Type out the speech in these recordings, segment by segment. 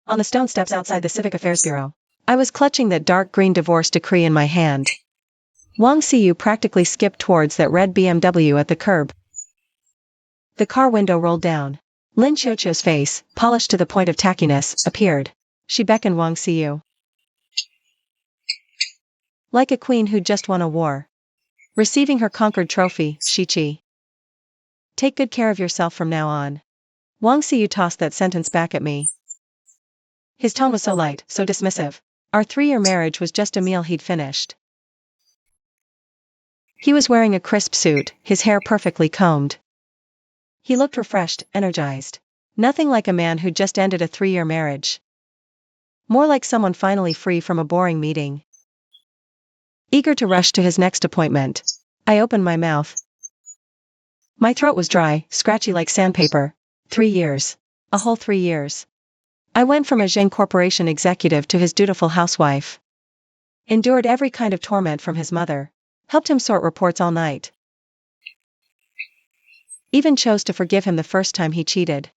on the stone steps outside the Civic Affairs Bureau. I was clutching that dark green divorce decree in my hand. Wang Xiyu practically skipped towards that red BMW at the curb. The car window rolled down. Lin Qiuqiu's face, polished to the point of tackiness, appeared. She beckoned Wang Xiyu. Like a queen who'd just won a war. Receiving her conquered trophy, Shichi. Take good care of yourself from now on. Wang Xiyu tossed that sentence back at me. His tone was so light, so dismissive. Our 3-year marriage was just a meal he'd finished. He was wearing a crisp suit, his hair perfectly combed. He looked refreshed, energized. Nothing like a man who'd just ended a 3-year marriage. More like someone finally free from a boring meeting. Eager to rush to his next appointment, I opened my mouth. My throat was dry, scratchy like sandpaper. 3 years. A whole 3 years. I went from a Zheng Corporation executive to his dutiful housewife. Endured every kind of torment from his mother. Helped him sort reports all night. Even chose to forgive him the first time he cheated.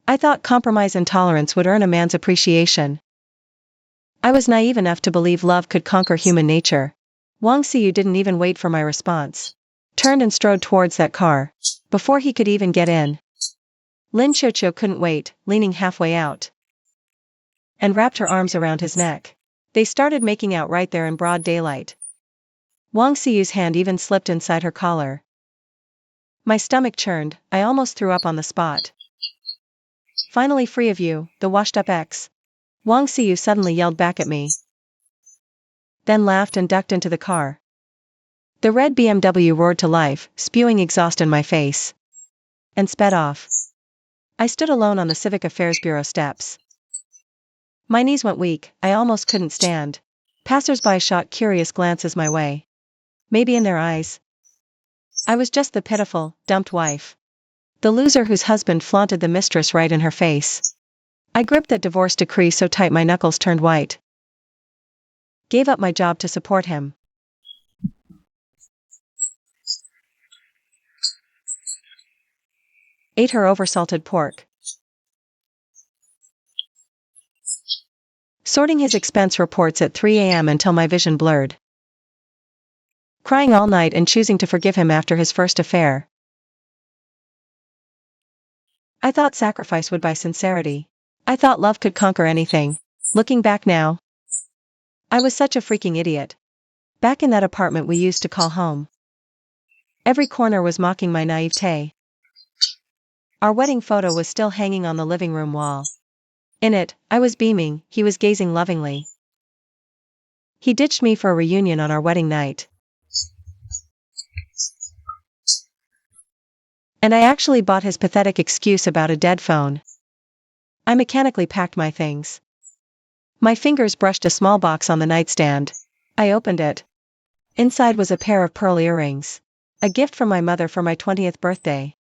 I thought compromise and tolerance would earn a man's appreciation. I was naive enough to believe love could conquer human nature. Wang Xiyu didn't even wait for my response. Turned and strode towards that car. Before he could even get in. Lin Qiuqiu couldn't wait, leaning halfway out. And wrapped her arms around his neck. They started making out right there in broad daylight. Wang Xiyu's hand even slipped inside her collar. My stomach churned, I almost threw up on the spot. Finally free of you, the washed-up ex. Wang Xiyu suddenly yelled back at me. Then laughed and ducked into the car. The red BMW roared to life, spewing exhaust in my face. And sped off. I stood alone on the Civic Affairs Bureau steps. My knees went weak, I almost couldn't stand. Passers-by shot curious glances my way. Maybe in their eyes. I was just the pitiful, dumped wife. The loser whose husband flaunted the mistress right in her face. I gripped that divorce decree so tight my knuckles turned white. Gave up my job to support him. Ate her oversalted pork. Sorting his expense reports at 3 a.m. until my vision blurred. Crying all night and choosing to forgive him after his first affair. I thought sacrifice would buy sincerity. I thought love could conquer anything. Looking back now. I was such a freaking idiot. Back in that apartment we used to call home. Every corner was mocking my naivete. Our wedding photo was still hanging on the living room wall. In it, I was beaming, he was gazing lovingly. He ditched me for a reunion on our wedding night. And I actually bought his pathetic excuse about a dead phone. I mechanically packed my things. My fingers brushed a small box on the nightstand. I opened it. Inside was a pair of pearl earrings. A gift from my mother for my 20th birthday.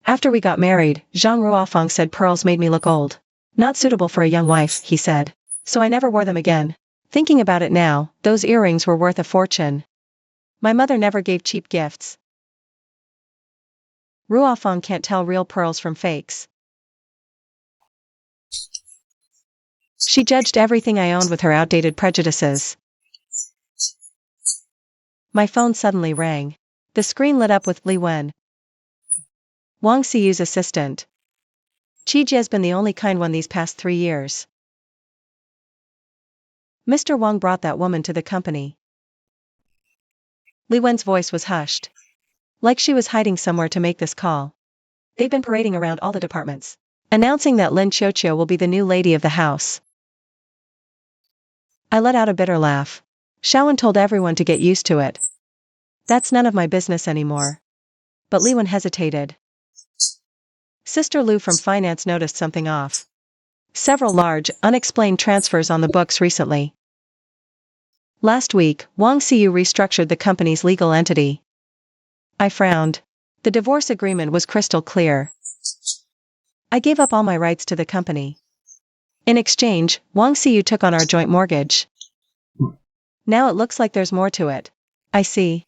After we got married, Zhang Ruofeng said pearls made me look old. Not suitable for a young wife, he said. So I never wore them again. Thinking about it now, those earrings were worth a fortune. My mother never gave cheap gifts. Ruofeng can't tell real pearls from fakes. She judged everything I owned with her outdated prejudices. My phone suddenly rang. The screen lit up with Li Wen. Wang Xiyu's assistant. Qijia's been the only kind one these past 3 years. Mr. Wang brought that woman to the company. Li Wen's voice was hushed. Like she was hiding somewhere to make this call. They've been parading around all the departments, announcing that Lin Qiuqiu will be the new lady of the house. I let out a bitter laugh. Shaowen told everyone to get used to it. That's none of my business anymore. But Li Wen hesitated. Sister Lu from finance noticed something off. Several large, unexplained transfers on the books recently. Last week, Wang Xiyu restructured the company's legal entity. I frowned. The divorce agreement was crystal clear. I gave up all my rights to the company. In exchange, Wang Xiyu took on our joint mortgage. Now it looks like there's more to it. I see.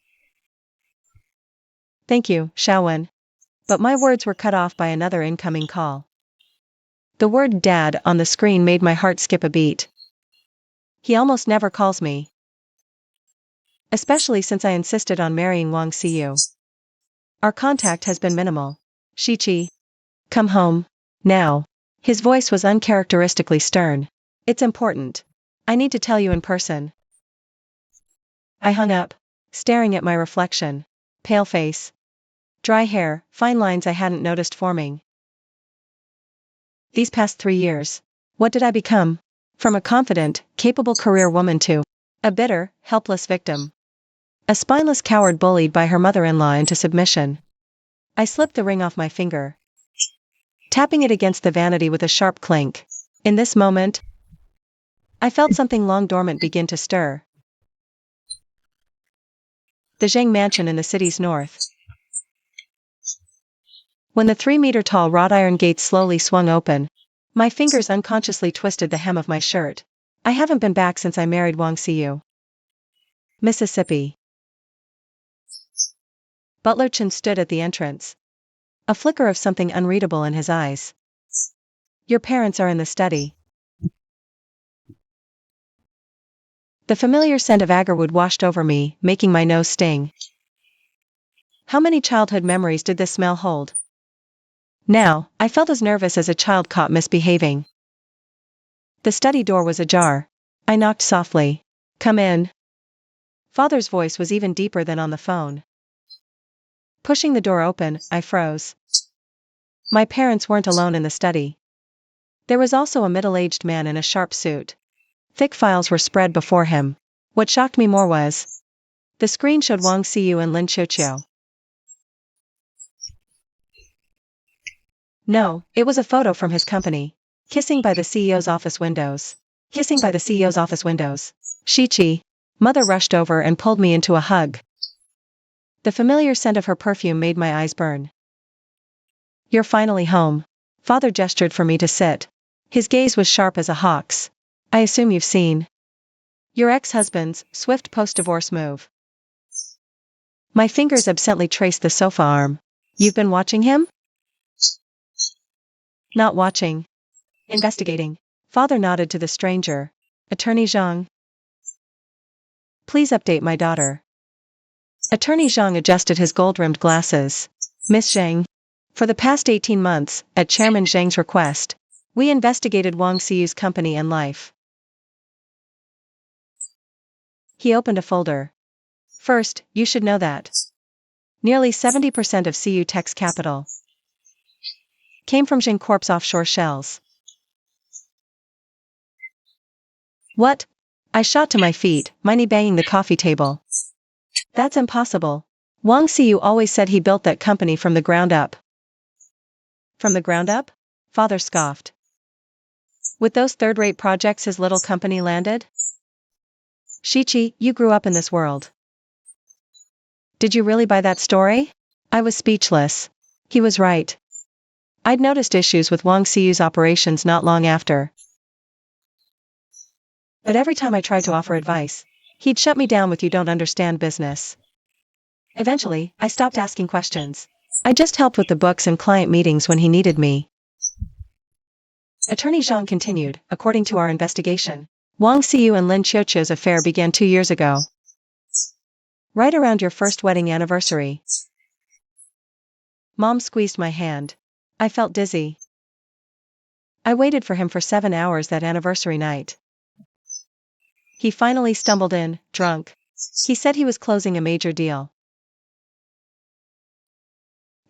Thank you, Shaowen. But my words were cut off by another incoming call. The word dad on the screen made my heart skip a beat. He almost never calls me. Especially since I insisted on marrying Wang Xiyu. Our contact has been minimal. Shichi. Come home. Now. His voice was uncharacteristically stern. It's important. I need to tell you in person. I hung up, staring at my reflection. Pale face. Dry hair, fine lines I hadn't noticed forming. These past 3 years. What did I become? From a confident, capable career woman to a bitter, helpless victim. A spineless coward bullied by her mother-in-law into submission. I slipped the ring off my finger, tapping it against the vanity with a sharp clink. In this moment, I felt something long dormant begin to stir. The Zheng mansion in the city's north. When the 3-meter-tall wrought iron gates slowly swung open, my fingers unconsciously twisted the hem of my shirt. I haven't been back since I married Wang Xiyu. Mississippi. Butler Chen stood at the entrance. A flicker of something unreadable in his eyes. Your parents are in the study. The familiar scent of agarwood washed over me, making my nose sting. How many childhood memories did this smell hold? Now, I felt as nervous as a child caught misbehaving. The study door was ajar. I knocked softly. Come in. Father's voice was even deeper than on the phone. Pushing the door open, I froze. My parents weren't alone in the study. There was also a middle-aged man in a sharp suit. Thick files were spread before him. What shocked me more was, the screen showed Wang Xiyu and Lin Qiuqiu. No, it was a photo from his company. Kissing by the CEO's office windows. Kissing by the CEO's office windows. Shichi. Mother rushed over and pulled me into a hug. The familiar scent of her perfume made my eyes burn. You're finally home. Father gestured for me to sit. His gaze was sharp as a hawk's. I assume you've seen your ex-husband's swift post-divorce move. My fingers absently traced the sofa arm. You've been watching him? Not watching. Investigating. Father nodded to the stranger. Attorney Zhang. Please update my daughter. Attorney Zhang adjusted his gold-rimmed glasses. Miss Zhang. For the past 18 months, at Chairman Zhang's request, we investigated Wang Xiyu's company and life. He opened a folder. First, you should know that nearly 70% of Xiyu Tech's capital came from Zhang Corp's offshore shells. What? I shot to my feet, my knee banging the coffee table. That's impossible. Wang Xiyu always said he built that company from the ground up. From the ground up? Father scoffed. With those third-rate projects his little company landed? Shichi, you grew up in this world. Did you really buy that story? I was speechless. He was right. I'd noticed issues with Wang Xiyu's operations not long after. But every time I tried to offer advice, he'd shut me down with you don't understand business. Eventually, I stopped asking questions. I just helped with the books and client meetings when he needed me. Attorney Zhang continued, according to our investigation, Wang Xiyu and Lin Qiuqiu's affair began 2 years ago. Right around your first wedding anniversary. Mom squeezed my hand. I felt dizzy. I waited for him for 7 hours that anniversary night. He finally stumbled in, drunk. He said he was closing a major deal.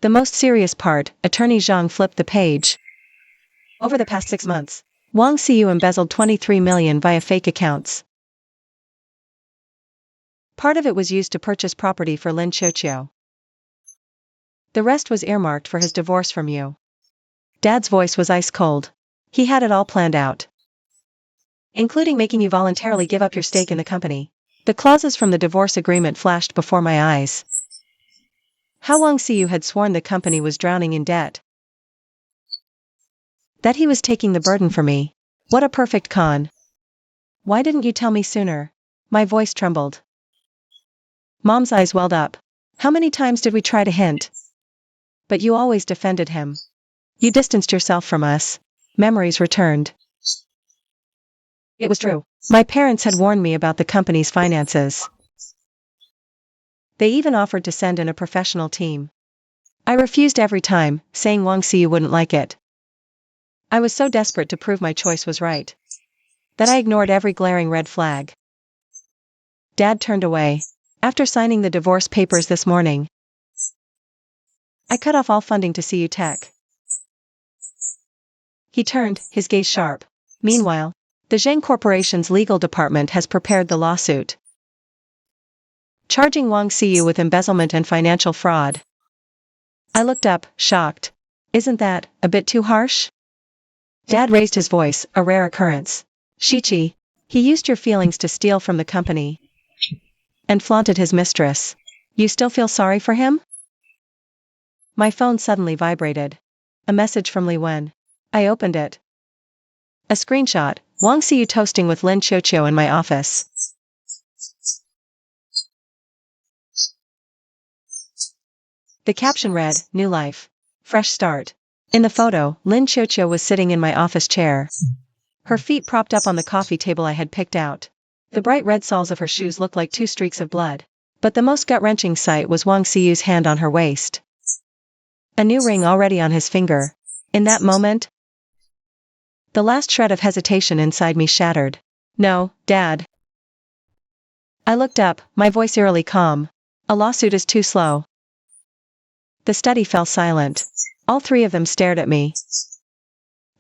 The most serious part, Attorney Zhang flipped the page. Over the past 6 months, Wang Xiyu embezzled 23 million via fake accounts. Part of it was used to purchase property for Lin Qiuqiu. The rest was earmarked for his divorce from you. Dad's voice was ice cold. He had it all planned out. Including making you voluntarily give up your stake in the company. The clauses from the divorce agreement flashed before my eyes. How Wang Xiyu had sworn the company was drowning in debt. That he was taking the burden for me. What a perfect con. Why didn't you tell me sooner? My voice trembled. Mom's eyes welled up. How many times did we try to hint? But you always defended him. You distanced yourself from us. memories returned. It was true. My parents had warned me about the company's finances. They even offered to send in a professional team. I refused every time, saying Wang Xiyu wouldn't like it. I was so desperate to prove my choice was right that I ignored every glaring red flag. Dad turned away. After signing the divorce papers this morning, I cut off all funding to CU Tech. He turned, his gaze sharp. Meanwhile, the Zheng Corporation's legal department has prepared the lawsuit, charging Wang Xiyu with embezzlement and financial fraud. I looked up, shocked. Isn't that a bit too harsh? Dad raised his voice, a rare occurrence. Shichi, he used your feelings to steal from the company and flaunted his mistress. You still feel sorry for him? My phone suddenly vibrated. A message from Li Wen. I opened it. A screenshot, Wang Xiyu toasting with Lin Qiuqiu in my office. The caption read, New life. Fresh start. In the photo, Lin Qiuqiu was sitting in my office chair. Her feet propped up on the coffee table I had picked out. The bright red soles of her shoes looked like two streaks of blood. But the most gut-wrenching sight was Wang Xiyu's hand on her waist. A new ring already on his finger. In that moment, the last shred of hesitation inside me shattered. No, Dad. I looked up, my voice eerily calm. A lawsuit is too slow. The study fell silent. All three of them stared at me.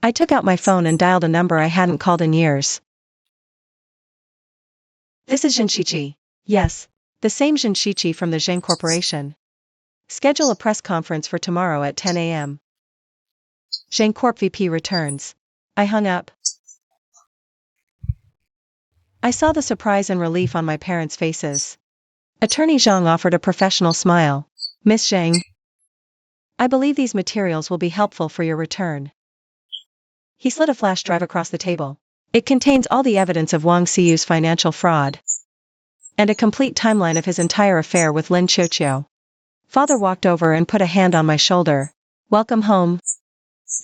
I took out my phone and dialed a number I hadn't called in years. This is Shichi. Yes, the same Shichi from the Zheng Corporation. Schedule a press conference for tomorrow at 10 a.m. Zheng Corp VP returns. I hung up. I saw the surprise and relief on my parents' faces. Attorney Zhang offered a professional smile. Miss Zhang, I believe these materials will be helpful for your return. He slid a flash drive across the table. It contains all the evidence of Wang Xiyu's financial fraud and a complete timeline of his entire affair with Lin Qiuqiu. Father walked over and put a hand on my shoulder. Welcome home,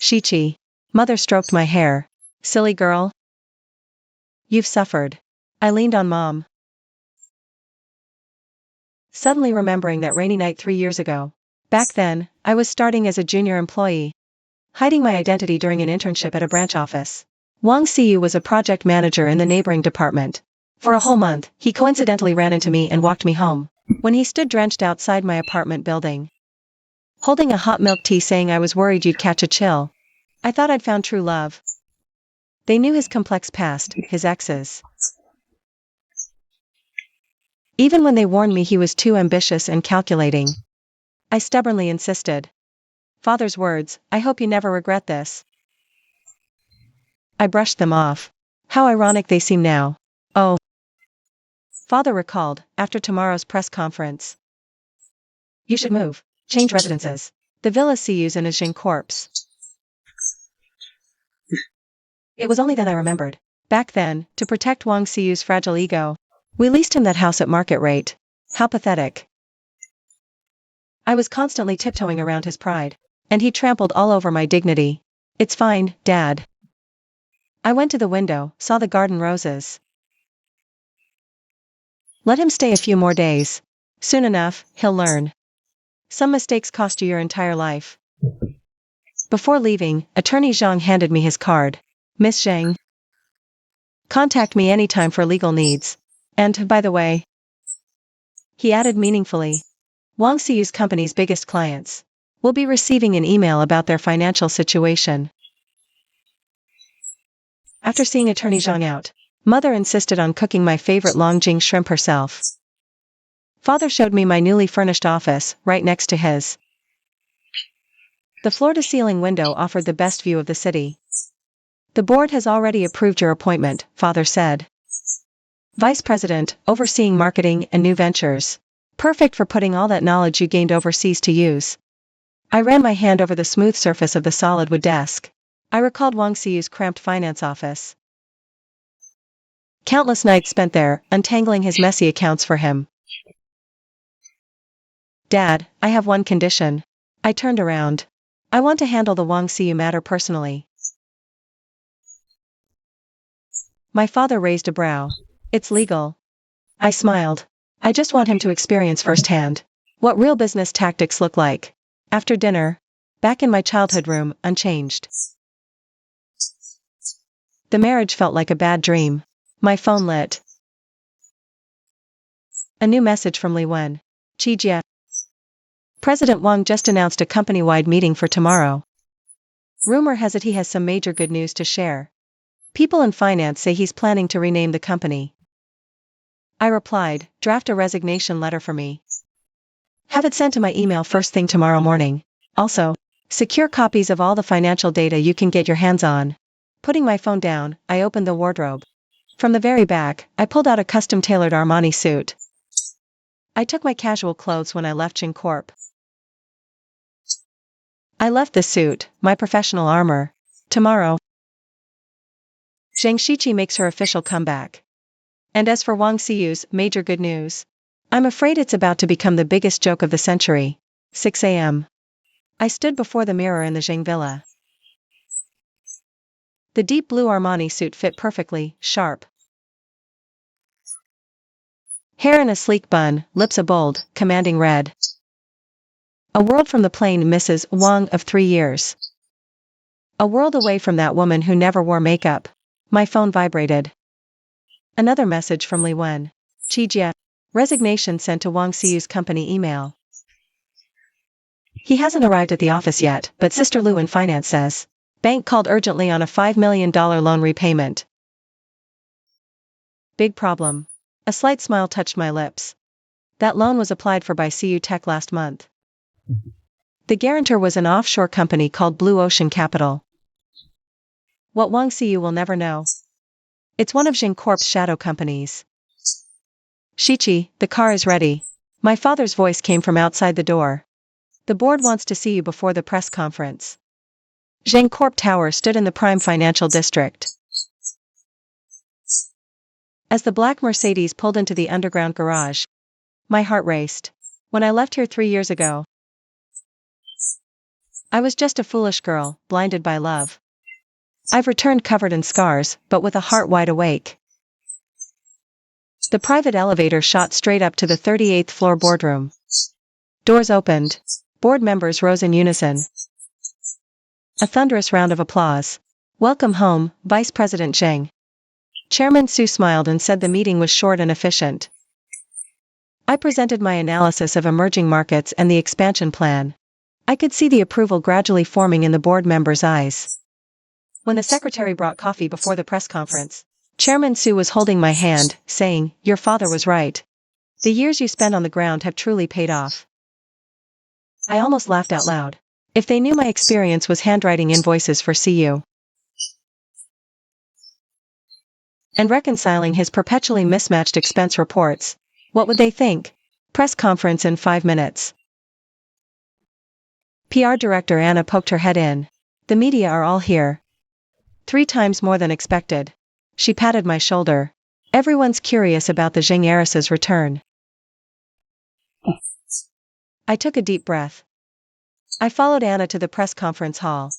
Shichi. Mother stroked my hair. Silly girl. You've suffered. I leaned on Mom, suddenly remembering that rainy night 3 years ago. Back then, I was starting as a junior employee, hiding my identity during an internship at a branch office. Wang Xiyu was a project manager in the neighboring department. For a whole month, he coincidentally ran into me and walked me home. When he stood drenched outside my apartment building, holding a hot milk tea saying I was worried you'd catch a chill, I thought I'd found true love. They knew his complex past, his exes. Even when they warned me he was too ambitious and calculating, I stubbornly insisted. Father's words, I hope you never regret this. I brushed them off. How ironic they seem now. Oh. Father recalled, after tomorrow's press conference. You should move. Change residences. The villa CU's in a Zheng corpse. It was only then I remembered. Back then, to protect Wang Xiyu's fragile ego, we leased him that house at market rate. How pathetic. I was constantly tiptoeing around his pride, and he trampled all over my dignity. It's fine, Dad. I went to the window, saw the garden roses. Let him stay a few more days. Soon enough, he'll learn. Some mistakes cost you your entire life. Before leaving, Attorney Zhang handed me his card. Miss Zhang, contact me anytime for legal needs. And, by the way, he added meaningfully, Wang Xiyu's company's biggest clients will be receiving an email about their financial situation. After seeing Attorney Zhang out, Mother insisted on cooking my favorite Longjing shrimp herself. Father showed me my newly furnished office, right next to his. The floor-to-ceiling window offered the best view of the city. The board has already approved your appointment, Father said. Vice President, overseeing marketing and new ventures. Perfect for putting all that knowledge you gained overseas to use. I ran my hand over the smooth surface of the solid wood desk. I recalled Wang Xiyu's cramped finance office. Countless nights spent there, untangling his messy accounts for him. Dad, I have one condition. I turned around. I want to handle the Wang Xiyu matter personally. My father raised a brow. It's legal. I smiled. I just want him to experience firsthand what real business tactics look like. After dinner, back in my childhood room, unchanged. The marriage felt like a bad dream. My phone lit. A new message from Li Wen. Chijia. President Wang just announced a company-wide meeting for tomorrow. Rumor has it he has some major good news to share. People in finance say he's planning to rename the company. I replied, draft a resignation letter for me. Have it sent to my email first thing tomorrow morning. Also, secure copies of all the financial data you can get your hands on. Putting my phone down, I opened the wardrobe. From the very back, I pulled out a custom-tailored Armani suit. I took my casual clothes when I left Jing Corp. I left the suit, my professional armor. Tomorrow, Zhang Shiqi makes her official comeback. And as for Wang Xiyu's major good news, I'm afraid it's about to become the biggest joke of the century. 6 a.m. I stood before the mirror in the Zhang villa. The deep blue Armani suit fit perfectly, sharp. Hair in a sleek bun, lips a bold, commanding red. A world from the plain Mrs. Wang of 3 years. A world away from that woman who never wore makeup. My phone vibrated. Another message from Li Wen. Chijia. Resignation sent to Wang Xiyu's company email. He hasn't arrived at the office yet, but Sister Lu in finance says. Bank called urgently on a $5 million loan repayment. Big problem. A slight smile touched my lips. That loan was applied for by CU Tech last month. The guarantor was an offshore company called Blue Ocean Capital. What Wang Xiyu will never know. It's one of Jing Corp's shadow companies. Shiqi, the car is ready. My father's voice came from outside the door. The board wants to see you before the press conference. Zhang Corp Tower stood in the prime financial district. As the black Mercedes pulled into the underground garage, my heart raced. When I left here 3 years ago, I was just a foolish girl, blinded by love. I've returned covered in scars, but with a heart wide awake. The private elevator shot straight up to the 38th floor boardroom. Doors opened. Board members rose in unison. A thunderous round of applause. Welcome home, Vice President Zheng. Chairman Su smiled and said the meeting was short and efficient. I presented my analysis of emerging markets and the expansion plan. I could see the approval gradually forming in the board members' eyes. When the secretary brought coffee before the press conference, Chairman Su was holding my hand, saying, "Your father was right. The years you spent on the ground have truly paid off." I almost laughed out loud. If they knew my experience was handwriting invoices for CU and reconciling his perpetually mismatched expense reports, what would they think? Press conference in 5 minutes. PR Director Anna poked her head in. The media are all here. 3 times more than expected. She patted my shoulder. Everyone's curious about the Zheng heiress's return. I took a deep breath. I followed Anna to the press conference hall.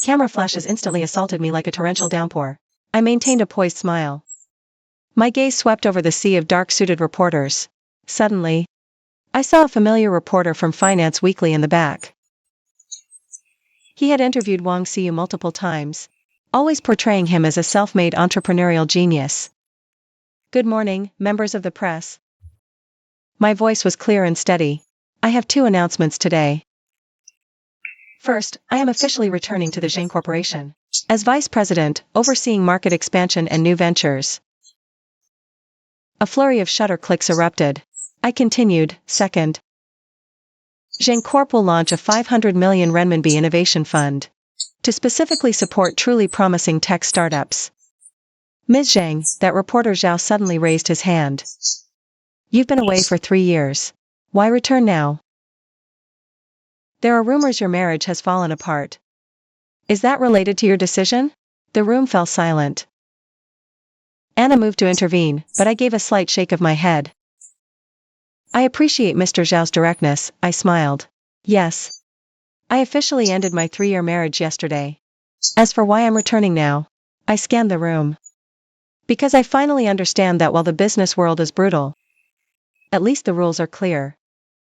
Camera flashes instantly assaulted me like a torrential downpour. I maintained a poised smile. My gaze swept over the sea of dark-suited reporters. Suddenly, I saw a familiar reporter from Finance Weekly in the back. He had interviewed Wang Xiyu multiple times, always portraying him as a self-made entrepreneurial genius. Good morning, members of the press. My voice was clear and steady. I have 2 announcements today. First, I am officially returning to the Zheng Corporation as Vice President, overseeing market expansion and new ventures. A flurry of shutter clicks erupted. I continued, second. Zheng Corp will launch a 500 million renminbi innovation fund to specifically support truly promising tech startups. Ms. Zheng, that reporter Zhao suddenly raised his hand. You've been away for 3 years. Why return now? There are rumors your marriage has fallen apart. Is that related to your decision? The room fell silent. Anna moved to intervene, but I gave a slight shake of my head. I appreciate Mr. Zhao's directness, I smiled. Yes. I officially ended my 3-year marriage yesterday. As for why I'm returning now, I scanned the room. Because I finally understand that while the business world is brutal, at least the rules are clear.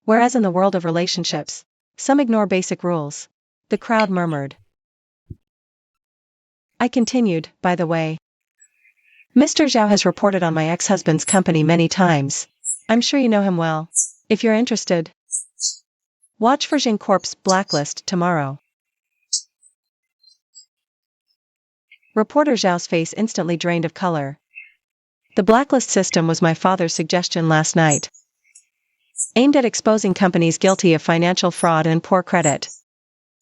Whereas in the world of relationships, some ignore basic rules. The crowd murmured. I continued, by the way. Mr. Zhao has reported on my ex-husband's company many times. I'm sure you know him well. If you're interested, watch for Zhang Corp's blacklist tomorrow. Reporter Zhao's face instantly drained of color. The blacklist system was my father's suggestion last night, aimed at exposing companies guilty of financial fraud and poor credit.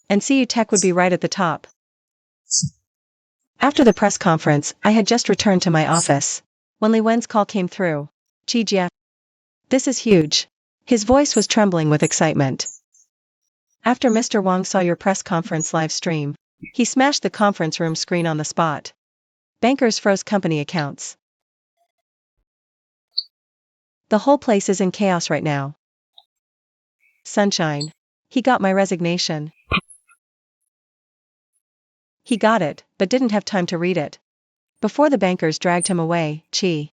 And CU Tech would be right at the top. After the press conference, I had just returned to my office, when Li Wen's call came through. Jia. This is huge. His voice was trembling with excitement. After Mr. Wang saw your press conference live stream, he smashed the conference room screen on the spot. Bankers froze company accounts. The whole place is in chaos right now. Sunshine. He got my resignation. He got it, but didn't have time to read it. Before the bankers dragged him away, Li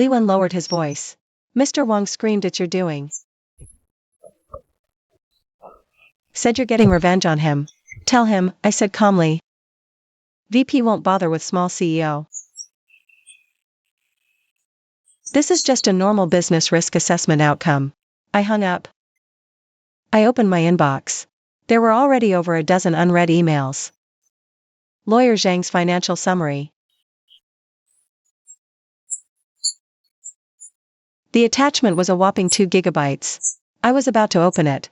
Wen lowered his voice. Mr. Wang screamed, "It's your doing." Said you're getting revenge on him. Tell him, I said calmly. VP won't bother with small CEO. This is just a normal business risk assessment outcome. I hung up. I opened my inbox. There were already over a dozen unread emails. Lawyer Zhang's financial summary. The attachment was a whopping 2 gigabytes. I was about to open it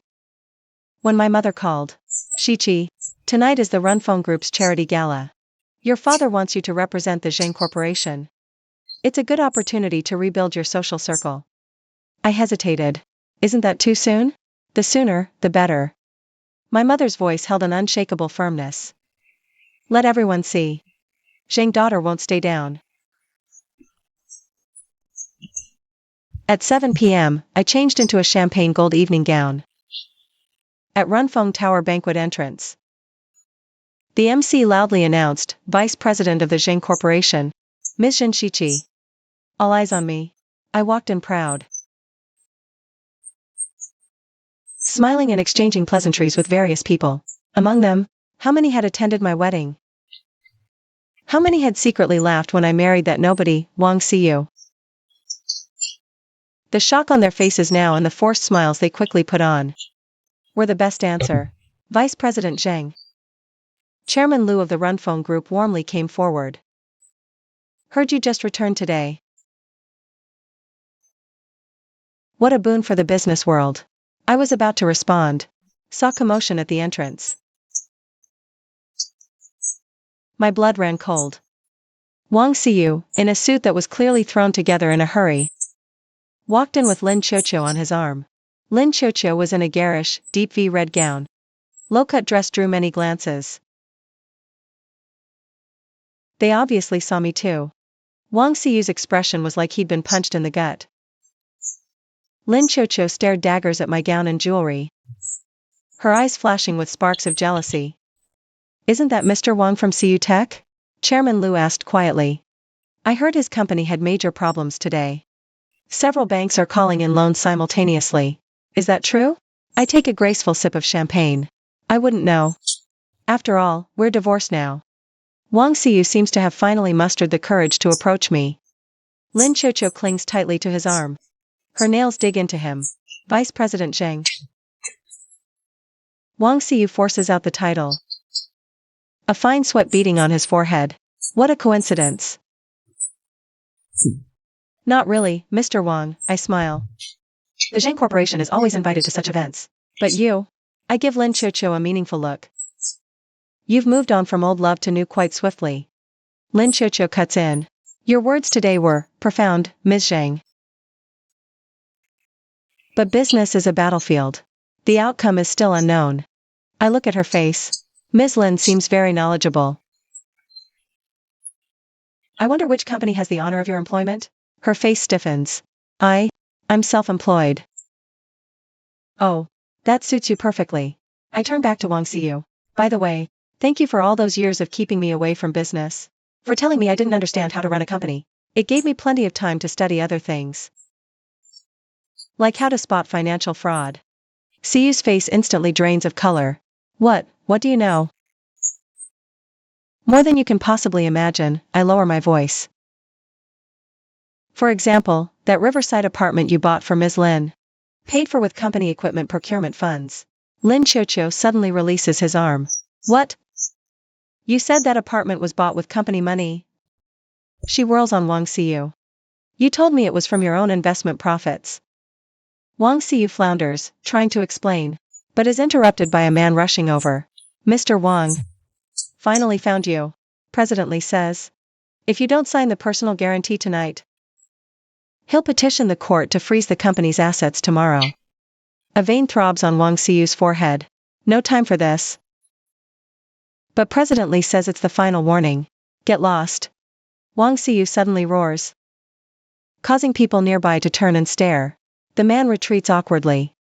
when my mother called. Shichi, tonight is the Runphone Group's charity gala. Your father wants you to represent the Zhang Corporation. It's a good opportunity to rebuild your social circle. I hesitated. Isn't that too soon? The sooner, the better. My mother's voice held an unshakable firmness. Let everyone see. Zhang daughter won't stay down. At 7 p.m., I changed into a champagne gold evening gown. At Runfeng Tower banquet entrance, the MC loudly announced, Vice President of the Zhang Corporation, Ms. Zhen Shiqi. All eyes on me. I walked in proud, smiling and exchanging pleasantries with various people. Among them, how many had attended my wedding? How many had secretly laughed when I married that nobody, Wang Xiyu? The shock on their faces now and the forced smiles they quickly put on were the best answer. Vice President Zhang. Chairman Liu of the Runphone Group warmly came forward. Heard you just returned today. What a boon for the business world. I was about to respond. Saw commotion at the entrance. My blood ran cold. Wang Xiyu, in a suit that was clearly thrown together in a hurry, walked in with Lin Qiuqiu on his arm. Lin Qiuqiu was in a garish, deep V-red gown. Low-cut dress drew many glances. They obviously saw me too. Wang Xiyu's expression was like he'd been punched in the gut. Lin Qiuqiu stared daggers at my gown and jewelry, her eyes flashing with sparks of jealousy. Isn't that Mr. Wang from CU Tech? Chairman Liu asked quietly. I heard his company had major problems today. Several banks are calling in loans simultaneously. Is that true? I take a graceful sip of champagne. I wouldn't know. After all, we're divorced now. Wang Xiyu seems to have finally mustered the courage to approach me. Lin Qiuqiu clings tightly to his arm. Her nails dig into him. Vice President Zhang. Wang Xiyu forces out the title. A fine sweat beading on his forehead. What a coincidence. Not really, Mr. Wang, I smile. The Zhang Corporation is always invited to such events. But you? I give Lin Qiuqiu a meaningful look. You've moved on from old love to new quite swiftly. Lin Qiuqiu cuts in. Your words today were profound, Ms. Zhang. But business is a battlefield. The outcome is still unknown. I look at her face. Ms. Lin seems very knowledgeable. I wonder which company has the honor of your employment? Her face stiffens. I'm self-employed. Oh, that suits you perfectly. I turn back to Wang Xiyu. By the way, thank you for all those years of keeping me away from business. for telling me I didn't understand how to run a company. It gave me plenty of time to study other things. Like how to spot financial fraud. Siyu's face instantly drains of color. What do you know? More than you can possibly imagine, I lower my voice. For example, that riverside apartment you bought for Ms. Lin. Paid for with company equipment procurement funds. Lin Chocho suddenly releases his arm. What? You said that apartment was bought with company money? She whirls on Wang Siyu. You told me it was from your own investment profits. Wang Siyu flounders, trying to explain, but is interrupted by a man rushing over. Mr. Wang. Finally found you. President Li says. If you don't sign the personal guarantee tonight, he'll petition the court to freeze the company's assets tomorrow. A vein throbs on Wang Siyu's forehead. No time for this. But President Li says it's the final warning. Get lost. Wang Siyu suddenly roars, causing people nearby to turn and stare. The man retreats awkwardly.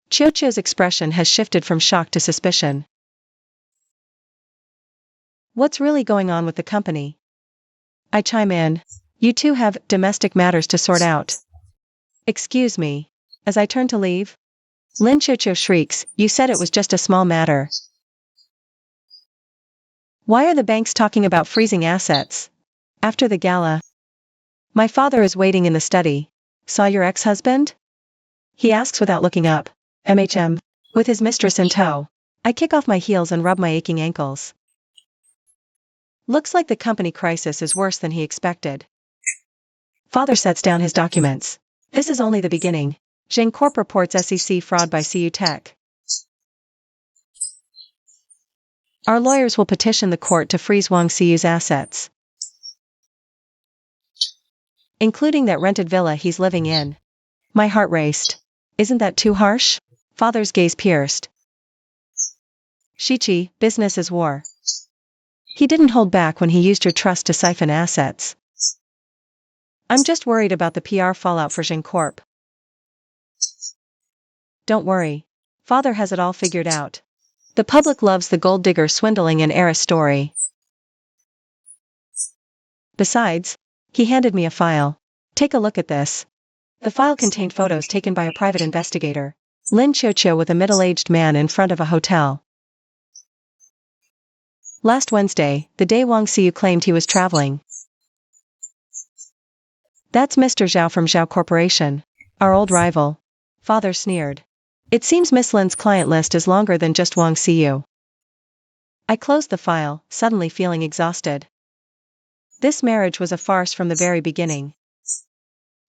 Chocho's expression has shifted from shock to suspicion. What's really going on with the company? I chime in. You two have domestic matters to sort out. Excuse me. As I turn to leave, Lin Chocho shrieks, you said it was just a small matter. Why are the banks talking about freezing assets? After the gala, my father is waiting in the study. Saw your ex-husband? He asks without looking up. With his mistress in tow. I kick off my heels and rub my aching ankles. Looks like the company crisis is worse than he expected. Father sets down his documents. This is only the beginning. Corp reports SEC fraud by CU Tech. Our lawyers will petition the court to freeze Wang Siyu's assets, including that rented villa he's living in. My heart raced. Isn't that too harsh? Father's gaze pierced. Shichi, business is war. He didn't hold back when he used your trust to siphon assets. I'm just worried about the PR fallout for Corp. Don't worry. Father has it all figured out. The public loves the gold digger swindling an heiress story. Besides, he handed me a file. Take a look at this. The file contained photos taken by a private investigator, Lin Chocho, with a middle-aged man in front of a hotel. Last Wednesday, the day Wang Siyu claimed he was traveling. That's Mr. Zhao from Zhao Corporation, our old rival. Father sneered. It seems Miss Lin's client list is longer than just Wang Siyu. I closed the file, suddenly feeling exhausted. This marriage was a farce from the very beginning.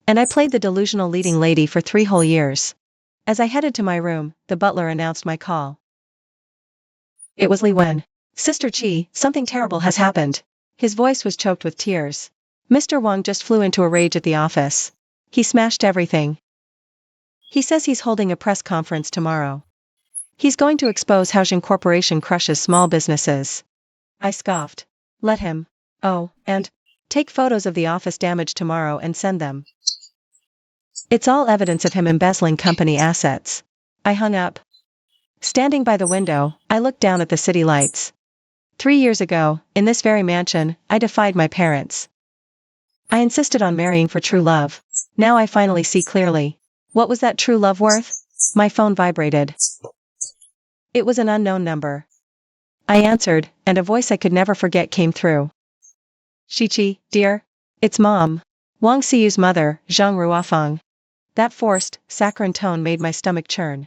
And I played the delusional leading lady for 3 whole years. As I headed to my room, the butler announced my call. It was Li Wen. Sister Chi, something terrible has happened. His voice was choked with tears. Mr. Wang just flew into a rage at the office. He smashed everything. He says he's holding a press conference tomorrow. He's going to expose how Zhang Corporation crushes small businesses. I scoffed. Let him. Oh, and take photos of the office damage tomorrow and send them. It's all evidence of him embezzling company assets. I hung up. Standing by the window, I looked down at the city lights. 3 years ago, in this very mansion, I defied my parents. I insisted on marrying for true love. Now I finally see clearly. What was that true love worth? My phone vibrated. It was an unknown number. I answered, and a voice I could never forget came through. Shichi, dear? It's Mom. Wang Siyu's mother, Zhang Ruofeng. That forced, saccharine tone made my stomach churn.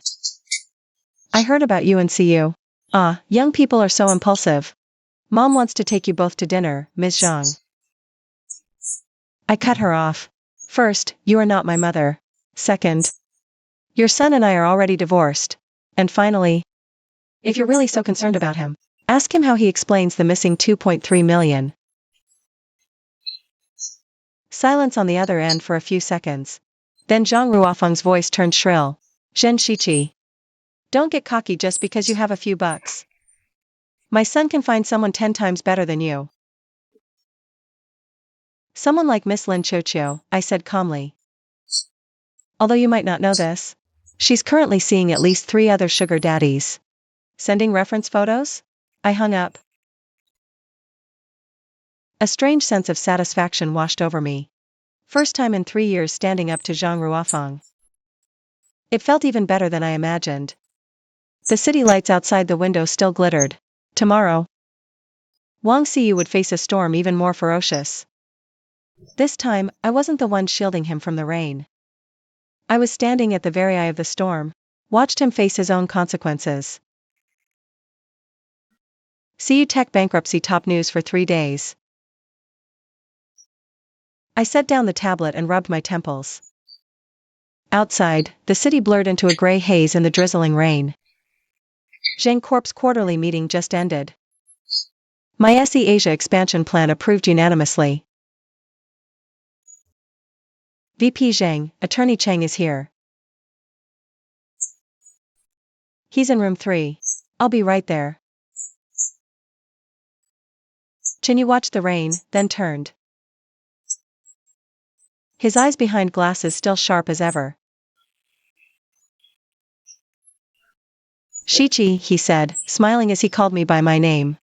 I heard about you and Siyu. Ah, young people are so impulsive. Mom wants to take you both to dinner, Ms. Zhang. I cut her off. First, you are not my mother. Second, your son and I are already divorced. And finally, if you're really so concerned about him, ask him how he explains the missing 2.3 million. Silence on the other end for a few seconds. Then Zhang Ruofeng's voice turned shrill. Zhen Shichi. Don't get cocky just because you have a few bucks. My son can find someone 10 times better than you. Someone like Miss Lin Chocho, I said calmly. Although you might not know this, she's currently seeing at least 3 other sugar daddies. Sending reference photos? I hung up. A strange sense of satisfaction washed over me. First time in 3 years standing up to Zhang Ruofang. It felt even better than I imagined. The city lights outside the window still glittered. Tomorrow, Wang Xiyu would face a storm even more ferocious. This time, I wasn't the one shielding him from the rain. I was standing at the very eye of the storm, watched him face his own consequences. CU Tech bankruptcy top news for 3 days. I set down the tablet and rubbed my temples. Outside, the city blurred into a gray haze in the drizzling rain. Zhang Corp's quarterly meeting just ended. My SE Asia expansion plan approved unanimously. VP Zhang, Attorney Chang is here. He's in room 3. I'll be right there. Chinyu watched the rain, then turned. His eyes behind glasses still sharp as ever. Shichi, he said, smiling as he called me by my name.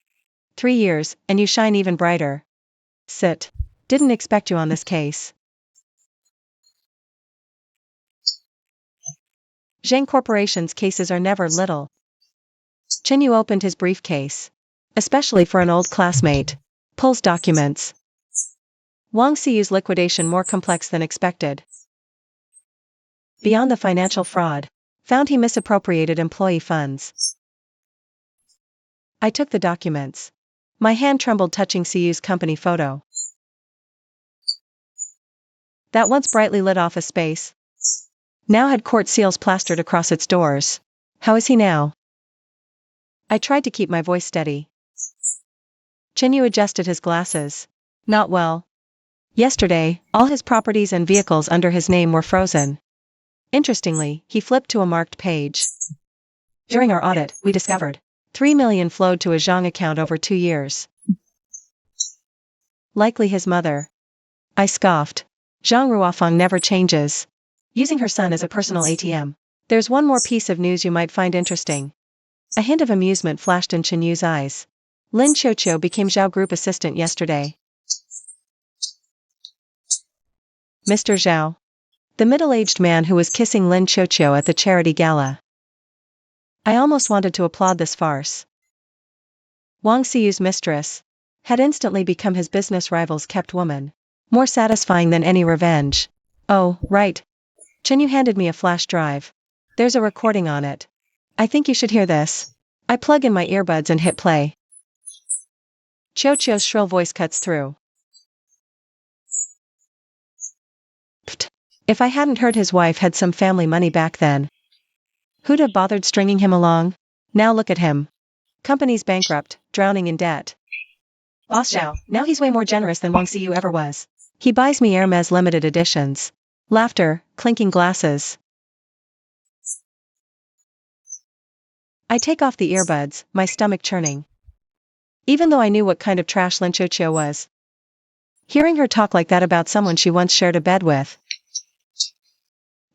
3 years, and you shine even brighter. Sit. Didn't expect you on this case. Zhang Corporation's cases are never little. Chinyu opened his briefcase. Especially for an old classmate. Pulls documents. Wang Xiyu's liquidation more complex than expected. Beyond the financial fraud. Found he misappropriated employee funds. I took the documents. My hand trembled touching Xiyu's company photo. That once brightly lit office space now had court seals plastered across its doors. How is he now? I tried to keep my voice steady. Chinyu adjusted his glasses. Not well. Yesterday, all his properties and vehicles under his name were frozen. Interestingly, he flipped to a marked page. During our audit, we discovered 3 million flowed to a Zhang account over 2 years. Likely his mother. I scoffed. Zhang Ruofang never changes. Using her son as a personal ATM. There's one more piece of news you might find interesting. A hint of amusement flashed in Chinyu's eyes. Lin Qiuqiu became Zhao Group assistant yesterday. Mr. Zhao. The middle-aged man who was kissing Lin Qiuqiu at the charity gala. I almost wanted to applaud this farce. Wang Xiyu's mistress had instantly become his business rival's kept woman. More satisfying than any revenge. Oh, right. Chinyu handed me a flash drive. There's a recording on it. I think you should hear this. I plug in my earbuds and hit play. Qiuqiu's shrill voice cuts through. Pfft. If I hadn't heard his wife had some family money back then. Who'd have bothered stringing him along? Now look at him. Company's bankrupt, drowning in debt. Boss Zhao, now he's way more generous than Wang Xiyu ever was. He buys me Hermes limited editions. Laughter, clinking glasses. I take off the earbuds, my stomach churning. Even though I knew what kind of trash Lin Qiuqiu was. Hearing her talk like that about someone she once shared a bed with.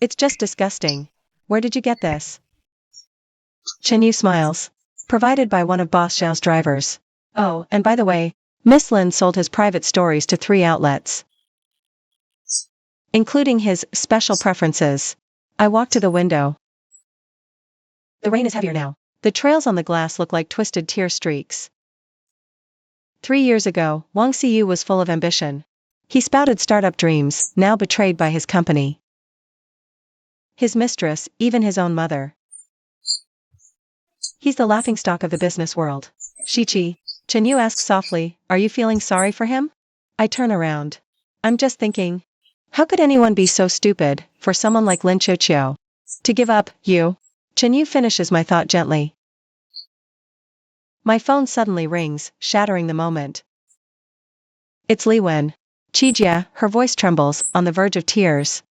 It's just disgusting. Where did you get this? Chinyu smiles. Provided by one of Boss Zhao's drivers. Oh, and by the way, Miss Lin sold his private stories to 3 outlets. Including his special preferences. I walk to the window. The rain is heavier now. The trails on the glass look like twisted tear streaks. 3 years ago, Wang Xiyu was full of ambition. He spouted startup dreams, now betrayed by his company. His mistress, even his own mother. He's the laughingstock of the business world. Shichi, Chinyu asks softly, are you feeling sorry for him? I turn around. I'm just thinking. How could anyone be so stupid, for someone like Lin Qiuqiu? To give up, you? Chinyu finishes my thought gently. My phone suddenly rings, shattering the moment. It's Li Wen. Qijia, her voice trembles, on the verge of tears.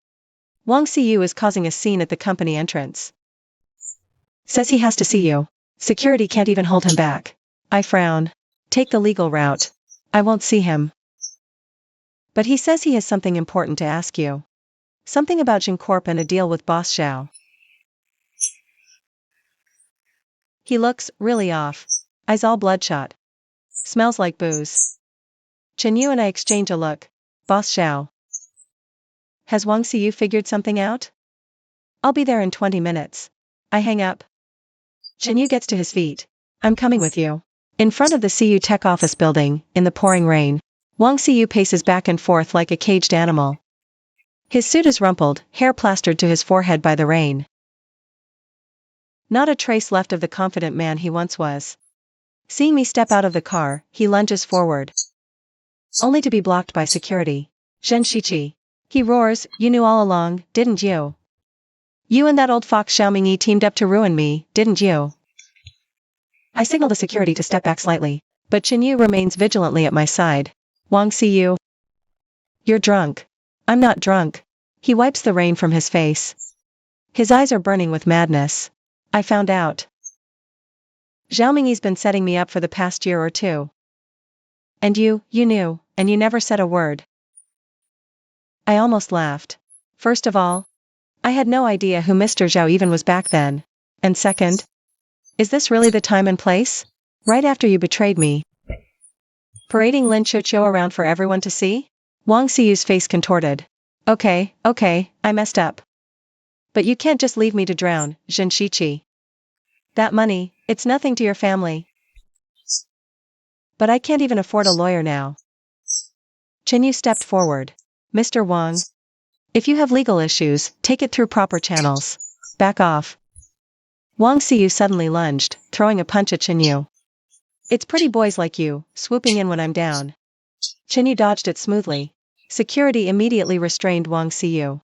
Wang Xiyu is causing a scene at the company entrance. Says he has to see you. Security can't even hold him back. I frown. Take the legal route. I won't see him. But he says he has something important to ask you. Something about Zhang Corp and a deal with Boss Zhao. He looks really off. Eyes all bloodshot. Smells like booze. Chen Yu and I exchange a look. Boss Xiao. Has Wang Xiyu figured something out? I'll be there in 20 minutes. I hang up. Chen Yu gets to his feet. I'm coming with you. In front of the CU Tech office building, in the pouring rain, Wang Xiyu paces back and forth like a caged animal. His suit is rumpled, hair plastered to his forehead by the rain. Not a trace left of the confident man he once was. Seeing me step out of the car, he lunges forward. Only to be blocked by security. Zhen Shiqi. He roars, you knew all along, didn't you? You and that old fox Xiaomingyi teamed up to ruin me, didn't you? I signal the security to step back slightly, but Chen Yu remains vigilantly at my side. Wang Xiyu. You're drunk. I'm not drunk. He wipes the rain from his face. His eyes are burning with madness. I found out. Xiaomingyi's been setting me up for the past year or two. And you knew, and you never said a word. I almost laughed. First of all, I had no idea who Mr. Zhao even was back then. And second, is this really the time and place? Right after you betrayed me. Parading Lin Qiuqiu around for everyone to see? Wang Xiyu's face contorted. Okay, I messed up. But you can't just leave me to drown, Zhen Shiqi. That money, it's nothing to your family. But I can't even afford a lawyer now. Chen Yu stepped forward. Mr. Wang. If you have legal issues, take it through proper channels. Back off. Wang Xiyu suddenly lunged, throwing a punch at Chen Yu. It's pretty boys like you, swooping in when I'm down. Chen Yu dodged it smoothly. Security immediately restrained Wang Xiyu.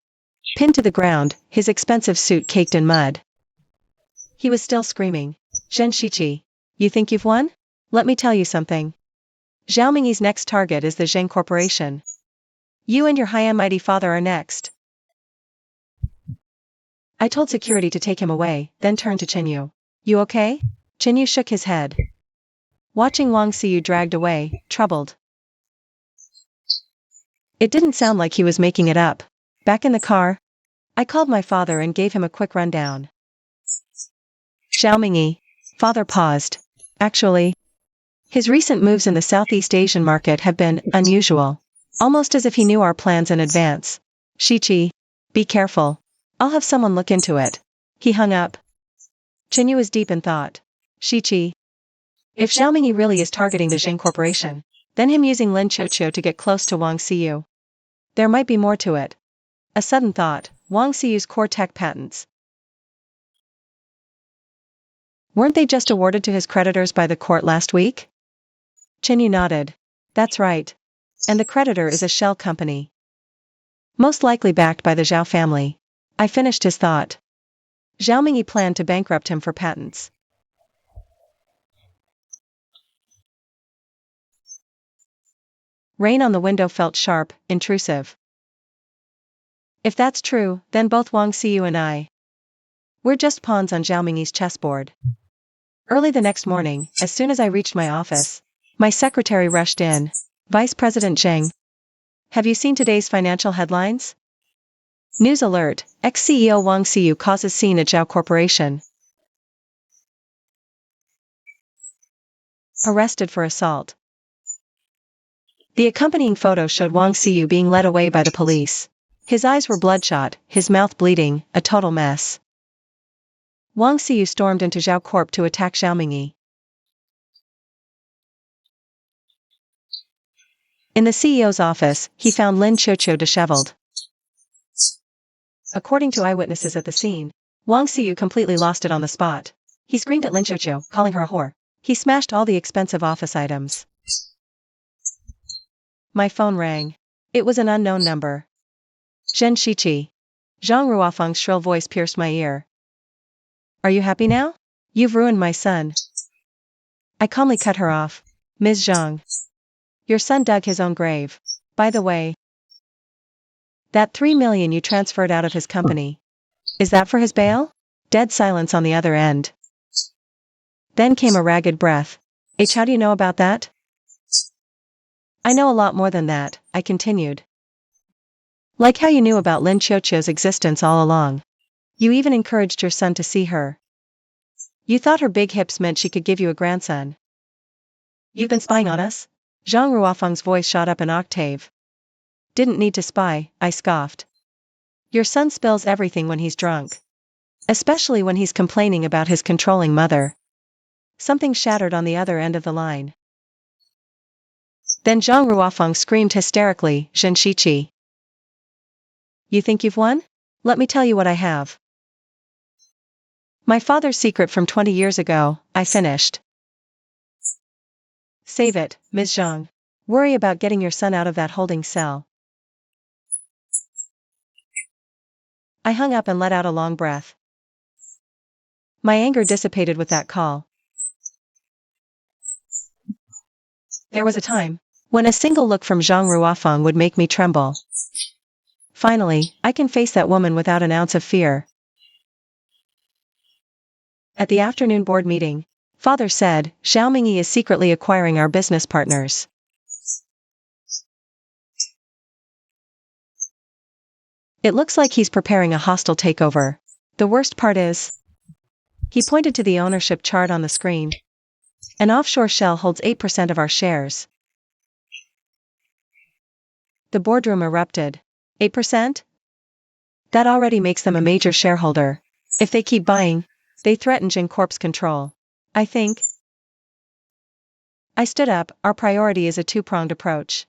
Pinned to the ground, his expensive suit caked in mud. He was still screaming. Zhen Shiqi. You think you've won? Let me tell you something. Xiaomingyi's next target is the Zheng Corporation. You and your high and mighty father are next. I told security to take him away, then turned to Chen Yu. You okay? Chen Yu shook his head. Watching Wang Xiyu dragged away, troubled. It didn't sound like he was making it up. Back in the car, I called my father and gave him a quick rundown. Xiaomingyi. Father paused. Actually, his recent moves in the Southeast Asian market have been unusual. Almost as if he knew our plans in advance. Shiqi. Be careful. I'll have someone look into it. He hung up. Chen Yu was deep in thought. Shiqi. If Xiaomingyi really is targeting the Zheng Corporation, then him using Lin Qiuqiu to get close to Wang Xiyu. There might be more to it. A sudden thought, Wang Xiyu's core tech patents. Weren't they just awarded to his creditors by the court last week? Chen Yu nodded. That's right. And the creditor is a shell company. Most likely backed by the Zhao family. I finished his thought. Xiaomingyi planned to bankrupt him for patents. Rain on the window felt sharp, intrusive. If that's true, then both Wang Xiyu and we're just pawns on Xiaomingyi's chessboard. Early the next morning, as soon as I reached my office, my secretary rushed in. Vice President Zheng. Have you seen today's financial headlines? News alert, ex-CEO Wang Xiyu causes scene at Zhao Corporation. Arrested for assault. The accompanying photo showed Wang Xiyu being led away by the police. His eyes were bloodshot, his mouth bleeding, a total mess. Wang Xiyu stormed into Zhao Corp to attack Xiaomingyi. In the CEO's office, he found Lin Qiuqiu disheveled. According to eyewitnesses at the scene, Wang Xiyu completely lost it on the spot. He screamed at Lin Qiuqiu, calling her a whore. He smashed all the expensive office items. My phone rang. It was an unknown number. Zhen Shiqi. Zhang Ruofeng's shrill voice pierced my ear. Are you happy now? You've ruined my son. I calmly cut her off. Ms. Zhang. Your son dug his own grave. By the way, that 3 million you transferred out of his company. Is that for his bail? Dead silence on the other end. Then came a ragged breath. How do you know about that? I know a lot more than that, I continued. Like how you knew about Lin Qiuqiu's existence all along. You even encouraged your son to see her. You thought her big hips meant she could give you a grandson. You've been spying on us? Zhang Ruofeng's voice shot up an octave. Didn't need to spy, I scoffed. Your son spills everything when he's drunk. Especially when he's complaining about his controlling mother. Something shattered on the other end of the line. Then Zhang Ruofeng screamed hysterically, Zhen Shiqi. You think you've won? Let me tell you what I have. My father's secret from 20 years ago, I finished. Save it, Ms. Zhang. Worry about getting your son out of that holding cell. I hung up and let out a long breath. My anger dissipated with that call. There was a time when a single look from Zhang Ruofeng would make me tremble. Finally, I can face that woman without an ounce of fear. At the afternoon board meeting, Father said, Xiao Mingyi is secretly acquiring our business partners. It looks like he's preparing a hostile takeover. The worst part is, he pointed to the ownership chart on the screen. An offshore shell holds 8% of our shares. The boardroom erupted. 8%? That already makes them a major shareholder. If they keep buying, they threaten Jing Corp's control. I think. I stood up. Our priority is a two-pronged approach.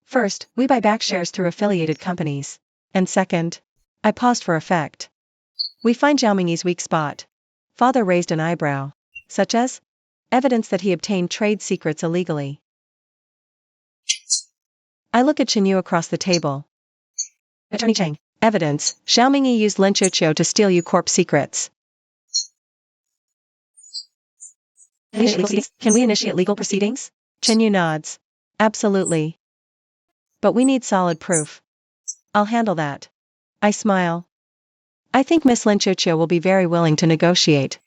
First, we buy back shares through affiliated companies. And second, I paused for effect. We find Zhao Mingyi's weak spot. Father raised an eyebrow. Such as? Evidence that he obtained trade secrets illegally. I look at Chenyu across the table. Attorney Cheng, evidence, Xiao Mingyi used Lin Chuqiu to steal U Corp secrets. Can we initiate legal proceedings? Chenyu nods. Absolutely. But we need solid proof. I'll handle that. I smile. I think Miss Lin Chuqiu will be very willing to negotiate.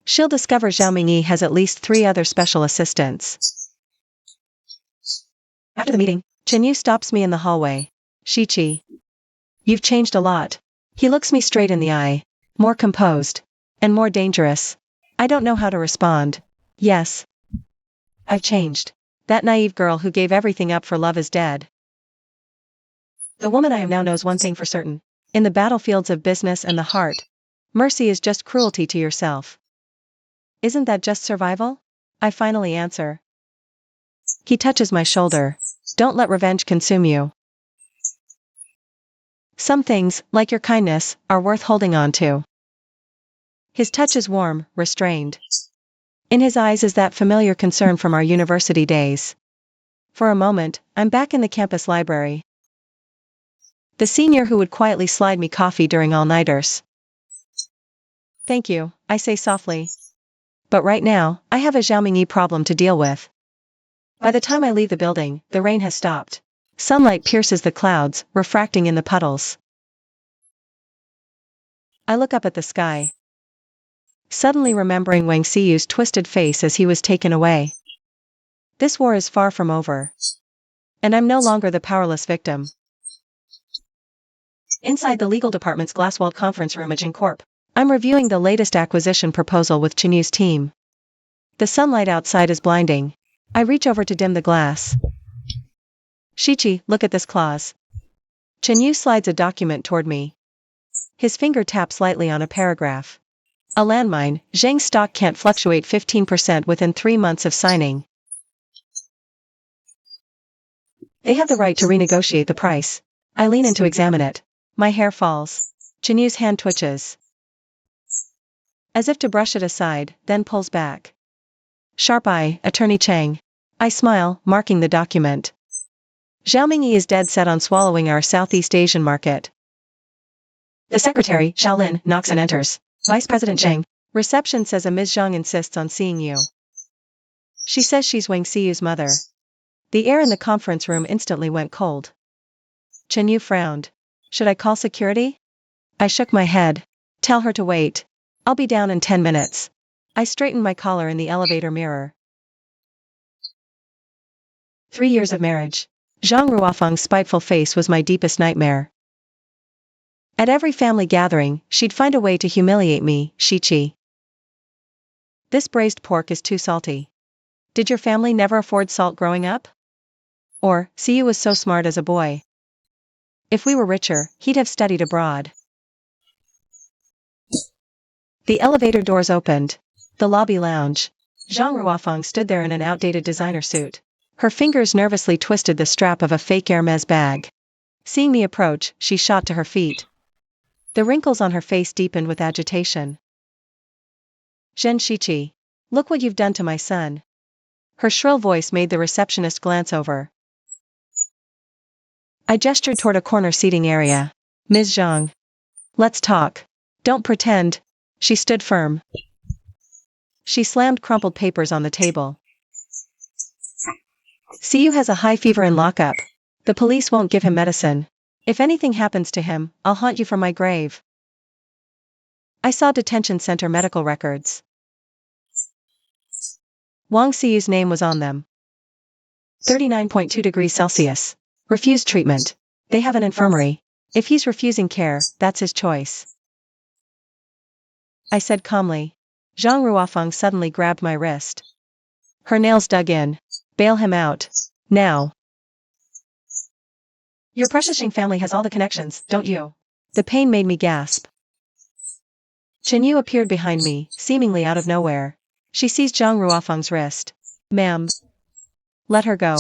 She'll discover Zhao Mingyi has at least 3 other special assistants. After the meeting, Chenyu stops me in the hallway. Shiqi. You've changed a lot. He looks me straight in the eye. More composed. And more dangerous. I don't know how to respond. Yes. I've changed. That naive girl who gave everything up for love is dead. The woman I am now knows one thing for certain. In the battlefields of business and the heart, mercy is just cruelty to yourself. Isn't that just survival? I finally answer. He touches my shoulder. Don't let revenge consume you. Some things, like your kindness, are worth holding on to. His touch is warm, restrained. In his eyes is that familiar concern from our university days. For a moment, I'm back in the campus library. The senior who would quietly slide me coffee during all-nighters. Thank you, I say softly. But right now, I have a Zhao Mingyi problem to deal with. By the time I leave the building, the rain has stopped. Sunlight pierces the clouds, refracting in the puddles. I look up at the sky. Suddenly remembering Wang Xiyu's twisted face as he was taken away. This war is far from over. And I'm no longer the powerless victim. Inside the legal department's glass-walled conference room at Jing Corp, I'm reviewing the latest acquisition proposal with Chenyu's team. The sunlight outside is blinding. I reach over to dim the glass. Shiqi, look at this clause. Chenyu slides a document toward me. His finger taps lightly on a paragraph. A landmine, Zheng's stock can't fluctuate 15% within 3 months of signing. They have the right to renegotiate the price. I lean in to examine it. My hair falls. Chenyu's hand twitches. As if to brush it aside, then pulls back. Sharp eye, Attorney Cheng. I smile, marking the document. Zhao Mingyi is dead set on swallowing our Southeast Asian market. The secretary, Xiaolin, knocks and enters. Vice President Zheng. Reception says a Ms. Zhang insists on seeing you. She says she's Wang Xiyu's mother. The air in the conference room instantly went cold. Chenyu frowned. Should I call security? I shook my head. Tell her to wait. I'll be down in 10 minutes. I straightened my collar in the elevator mirror. 3 years of marriage. Zhang Ruofeng's spiteful face was my deepest nightmare. At every family gathering, she'd find a way to humiliate me, Shiqi. This braised pork is too salty. Did your family never afford salt growing up? Or, Siyu was so smart as a boy. If we were richer, he'd have studied abroad. The elevator doors opened. The lobby lounge. Zhang Ruofeng stood there in an outdated designer suit. Her fingers nervously twisted the strap of a fake Hermes bag. Seeing me approach, she shot to her feet. The wrinkles on her face deepened with agitation. Zhen Shiqi. Look what you've done to my son. Her shrill voice made the receptionist glance over. I gestured toward a corner seating area. Ms. Zhang. Let's talk. Don't pretend. She stood firm. She slammed crumpled papers on the table. Siyu has a high fever in lockup. The police won't give him medicine. If anything happens to him, I'll haunt you from my grave. I saw detention center medical records. Wang Siyu's name was on them. 39.2 degrees Celsius. Refused treatment. They have an infirmary. If he's refusing care, that's his choice. I said calmly. Zhang Ruofeng suddenly grabbed my wrist. Her nails dug in. Bail him out. Now. Your precious Xing family has all the connections, don't you? The pain made me gasp. Chen Yu appeared behind me, seemingly out of nowhere. She seized Zhang Ruofeng's wrist. Ma'am. Let her go.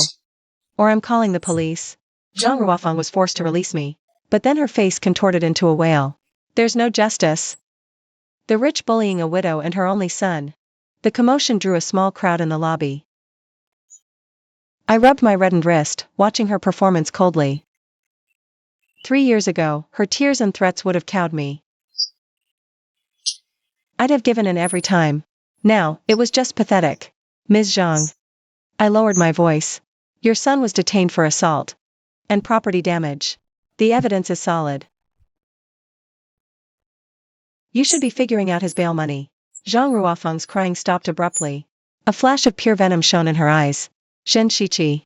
Or I'm calling the police. Zhang Ruofeng was forced to release me. But then her face contorted into a wail. There's no justice. The rich bullying a widow and her only son. The commotion drew a small crowd in the lobby. I rubbed my reddened wrist, watching her performance coldly. 3 years ago, her tears and threats would have cowed me. I'd have given in every time. Now, it was just pathetic. Ms. Zhang. I lowered my voice. Your son was detained for assault. And property damage. The evidence is solid. You should be figuring out his bail money. Zhang Ruofeng's crying stopped abruptly. A flash of pure venom shone in her eyes. Zhen Shiqi.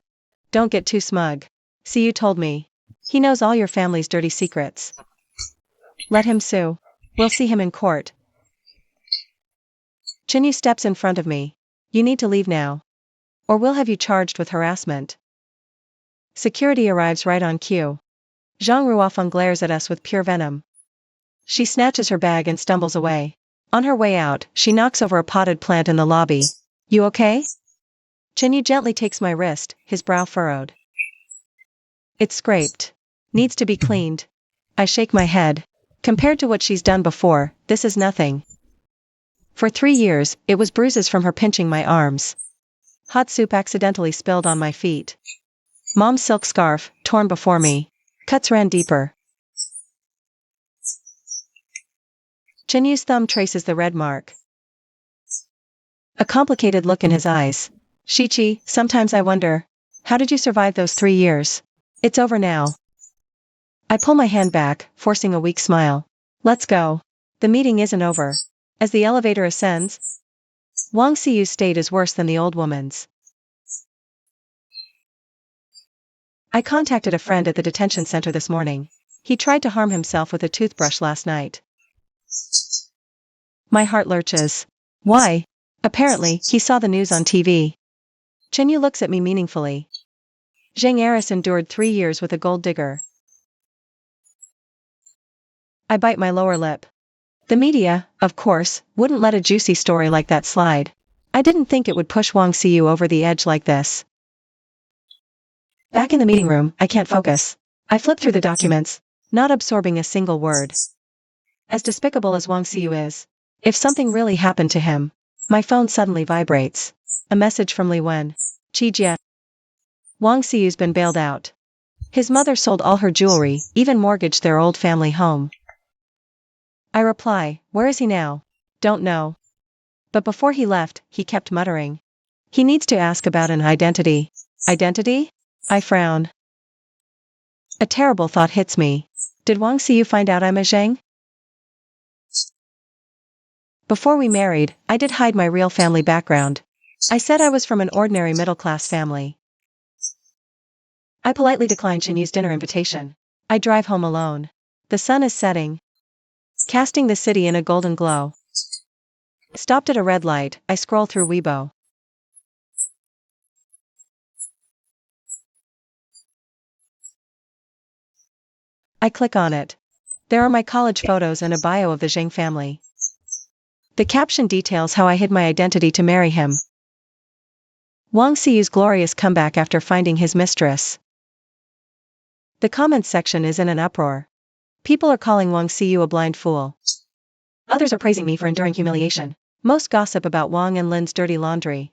Don't get too smug. Siyu told me. He knows all your family's dirty secrets. Let him sue. We'll see him in court. Chinyu steps in front of me. You need to leave now. Or we'll have you charged with harassment. Security arrives right on cue. Zhang Ruofeng glares at us with pure venom. She snatches her bag and stumbles away. On her way out, she knocks over a potted plant in the lobby. You okay? Chinyu gently takes my wrist, his brow furrowed. It's scraped. Needs to be cleaned. I shake my head. Compared to what she's done before, this is nothing. For 3 years, it was bruises from her pinching my arms. Hot soup accidentally spilled on my feet. Mom's silk scarf, torn before me. Cuts ran deeper. Chinyu's thumb traces the red mark. A complicated look in his eyes. Shiqi, sometimes I wonder, how did you survive those 3 years? It's over now. I pull my hand back, forcing a weak smile. Let's go. The meeting isn't over. As the elevator ascends, Wang Siyu's state is worse than the old woman's. I contacted a friend at the detention center this morning. He tried to harm himself with a toothbrush last night. My heart lurches. Why? Apparently, he saw the news on TV. Chinyu looks at me meaningfully. Zhang Eris endured 3 years with a gold digger. I bite my lower lip. The media, of course, wouldn't let a juicy story like that slide. I didn't think it would push Wang Siyu over the edge like this. Back in the meeting room, I can't focus. I flip through the documents, not absorbing a single word. As despicable as Wang Siyu is, if something really happened to him, my phone suddenly vibrates. A message from Li Wen. Qijie. Wang Siyu's been bailed out. His mother sold all her jewelry, even mortgaged their old family home. I reply, where is he now? Don't know. But before he left, he kept muttering. He needs to ask about an identity. Identity? I frown. A terrible thought hits me. Did Wang Siyu find out I'm a Zhang? Before we married, I did hide my real family background. I said I was from an ordinary middle-class family. I politely declined Chinyu's dinner invitation. I drive home alone. The sun is setting, casting the city in a golden glow. Stopped at a red light, I scroll through Weibo. I click on it. There are my college photos and a bio of the Zhang family. The caption details how I hid my identity to marry him. Wang Xiyu's glorious comeback after finding his mistress. The comments section is in an uproar. People are calling Wang Xiyu a blind fool. Others are praising me for enduring humiliation. Most gossip about Wang and Lin's dirty laundry.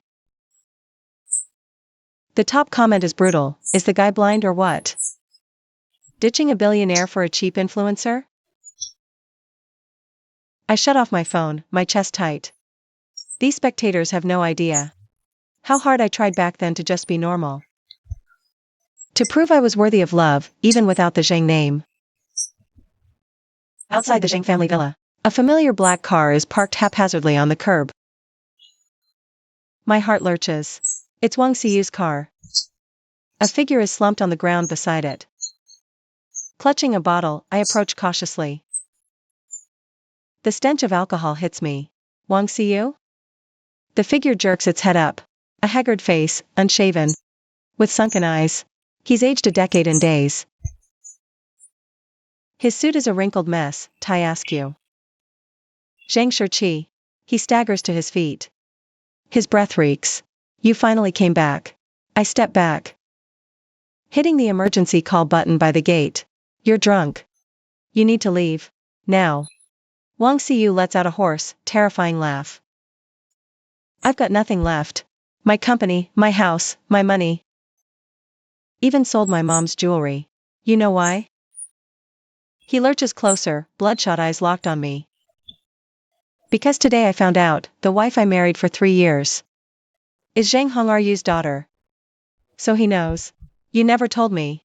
The top comment is brutal. Is the guy blind or what? Ditching a billionaire for a cheap influencer? I shut off my phone, my chest tight. These spectators have no idea how hard I tried back then to just be normal. To prove I was worthy of love, even without the Zhang name. Outside the Zhang family villa, a familiar black car is parked haphazardly on the curb. My heart lurches. It's Wang Xiyu's car. A figure is slumped on the ground beside it. Clutching a bottle, I approach cautiously. The stench of alcohol hits me. Wang Xiyu? The figure jerks its head up. A haggard face, unshaven. With sunken eyes. He's aged a decade in days. His suit is a wrinkled mess, tie askew. Zhang Shiqi. He staggers to his feet. His breath reeks. You finally came back. I step back. Hitting the emergency call button by the gate. You're drunk. You need to leave. Now. Wang Xiyu lets out a hoarse, terrifying laugh. I've got nothing left. My company, my house, my money. Even sold my mom's jewelry. You know why? He lurches closer, bloodshot eyes locked on me. Because today I found out, the wife I married for 3 years is Zhang Hongyu's daughter. So he knows. You never told me.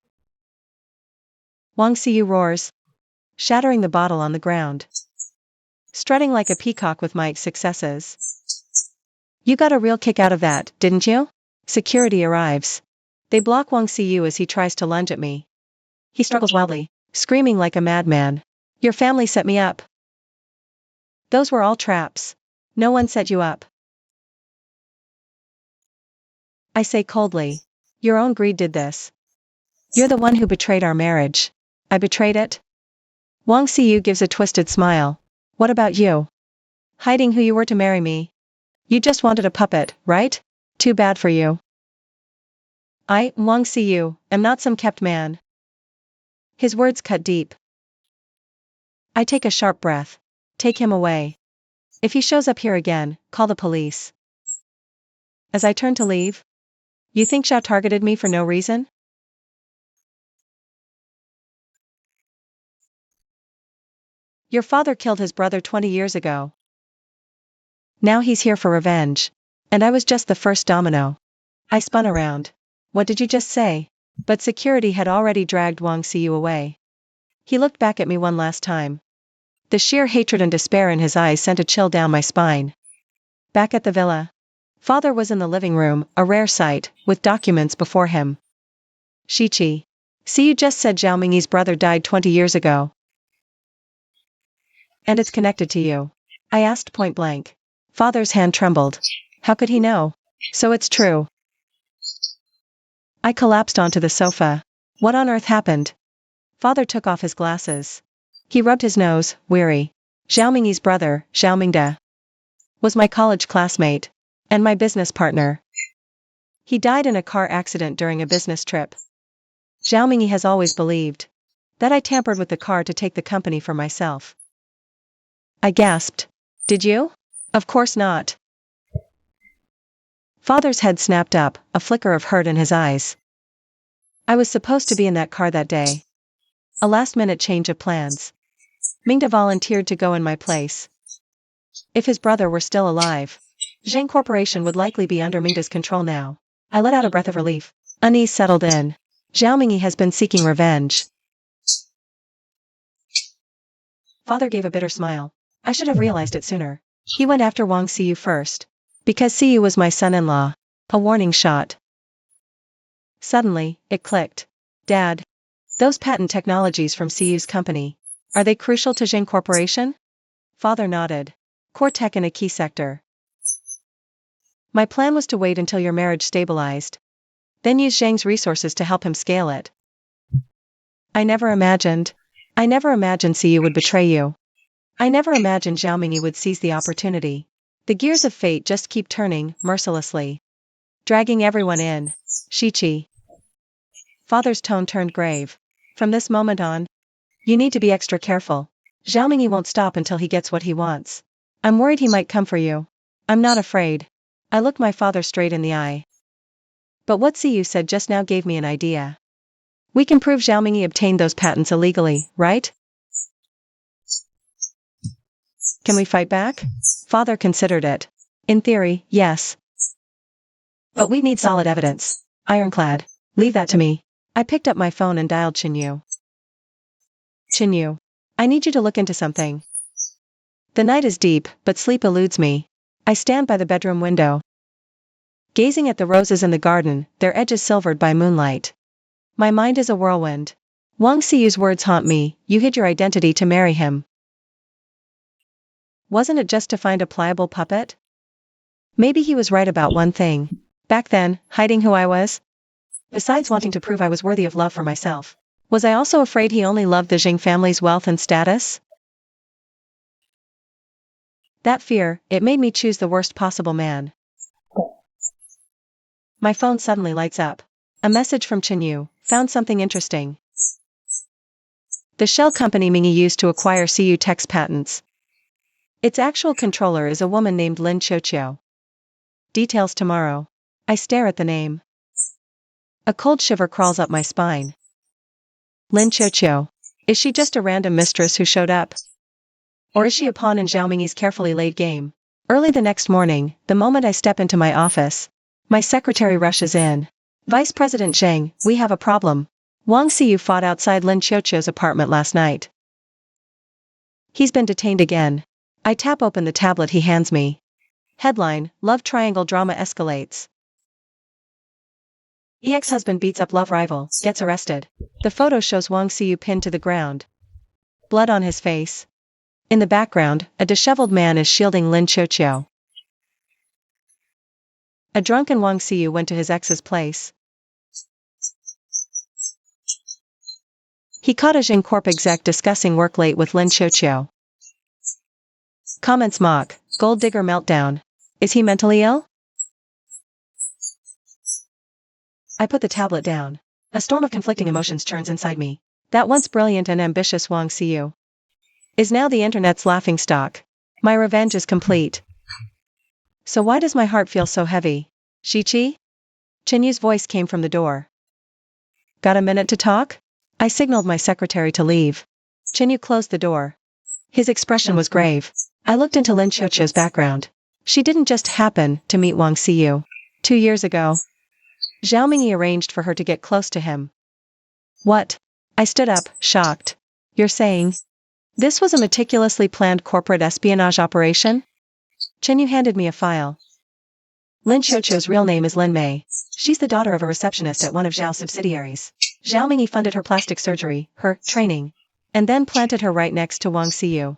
Wang Xiyu roars, shattering the bottle on the ground. Strutting like a peacock with my successes. You got a real kick out of that, didn't you? Security arrives. They block Wang Xiyu as he tries to lunge at me. He struggles wildly, screaming like a madman. Your family set me up. Those were all traps. No one set you up. I say coldly. Your own greed did this. You're the one who betrayed our marriage. I betrayed it? Wang Xiyu gives a twisted smile. What about you? Hiding who you were to marry me. You just wanted a puppet, right? Too bad for you. I, Wang Xiyu, am not some kept man. His words cut deep. I take a sharp breath. Take him away. If he shows up here again, call the police. As I turn to leave. You think Xiao targeted me for no reason? Your father killed his brother 20 years ago. Now he's here for revenge. And I was just the first domino. I spun around. What did you just say? But security had already dragged Wang Xiyu away. He looked back at me one last time. The sheer hatred and despair in his eyes sent a chill down my spine. Back at the villa. Father was in the living room, a rare sight, with documents before him. Shiqi. See, you just said Zhao Mingyi's brother died 20 years ago. And it's connected to you. I asked point blank. Father's hand trembled. How could he know? So it's true. I collapsed onto the sofa. What on earth happened? Father took off his glasses. He rubbed his nose, weary. Zhao Mingyi's brother, Zhao Mingde, was my college classmate. And my business partner. He died in a car accident during a business trip. Zhao Mingyi has always believed that I tampered with the car to take the company for myself. I gasped. Did you? Of course not. Father's head snapped up, a flicker of hurt in his eyes. I was supposed to be in that car that day. A last-minute change of plans. Mingde volunteered to go in my place. If his brother were still alive, Zhang Corporation would likely be under Mingde's control now. I let out a breath of relief. Unease settled in. Zhao Mingyi has been seeking revenge. Father gave a bitter smile. I should have realized it sooner. He went after Wang Xiyu first. Because Xiyu was my son-in-law. A warning shot. Suddenly, it clicked. Dad. Those patent technologies from Xiyu's company. Are they crucial to Zhang Corporation? Father nodded. Core tech in a key sector. My plan was to wait until your marriage stabilized. Then use Zhang's resources to help him scale it. I never imagined I never imagined Siyu would betray you. I never imagined Zhao Mingyi would seize the opportunity. The gears of fate just keep turning, mercilessly. Dragging everyone in. Shichi. Father's tone turned grave. From this moment on, you need to be extra careful. Zhao Mingyi won't stop until he gets what he wants. I'm worried he might come for you. I'm not afraid. I looked my father straight in the eye. But what Siyu said just now gave me an idea. We can prove Zhao Mingyi obtained those patents illegally, right? Can we fight back? Father considered it. In theory, yes. But we need solid evidence. Ironclad. Leave that to me. I picked up my phone and dialed Chinyu. Chinyu. I need you to look into something. The night is deep, but sleep eludes me. I stand by the bedroom window, gazing at the roses in the garden, their edges silvered by moonlight. My mind is a whirlwind. Wang Siyu's words haunt me, you hid your identity to marry him. Wasn't it just to find a pliable puppet? Maybe he was right about one thing. Back then, hiding who I was? Besides wanting to prove I was worthy of love for myself, was I also afraid he only loved the Jing family's wealth and status? That fear, it made me choose the worst possible man. My phone suddenly lights up. A message from Chinyu. Found something interesting. The shell company Mingyi used to acquire Siyu Tech's patents. Its actual controller is a woman named Lin Qiuqiu. Details tomorrow. I stare at the name. A cold shiver crawls up my spine. Lin Qiuqiu. Is she just a random mistress who showed up? Or is she a pawn in Zhao Mingyi's carefully laid game? Early the next morning, the moment I step into my office, my secretary rushes in. Vice President Zhang, we have a problem. Wang Siyu fought outside Lin Qiuqiu's apartment last night. He's been detained again. I tap open the tablet he hands me. Headline, Love Triangle Drama Escalates. Ex-husband beats up love rival, gets arrested. The photo shows Wang Siyu pinned to the ground. Blood on his face. In the background, a disheveled man is shielding Lin Qiuqiu. A drunken Wang Siyu went to his ex's place. He caught a Jing Corp exec discussing work late with Lin Qiuqiu. Comments mock, gold digger meltdown. Is he mentally ill? I put the tablet down. A storm of conflicting emotions churns inside me. That once brilliant and ambitious Wang Siyu is now the internet's laughingstock. My revenge is complete. So why does my heart feel so heavy? Shichi? Chinyu's voice came from the door. Got a minute to talk? I signaled my secretary to leave. Chinyu closed the door. His expression was grave. I looked into Lin Qiuqiu's background. She didn't just happen to meet Wang Siyu. 2 years ago, Zhao Mingyi arranged for her to get close to him. What? I stood up, shocked. You're saying this was a meticulously planned corporate espionage operation? Chinyu handed me a file. Lin Qiuqiu's real name is Lin Mei. She's the daughter of a receptionist at one of Zhao's subsidiaries. Zhao Mingyi funded her plastic surgery, her training, and then planted her right next to Wang Siyu.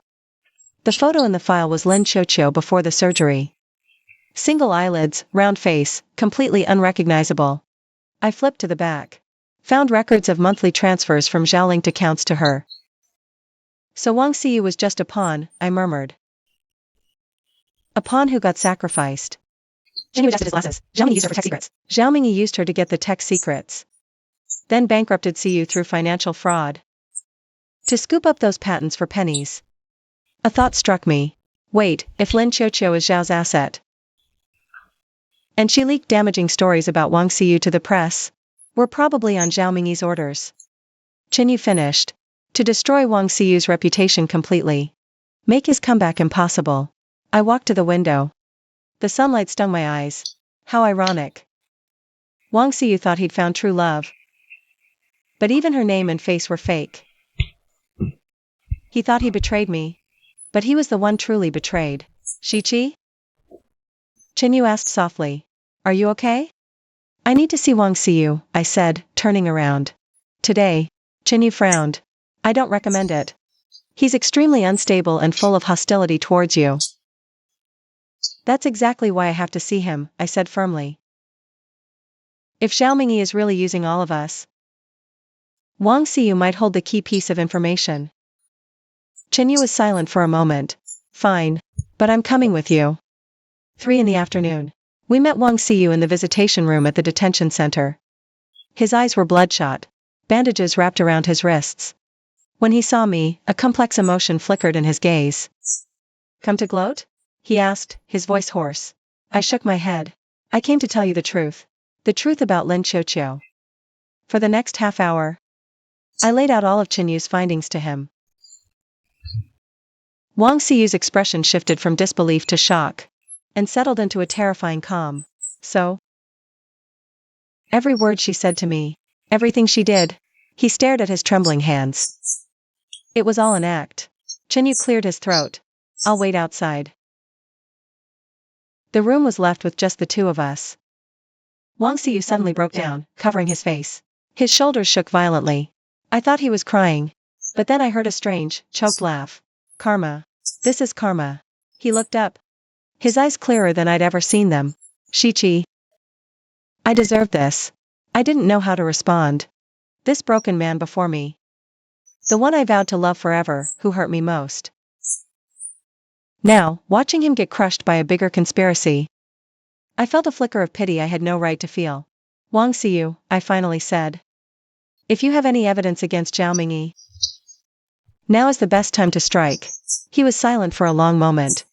The photo in the file was Lin Qiuqiu before the surgery. Single eyelids, round face, completely unrecognizable. I flipped to the back. Found records of monthly transfers from Zhao linked accounts to her. So Wang Siyu was just a pawn, I murmured. A pawn who got sacrificed. Jinyu adjusted his glasses. Zhao Mingyi used her for tech secrets. Zhao Mingyi used her to get the tech secrets. Then bankrupted Siyu through financial fraud. To scoop up those patents for pennies. A thought struck me. Wait, if Lin Qiuqiu is Zhao's asset, and she leaked damaging stories about Wang Siyu to the press, we're probably on Zhao Mingyi's orders. Chinyu finished. To destroy Wang Siyu's reputation completely. Make his comeback impossible. I walked to the window. The sunlight stung my eyes. How ironic. Wang Siyu thought he'd found true love. But even her name and face were fake. He thought he betrayed me. But he was the one truly betrayed. Shichi? Chinyu asked softly. Are you okay? I need to see Wang Siyu, I said, turning around. Today. Chinyu frowned. I don't recommend it. He's extremely unstable and full of hostility towards you. That's exactly why I have to see him, I said firmly. If Zhao Mingyi is really using all of us, Wang Xiyu might hold the key piece of information. Chen Yu was silent for a moment. Fine. But I'm coming with you. 3 in the afternoon. We met Wang Xiyu in the visitation room at the detention center. His eyes were bloodshot. Bandages wrapped around his wrists. When he saw me, a complex emotion flickered in his gaze. Come to gloat? He asked, his voice hoarse. I shook my head. I came to tell you the truth. The truth about Lin Qiuqiu. For the next half hour, I laid out all of Chen Yu's findings to him. Wang Xiyu's expression shifted from disbelief to shock, and settled into a terrifying calm. So? Every word she said to me, everything she did. He stared at his trembling hands. It was all an act. Chen Yu cleared his throat. I'll wait outside. The room was left with just the two of us. Wang Xiyu suddenly broke down, covering his face. His shoulders shook violently. I thought he was crying. But then I heard a strange, choked laugh. Karma. This is karma. He looked up. His eyes clearer than I'd ever seen them. Shichi. I deserved this. I didn't know how to respond. This broken man before me. The one I vowed to love forever, who hurt me most. Now, watching him get crushed by a bigger conspiracy. I felt a flicker of pity I had no right to feel. Wang Xiyu, I finally said. If you have any evidence against Zhao Mingyi, now is the best time to strike. He was silent for a long moment.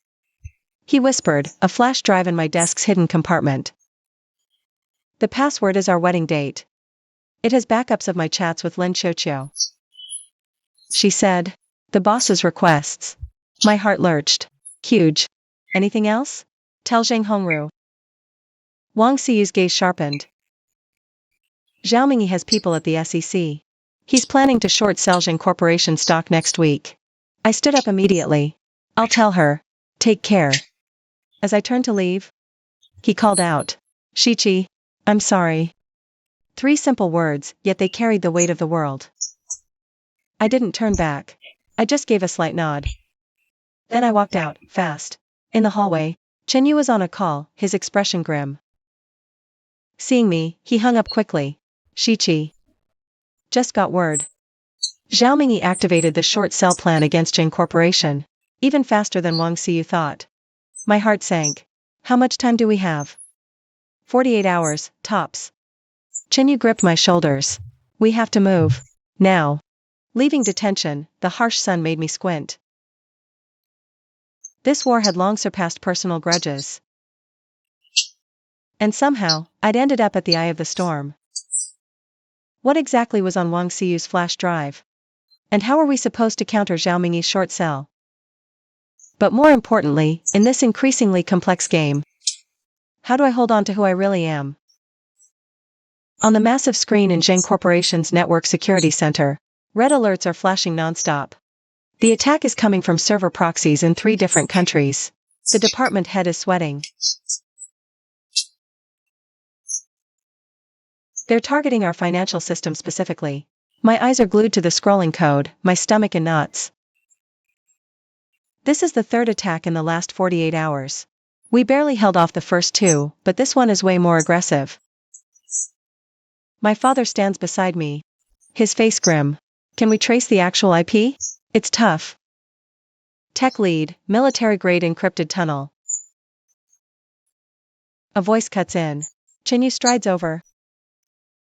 He whispered, a flash drive in my desk's hidden compartment. The password is our wedding date. It has backups of my chats with Lin Qiuqiu. She said. The boss's requests. My heart lurched. Huge. Anything else? Tell Zhang Hongru. Wang Xiyu's gaze sharpened. Zhao Mingyi has people at the SEC. He's planning to short sell Zhang Corporation stock next week. I stood up immediately. I'll tell her. Take care. As I turned to leave, he called out. Shichi. I'm sorry. 3 simple words, yet they carried the weight of the world. I didn't turn back. I just gave a slight nod. Then I walked out, fast. In the hallway, Chen Yu was on a call, his expression grim. Seeing me, he hung up quickly. Shichi. Just got word. Zhao Mingyi activated the short sell plan against Zhang Corporation. Even faster than Wang Xiyu thought. My heart sank. How much time do we have? 48 hours, tops. Chen Yu gripped my shoulders. We have to move. Now. Leaving detention, the harsh sun made me squint. This war had long surpassed personal grudges. And somehow, I'd ended up at the eye of the storm. What exactly was on Wang Xiyu's flash drive? And how are we supposed to counter Zhao Mingyi's short sell? But more importantly, in this increasingly complex game, how do I hold on to who I really am? On the massive screen in Zhang Corporation's Network Security Center, red alerts are flashing nonstop. The attack is coming from server proxies in 3 different countries. The department head is sweating. They're targeting our financial system specifically. My eyes are glued to the scrolling code, my stomach in knots. This is the 3rd attack in the last 48 hours. We barely held off the first 2, but this one is way more aggressive. My father stands beside me. His face grim. Can we trace the actual IP? It's tough. Tech lead, military-grade encrypted tunnel. A voice cuts in. Chen Yu strides over.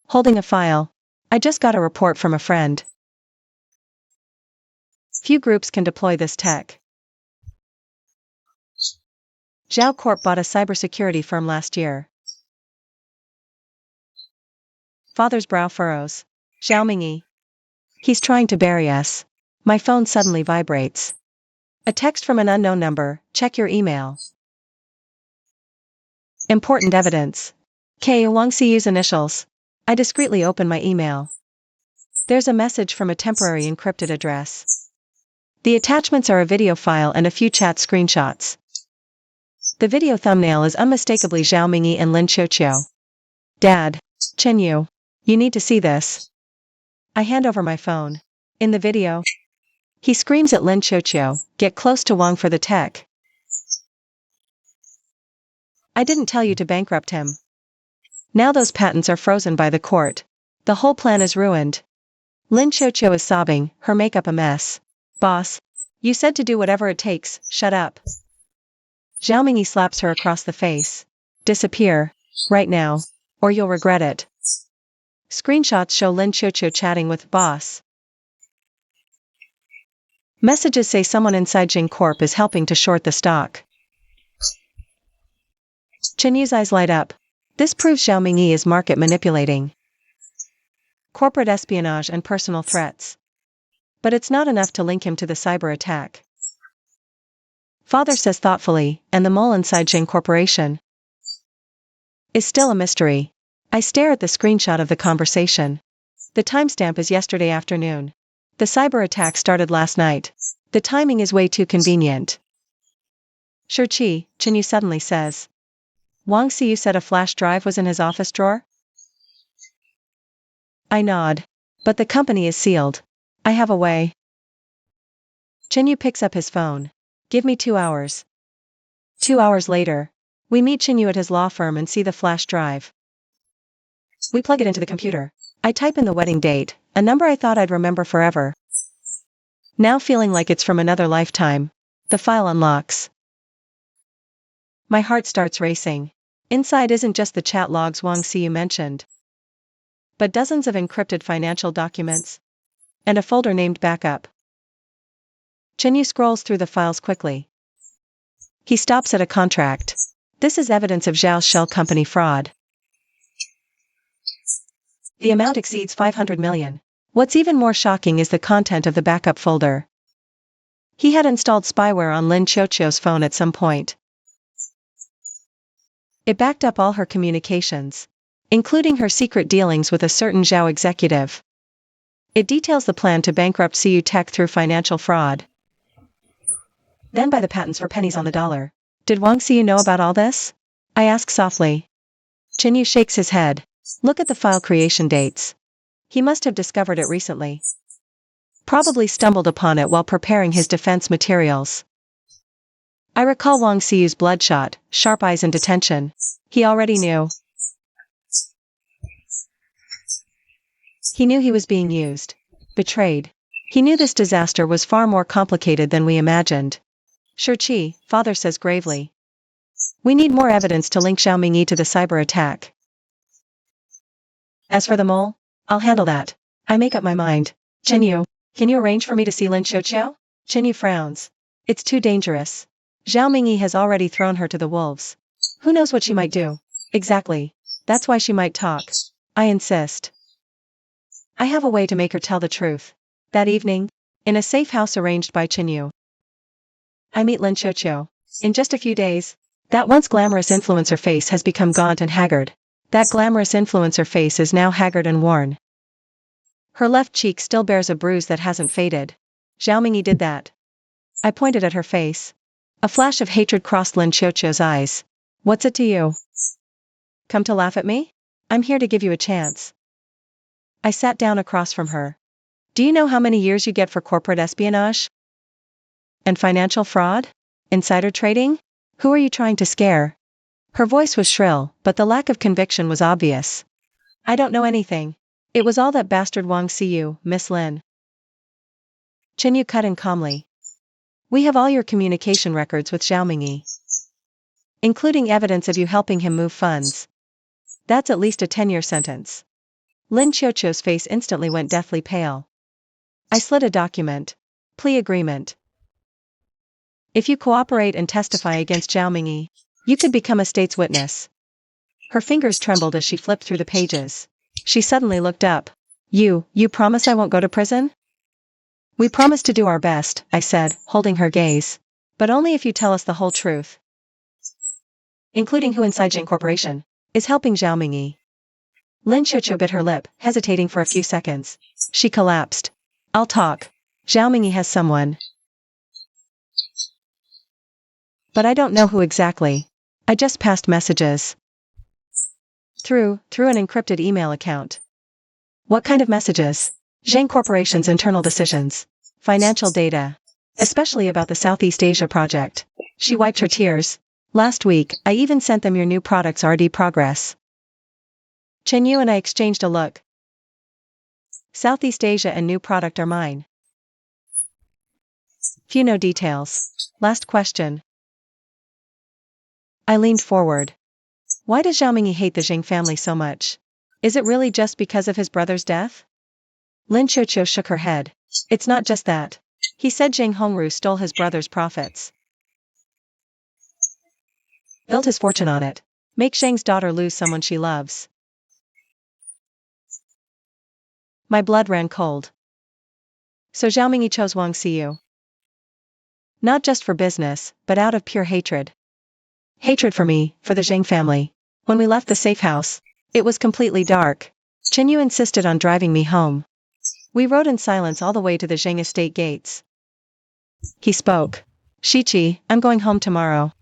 Holding a file. I just got a report from a friend. Few groups can deploy this tech. Zhao Corp bought a cybersecurity firm last year. Father's brow furrows. Zhao Mingyi. He's trying to bury us. My phone suddenly vibrates. A text from an unknown number, check your email. Important evidence. K. Wang Xiyu's initials. I discreetly open my email. There's a message from a temporary encrypted address. The attachments are a video file and a few chat screenshots. The video thumbnail is unmistakably Zhao Mingyi and Lin Qiuqiu. Dad. Chen Yu. You need to see this. I hand over my phone. In the video, he screams at Lin Qiuqiu, get close to Wang for the tech. I didn't tell you to bankrupt him. Now those patents are frozen by the court. The whole plan is ruined. Lin Qiuqiu is sobbing, her makeup a mess. Boss. You said to do whatever it takes, shut up. Zhao Mingyi slaps her across the face. Disappear. Right now. Or you'll regret it. Screenshots show Lin Qiuqiu chatting with boss. Messages say someone inside Jing Corp is helping to short the stock. Chen Yu's eyes light up. This proves Zhao Mingyi is market manipulating. Corporate espionage and personal threats. But it's not enough to link him to the cyber attack. Father says thoughtfully, and the mole inside Jing Corporation is still a mystery. I stare at the screenshot of the conversation. The timestamp is yesterday afternoon. The cyber attack started last night. The timing is way too convenient. Shurqi, Chen Yu suddenly says. Wang Xiyu said a flash drive was in his office drawer? I nod. But the company is sealed. I have a way. Chen Yu picks up his phone. Give me 2 hours. 2 hours later. We meet Chen Yu at his law firm and see the flash drive. We plug it into the computer. I type in the wedding date, a number I thought I'd remember forever. Now feeling like it's from another lifetime. The file unlocks. My heart starts racing. Inside isn't just the chat logs Wang Xiyu mentioned, but dozens of encrypted financial documents. And a folder named Backup. Chen Yu scrolls through the files quickly. He stops at a contract. This is evidence of Zhao's shell company fraud. The amount exceeds 500 million. What's even more shocking is the content of the backup folder. He had installed spyware on Lin Qiuqiu's phone at some point. It backed up all her communications, including her secret dealings with a certain Zhao executive. It details the plan to bankrupt CU Tech through financial fraud. Then buy the patents for pennies on the dollar. Did Wang Xiyu know about all this? I ask softly. Chen Yu shakes his head. Look at the file creation dates. He must have discovered it recently. Probably stumbled upon it while preparing his defense materials. I recall Wang Xiyu's bloodshot, sharp eyes in detention. He already knew. He knew he was being used. Betrayed. He knew this disaster was far more complicated than we imagined. Shurqi, father says gravely. We need more evidence to link Zhao Mingyi to the cyber attack. As for the mole, I'll handle that. I make up my mind. Chen Yu, can you arrange for me to see Lin Qiuqiu? Chen Yu frowns. It's too dangerous. Zhao Mingyi has already thrown her to the wolves. Who knows what she might do? Exactly. That's why she might talk. I insist. I have a way to make her tell the truth. That evening, in a safe house arranged by Chen Yu, I meet Lin Qiuqiu. In just a few days, that once glamorous influencer face has become gaunt and haggard. That glamorous influencer face is now haggard and worn. Her left cheek still bears a bruise that hasn't faded. Zhao Mingyi did that. I pointed at her face. A flash of hatred crossed Lin Qiuqiu's eyes. What's it to you? Come to laugh at me? I'm here to give you a chance. I sat down across from her. Do you know how many years you get for corporate espionage? And financial fraud? Insider trading? Who are you trying to scare? Her voice was shrill, but the lack of conviction was obvious. I don't know anything. It was all that bastard Wang Xiyu, Miss Lin. Chen Yu cut in calmly. We have all your communication records with Zhao Mingyi, including evidence of you helping him move funds. That's at least a 10-year sentence. Lin Qiuqiu's face instantly went deathly pale. I slid a document. Plea agreement. If you cooperate and testify against Zhao Mingyi, you could become a state's witness. Her fingers trembled as she flipped through the pages. She suddenly looked up. You promise I won't go to prison? We promise to do our best, I said, holding her gaze. But only if you tell us the whole truth. Including who inside Jing Corporation is helping Zhao Mingyi. Lin Qiuqiu bit her lip, hesitating for a few seconds. She collapsed. I'll talk. Zhao Mingyi has someone. But I don't know who exactly. I just passed messages. Through an encrypted email account. What kind of messages? Zhang Corporation's internal decisions. Financial data. Especially about the Southeast Asia project. She wiped her tears. Last week, I even sent them your new product's RD progress. Chen Yu and I exchanged a look. Southeast Asia and new product are mine. Few no details. Last question. I leaned forward. Why does Zhao Mingyi hate the Zhang family so much? Is it really just because of his brother's death? Lin Qiuqiu shook her head. It's not just that. He said Zhang Hongru stole his brother's profits. Built his fortune on it. Make Zhang's daughter lose someone she loves. My blood ran cold. So Zhao Mingyi chose Wang Xiyu. Not just for business, but out of pure hatred. Hatred for me, for the Zhang family. When we left the safe house, it was completely dark. Chen Yu insisted on driving me home. We rode in silence all the way to the Zhang estate gates. He spoke. Shichi, I'm going home tomorrow.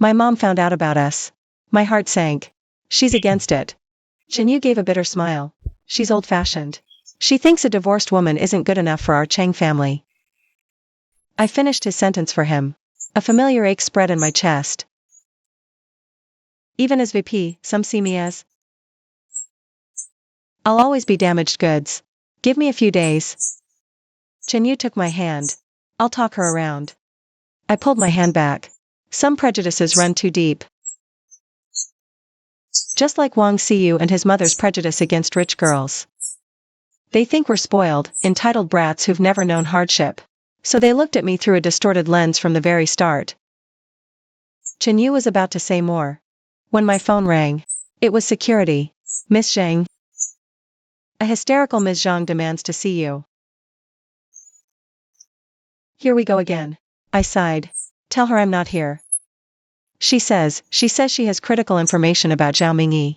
My mom found out about us. My heart sank. She's against it. Chen Yu gave a bitter smile. She's old-fashioned. She thinks a divorced woman isn't good enough for our Chang family. I finished his sentence for him. A familiar ache spread in my chest. Even as VP, some see me as... I'll always be damaged goods. Give me a few days. Chen Yu took my hand. I'll talk her around. I pulled my hand back. Some prejudices run too deep. Just like Wang Xiyu and his mother's prejudice against rich girls. They think we're spoiled, entitled brats who've never known hardship. So they looked at me through a distorted lens from the very start. Chen Yu was about to say more. When my phone rang. It was security. Miss Zhang. A hysterical Ms. Zhang demands to see you. Here we go again. I sighed. Tell her I'm not here. She says she has critical information about Zhao Mingyi.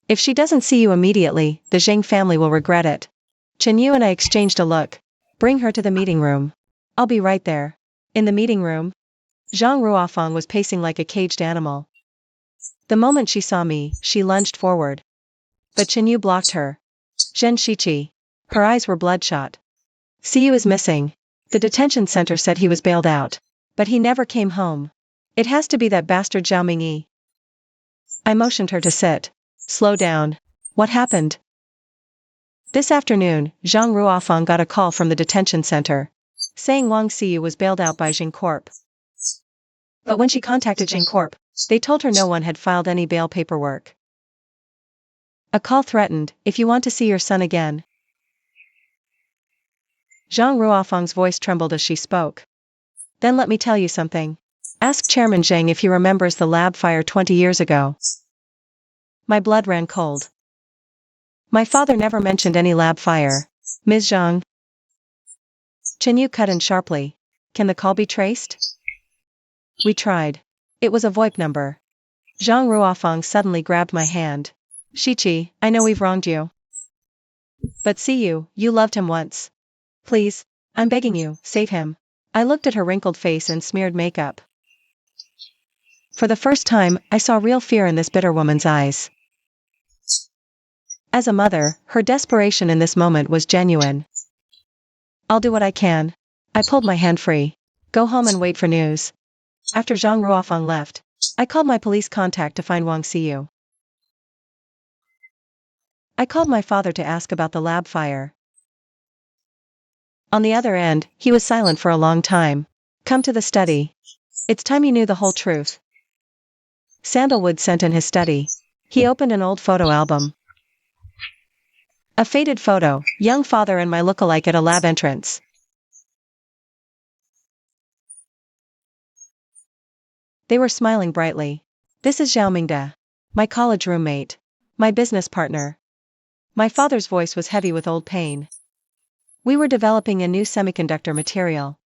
If she doesn't see you immediately, the Zhang family will regret it. Chen Yu and I exchanged a look. Bring her to the meeting room. I'll be right there. In the meeting room, Zhang Ruofang was pacing like a caged animal. The moment she saw me, she lunged forward. But Chen Yu blocked her. Zhen Shiqi. Her eyes were bloodshot. Siyu is missing. The detention center said he was bailed out. But he never came home. It has to be that bastard Zhao Mingyi. I motioned her to sit. Slow down. What happened? This afternoon, Zhang Ruofang got a call from the detention center, saying Wang Xiyu was bailed out by Jing Corp. But when she contacted Jing Corp, they told her no one had filed any bail paperwork. A call threatened, if you want to see your son again. Zhang Ruofang's voice trembled as she spoke. Then let me tell you something. Ask Chairman Zhang if he remembers the lab fire 20 years ago. My blood ran cold. My father never mentioned any lab fire. Ms. Zhang. Chen Yu cut in sharply. Can the call be traced? We tried. It was a VoIP number. Zhang Ruofang suddenly grabbed my hand. Shiqi, I know we've wronged you. But see you loved him once. Please, I'm begging you, save him. I looked at her wrinkled face and smeared makeup. For the first time, I saw real fear in this bitter woman's eyes. As a mother, her desperation in this moment was genuine. I'll do what I can. I pulled my hand free. Go home and wait for news. After Zhang Ruofang left, I called my police contact to find Wang Xiyu. I called my father to ask about the lab fire. On the other end, he was silent for a long time. Come to the study. It's time you knew the whole truth. Sandalwood sent in his study. He opened an old photo album. A faded photo, young father and my look-alike at a lab entrance. They were smiling brightly. This is Zhao Mingde. My college roommate. My business partner. My father's voice was heavy with old pain. We were developing a new semiconductor material.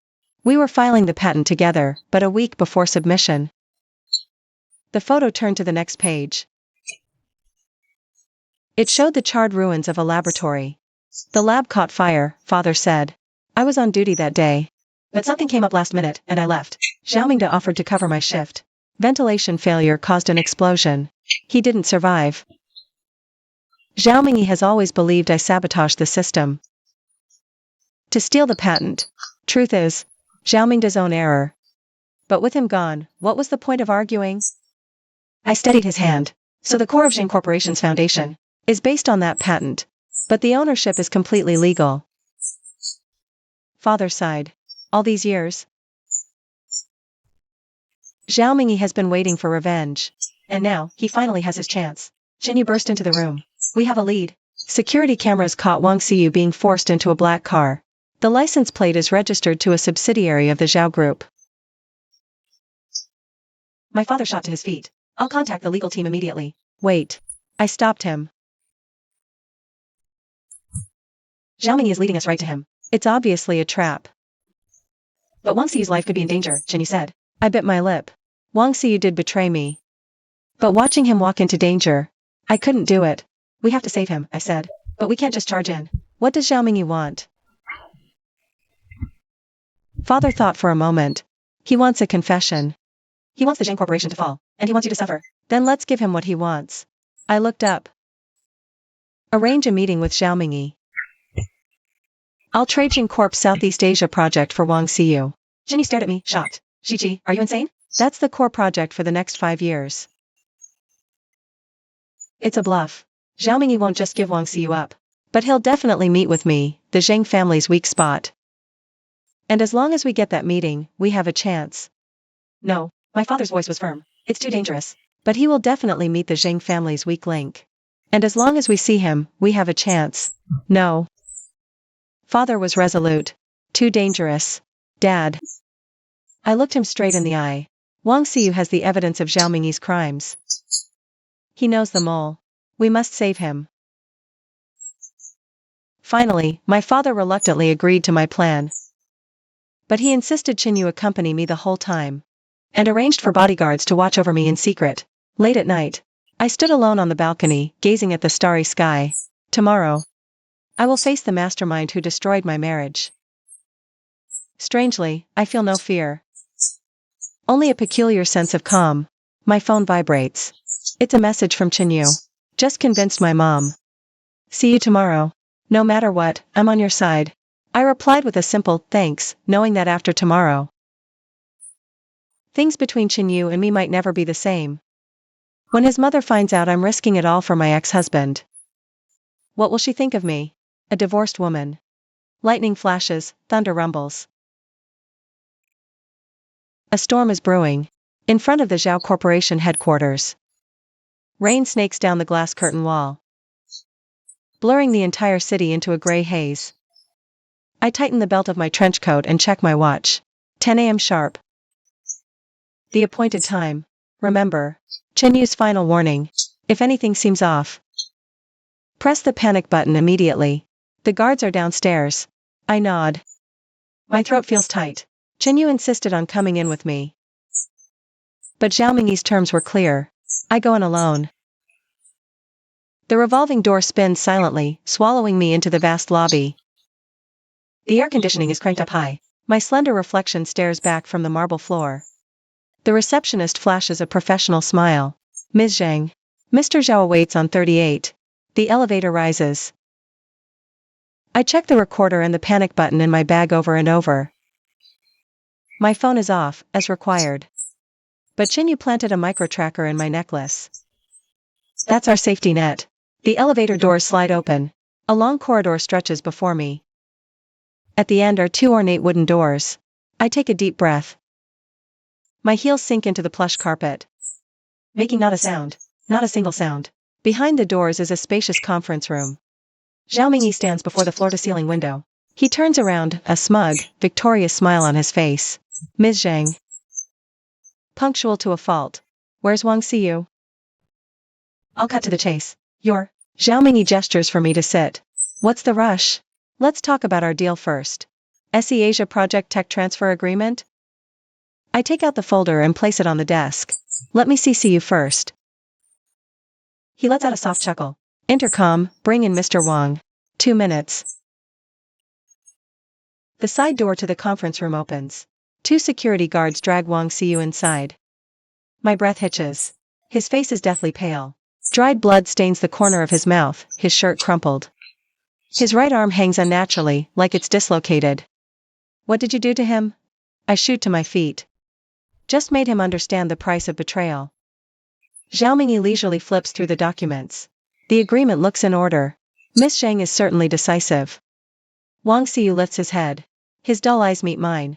We were filing the patent together, but a week before submission. The photo turned to the next page. It showed the charred ruins of a laboratory. The lab caught fire, father said. I was on duty that day. But something came up last minute, and I left. Zhao Mingde offered to cover my shift. Ventilation failure caused an explosion. He didn't survive. Zhao Mingyi has always believed I sabotaged the system. To steal the patent. Truth is, Zhao Mingde's own error. But with him gone, what was the point of arguing? I steadied his hand. So the core of Jing Corporation's foundation is based on that patent. but the ownership is completely legal. Father sighed. All these years? Zhao Mingyi has been waiting for revenge. And now, he finally has his chance. Jinyu burst into the room. We have a lead. Security cameras caught Wang Xiyu being forced into a black car. The license plate is registered to a subsidiary of the Zhao Group. My father shot to his feet. I'll contact the legal team immediately. Wait. I stopped him. Zhao Mingyi is leading us right to him. It's obviously a trap. But Wang Xiyu's life could be in danger, Jinyu said. I bit my lip. Wang Xiyu did betray me. But watching him walk into danger, I couldn't do it. We have to save him, I said. But we can't just charge in. What does Zhao Mingyi want? Father thought for a moment. He wants a confession. He wants the Zhang Corporation to fall, and he wants you to suffer. Then let's give him what he wants. I looked up. Arrange a meeting with Zhao Mingyi. I'll trade Jing Corp's Southeast Asia project for Wang Xiyu. Jinny stared at me, shocked. Shichi, are you insane? That's the core project for the next 5 years. It's a bluff. Zhao Mingyi won't just give Wang Xiyu up. But he'll definitely meet with me, the Zhang family's weak spot. And as long as we get that meeting, we have a chance. No, my father's voice was firm. It's too dangerous. But he will definitely meet the Zhang family's weak link. And as long as we see him, we have a chance. No. Father was resolute. Too dangerous. Dad. I looked him straight in the eye. Wang Xiyu has the evidence of Zhao Mingyi's crimes. He knows them all. We must save him. Finally, my father reluctantly agreed to my plan. But he insisted Qinyu accompany me the whole time. And arranged for bodyguards to watch over me in secret. Late at night, I stood alone on the balcony, gazing at the starry sky. Tomorrow, I will face the mastermind who destroyed my marriage. Strangely, I feel no fear. Only a peculiar sense of calm. My phone vibrates. It's a message from Qinyu. Just convinced my mom. See you tomorrow. No matter what, I'm on your side. I replied with a simple, thanks, knowing that after tomorrow, things between Qinyu and me might never be the same. When his mother finds out I'm risking it all for my ex-husband, what will she think of me? A divorced woman. Lightning flashes, thunder rumbles. A storm is brewing. In front of the Zhao Corporation headquarters. Rain snakes down the glass curtain wall, blurring the entire city into a gray haze. I tighten the belt of my trench coat and check my watch. 10 a.m. sharp. The appointed time. Remember. Qinyu's final warning. If anything seems off, press the panic button immediately. The guards are downstairs. I nod. My throat feels tight. Qinyu insisted on coming in with me. But Zhao Mingyi's terms were clear. I go in alone. The revolving door spins silently, swallowing me into the vast lobby. The air conditioning is cranked up high. My slender reflection stares back from the marble floor. The receptionist flashes a professional smile. Ms. Zhang. Mr. Zhao awaits on 38. The elevator rises. I check the recorder and the panic button in my bag over and over. My phone is off, as required. But Qinyu planted a micro-tracker in my necklace. That's our safety net. The elevator doors slide open. A long corridor stretches before me. At the end are 2 ornate wooden doors. I take a deep breath. My heels sink into the plush carpet, making not a sound, not a single sound. Behind the doors is a spacious conference room. Zhao Mingyi stands before the floor-to-ceiling window. He turns around, a smug, victorious smile on his face. Ms. Zhang. Punctual to a fault. Where's Wang Xiyu? I'll cut to the chase. Zhao Mingyi gestures for me to sit. What's the rush? Let's talk about our deal first. SE Asia Project Tech Transfer Agreement? I take out the folder and place it on the desk. Let me see you first. He lets out a soft chuckle. Intercom, bring in Mr. Wang. 2 minutes. The side door to the conference room opens. 2 security guards drag Wang Xiyu inside. My breath hitches. His face is deathly pale. Dried blood stains the corner of his mouth, his shirt crumpled. His right arm hangs unnaturally, like it's dislocated. What did you do to him? I shoot to my feet. Just made him understand the price of betrayal. Zhao Mingyi leisurely flips through the documents. The agreement looks in order. Miss Zhang is certainly decisive. Wang Xiu lifts his head. His dull eyes meet mine.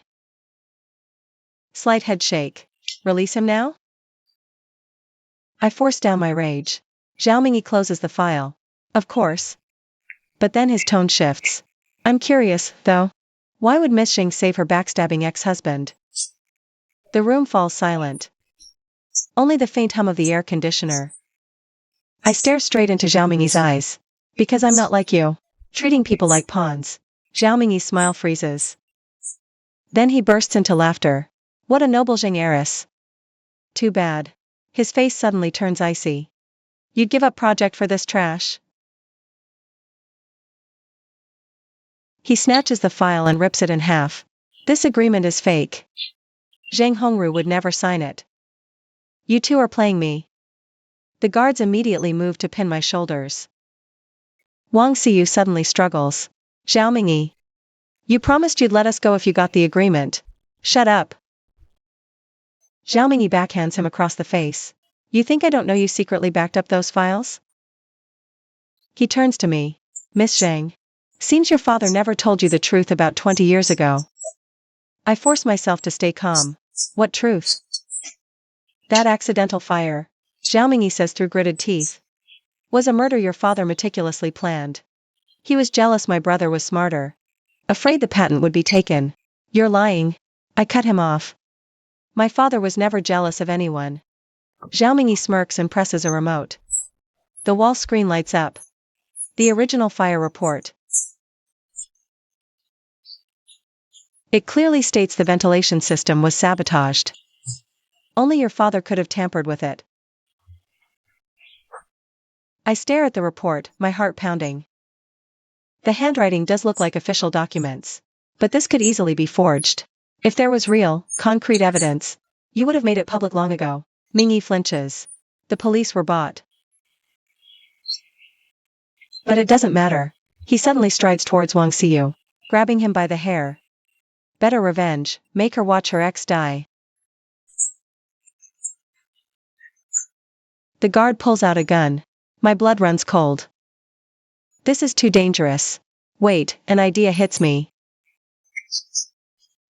Slight head shake. Release him now? I force down my rage. Zhao Mingyi closes the file. Of course. But then his tone shifts. I'm curious, though. Why would Miss Zhang save her backstabbing ex-husband? The room falls silent. Only the faint hum of the air conditioner. I stare straight into Zhao Mingyi's eyes. Because I'm not like you. Treating people like pawns. Zhao Mingyi's smile freezes. Then he bursts into laughter. What a noble Zhang heiress. Too bad. His face suddenly turns icy. You'd give up project for this trash? He snatches the file and rips it in half. This agreement is fake. Zhang Hongru would never sign it. You two are playing me. The guards immediately move to pin my shoulders. Wang Xiu suddenly struggles. Zhao Mingyi. You promised you'd let us go if you got the agreement. Shut up. Zhao Mingyi backhands him across the face. You think I don't know you secretly backed up those files? He turns to me. Miss Zhang. Seems your father never told you the truth about 20 years ago. I force myself to stay calm. What truth? That accidental fire, Zhao Mingyi says through gritted teeth, was a murder your father meticulously planned. He was jealous my brother was smarter. Afraid the patent would be taken. You're lying. I cut him off. My father was never jealous of anyone. Zhao Mingyi smirks and presses a remote. The wall screen lights up. The original fire report. It clearly states the ventilation system was sabotaged. Only your father could have tampered with it. I stare at the report, my heart pounding. The handwriting does look like official documents. But this could easily be forged. If there was real, concrete evidence, you would have made it public long ago. Mingyi flinches. The police were bought. But it doesn't matter. He suddenly strides towards Wang Xiu, grabbing him by the hair. Better revenge, make her watch her ex die. The guard pulls out a gun. My blood runs cold. This is too dangerous. Wait, an idea hits me.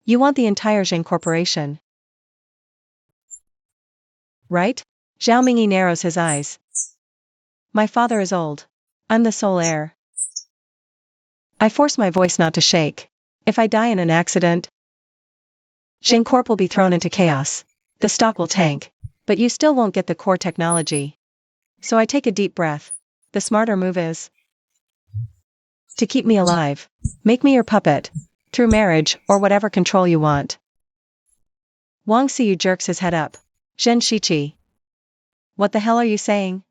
You want the entire Zhang Corporation. Right? Zhao Mingyi narrows his eyes. My father is old. I'm the sole heir. I force my voice not to shake. If I die in an accident, Zhang Corp will be thrown into chaos. The stock will tank. But you still won't get the core technology. So I take a deep breath. The smarter move is to keep me alive. Make me your puppet. Through marriage, or whatever control you want. Wang Xiu jerks his head up. Zhen Shiqi. What the hell are you saying?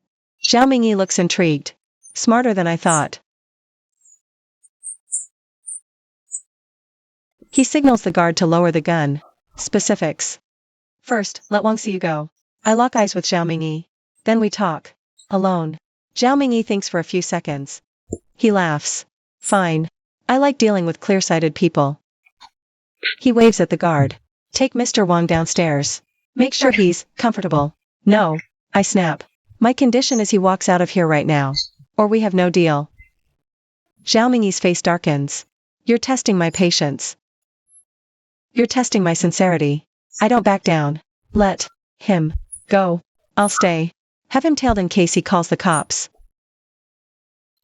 Zhao Mingyi looks intrigued. Smarter than I thought. He signals the guard to lower the gun. Specifics. First, let Wang Xiu go. I lock eyes with Zhao Mingyi. Then we talk. Alone. Zhao Mingyi thinks for a few seconds. He laughs. Fine. I like dealing with clear-sighted people. He waves at the guard. Take Mr. Wang downstairs. Make sure he's comfortable. No. I snap. My condition is he walks out of here right now. Or we have no deal. Zhao Mingyi's face darkens. You're testing my patience. You're testing my sincerity. I don't back down. Let him go. I'll stay. Have him tailed in case he calls the cops.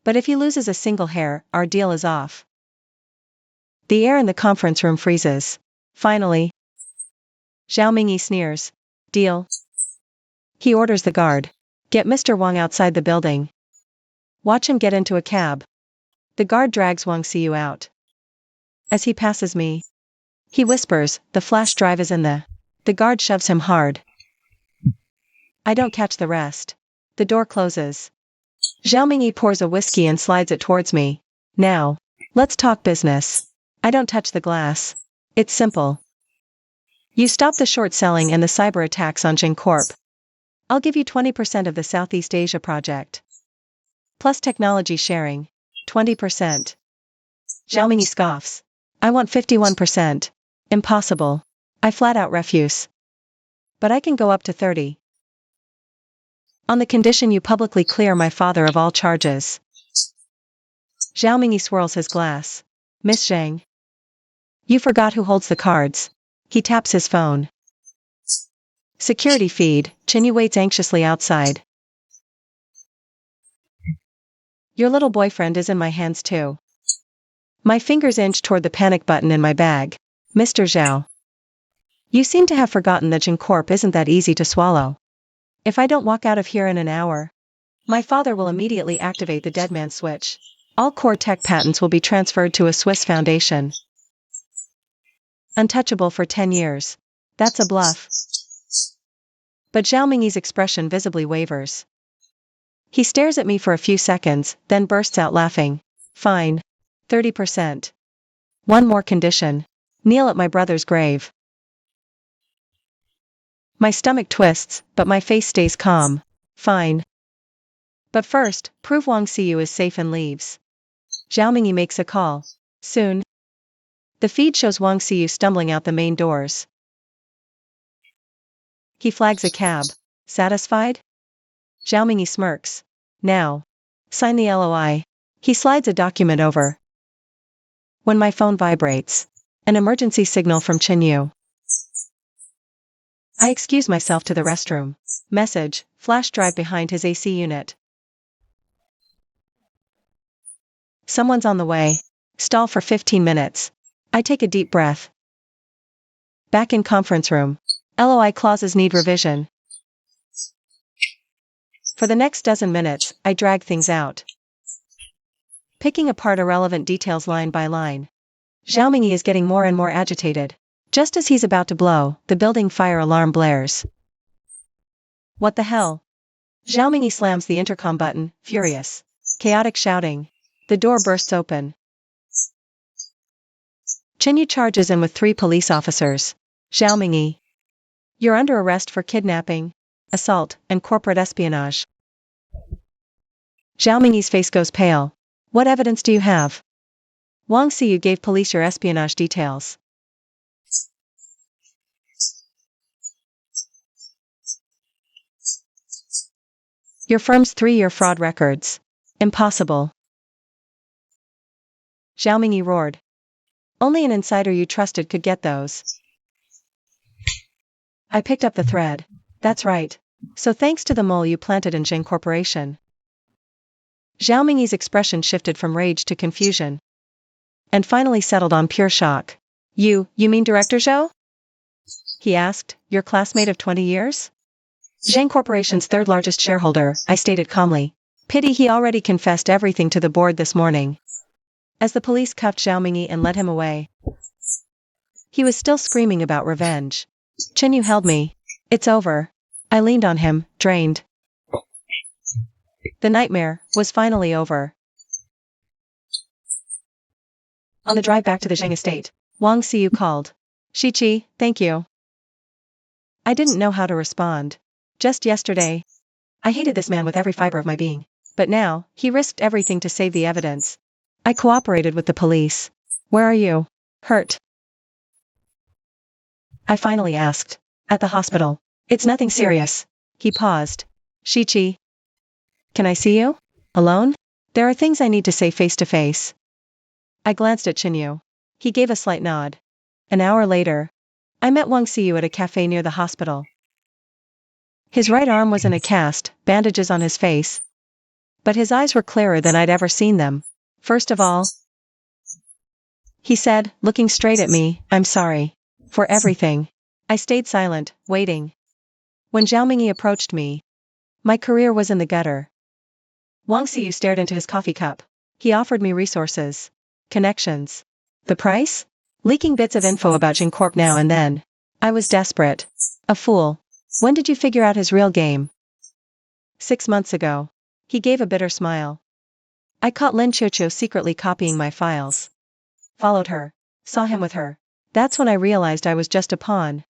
But if he loses a single hair, our deal is off. The air in the conference room freezes. Finally. Zhao Mingyi sneers. Deal. He orders the guard. Get Mr. Wang outside the building. Watch him get into a cab. The guard drags Wang Xiu out. As he passes me, he whispers, the flash drive is in the... The guard shoves him hard. I don't catch the rest. The door closes. Zhao Mingyi pours a whiskey and slides it towards me. Now, let's talk business. I don't touch the glass. It's simple. You stop the short selling and the cyber attacks on Zhang Corp. I'll give you 20% of the Southeast Asia project. Plus technology sharing. 20%. Zhao Mingyi scoffs. I want 51%. Impossible. I flat out refuse. But I can go up to 30. On the condition you publicly clear my father of all charges. Zhao Mingyi swirls his glass. Miss Zhang. You forgot who holds the cards. He taps his phone. Security feed, Chinyu waits anxiously outside. Your little boyfriend is in my hands too. My fingers inch toward the panic button in my bag. Mr. Zhao. You seem to have forgotten that Jing Corp isn't that easy to swallow. If I don't walk out of here in an hour, my father will immediately activate the dead man switch. All core tech patents will be transferred to a Swiss foundation. Untouchable for 10 years. That's a bluff. But Zhao Mingyi's expression visibly wavers. He stares at me for a few seconds, then bursts out laughing. Fine. 30%. One more condition. Kneel at my brother's grave. My stomach twists, but my face stays calm. Fine. But first, prove Wang Xiyu is safe and leaves. Zhao Mingyi makes a call. Soon. The feed shows Wang Xiyu stumbling out the main doors. He flags a cab. Satisfied? Zhao Mingyi smirks. Now. Sign the LOI. He slides a document over. When my phone vibrates. An emergency signal from Chinyu. I excuse myself to the restroom. Message, flash drive behind his AC unit. Someone's on the way. Stall for 15 minutes. I take a deep breath. Back in conference room. LOI clauses need revision. For the next dozen minutes, I drag things out. Picking apart irrelevant details line by line. Zhao Mingyi is getting more and more agitated. Just as he's about to blow, the building fire alarm blares. What the hell? Zhao Mingyi slams the intercom button, furious. Chaotic shouting. The door bursts open. Chinyu charges in with 3 police officers. Zhao Mingyi. You're under arrest for kidnapping, assault, and corporate espionage. Zhao Mingyi's face goes pale. What evidence do you have? Wang Xiyu gave police your espionage details. Your firm's 3-year fraud records. Impossible. Zhao Mingyi roared. Only an insider you trusted could get those. I picked up the thread. That's right. So thanks to the mole you planted in Zheng Corporation. Zhao Mingyi's expression shifted from rage to confusion. And finally settled on pure shock. You mean Director Zhou? He asked, your classmate of 20 years? Zheng Corporation's 3rd largest shareholder, I stated calmly. Pity he already confessed everything to the board this morning. As the police cuffed Zhao Mingyi and led him away. He was still screaming about revenge. Chinyu held me. It's over. I leaned on him, drained. The nightmare was finally over. On the drive back to the Zheng estate, Wang Xiyu called. Shichi, thank you. I didn't know how to respond. Just yesterday, I hated this man with every fiber of my being. But now, he risked everything to save the evidence. I cooperated with the police. Where are you? Hurt? I finally asked. At the hospital. It's nothing serious. He paused. Shichi. Can I see you? Alone? There are things I need to say face to face. I glanced at Chinyu. He gave a slight nod. An hour later, I met Wang Xiyu at a cafe near the hospital. His right arm was in a cast, bandages on his face. But his eyes were clearer than I'd ever seen them. First of all, he said, looking straight at me, I'm sorry. For everything. I stayed silent, waiting. When Zhao Mingyi approached me, my career was in the gutter. Wang Xiyu stared into his coffee cup. He offered me resources. Connections. The price? Leaking bits of info about Jing Corp now and then. I was desperate. A fool. When did you figure out his real game? 6 months ago. He gave a bitter smile. I caught Lin Qiuqiu secretly copying my files. Followed her. Saw him with her. That's when I realized I was just a pawn.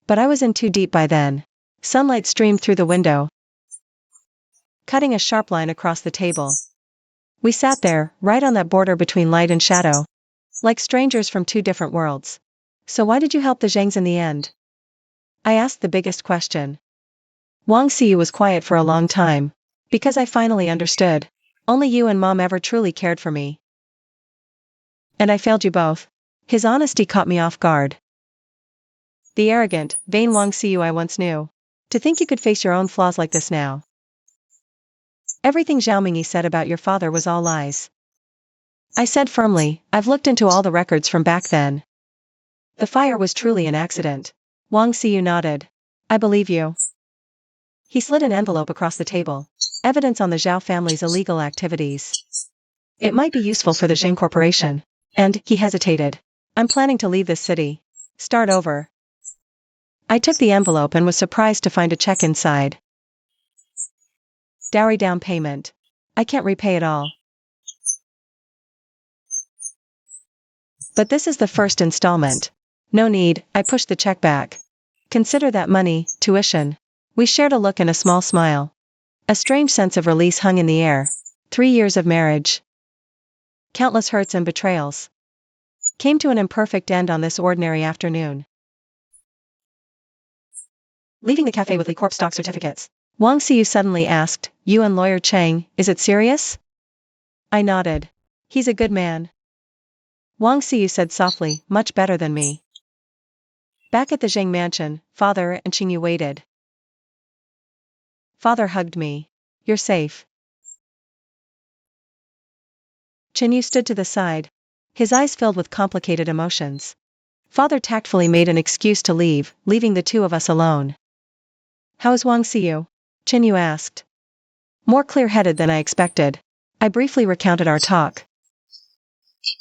But I was in too deep by then. Sunlight streamed through the window, cutting a sharp line across the table. We sat there, right on that border between light and shadow. Like strangers from 2 different worlds. So why did you help the Zhengs in the end? I asked the biggest question. Wang Xiyu was quiet for a long time. Because I finally understood. Only you and Mom ever truly cared for me. And I failed you both. His honesty caught me off guard. The arrogant, vain Wang Xiyu I once knew. To think you could face your own flaws like this now. Everything Zhao Mingyi said about your father was all lies. I said firmly, I've looked into all the records from back then. The fire was truly an accident. Wang Xiyu nodded. I believe you. He slid an envelope across the table. Evidence on the Zhao family's illegal activities. It might be useful for the Zhang Corporation. And, he hesitated. I'm planning to leave this city. Start over. I took the envelope and was surprised to find a check inside. Dowry down payment. I can't repay it all. But this is the first installment. No need, I pushed the check back. Consider that money, tuition. We shared a look and a small smile. A strange sense of release hung in the air. 3 years of marriage. Countless hurts and betrayals. Came to an imperfect end on this ordinary afternoon. Leaving the cafe with Li Corp stock certificates. Wang Xiyu suddenly asked, you and lawyer Chang, is it serious? I nodded. He's a good man. Wang Xiyu said softly, much better than me. Back at the Zhang mansion, father and Qingyu waited. Father hugged me. You're safe. Qingyu stood to the side. His eyes filled with complicated emotions. Father tactfully made an excuse to leave, leaving the two of us alone. How is Wang Xiyu? Qingyu asked. More clear-headed than I expected. I briefly recounted our talk.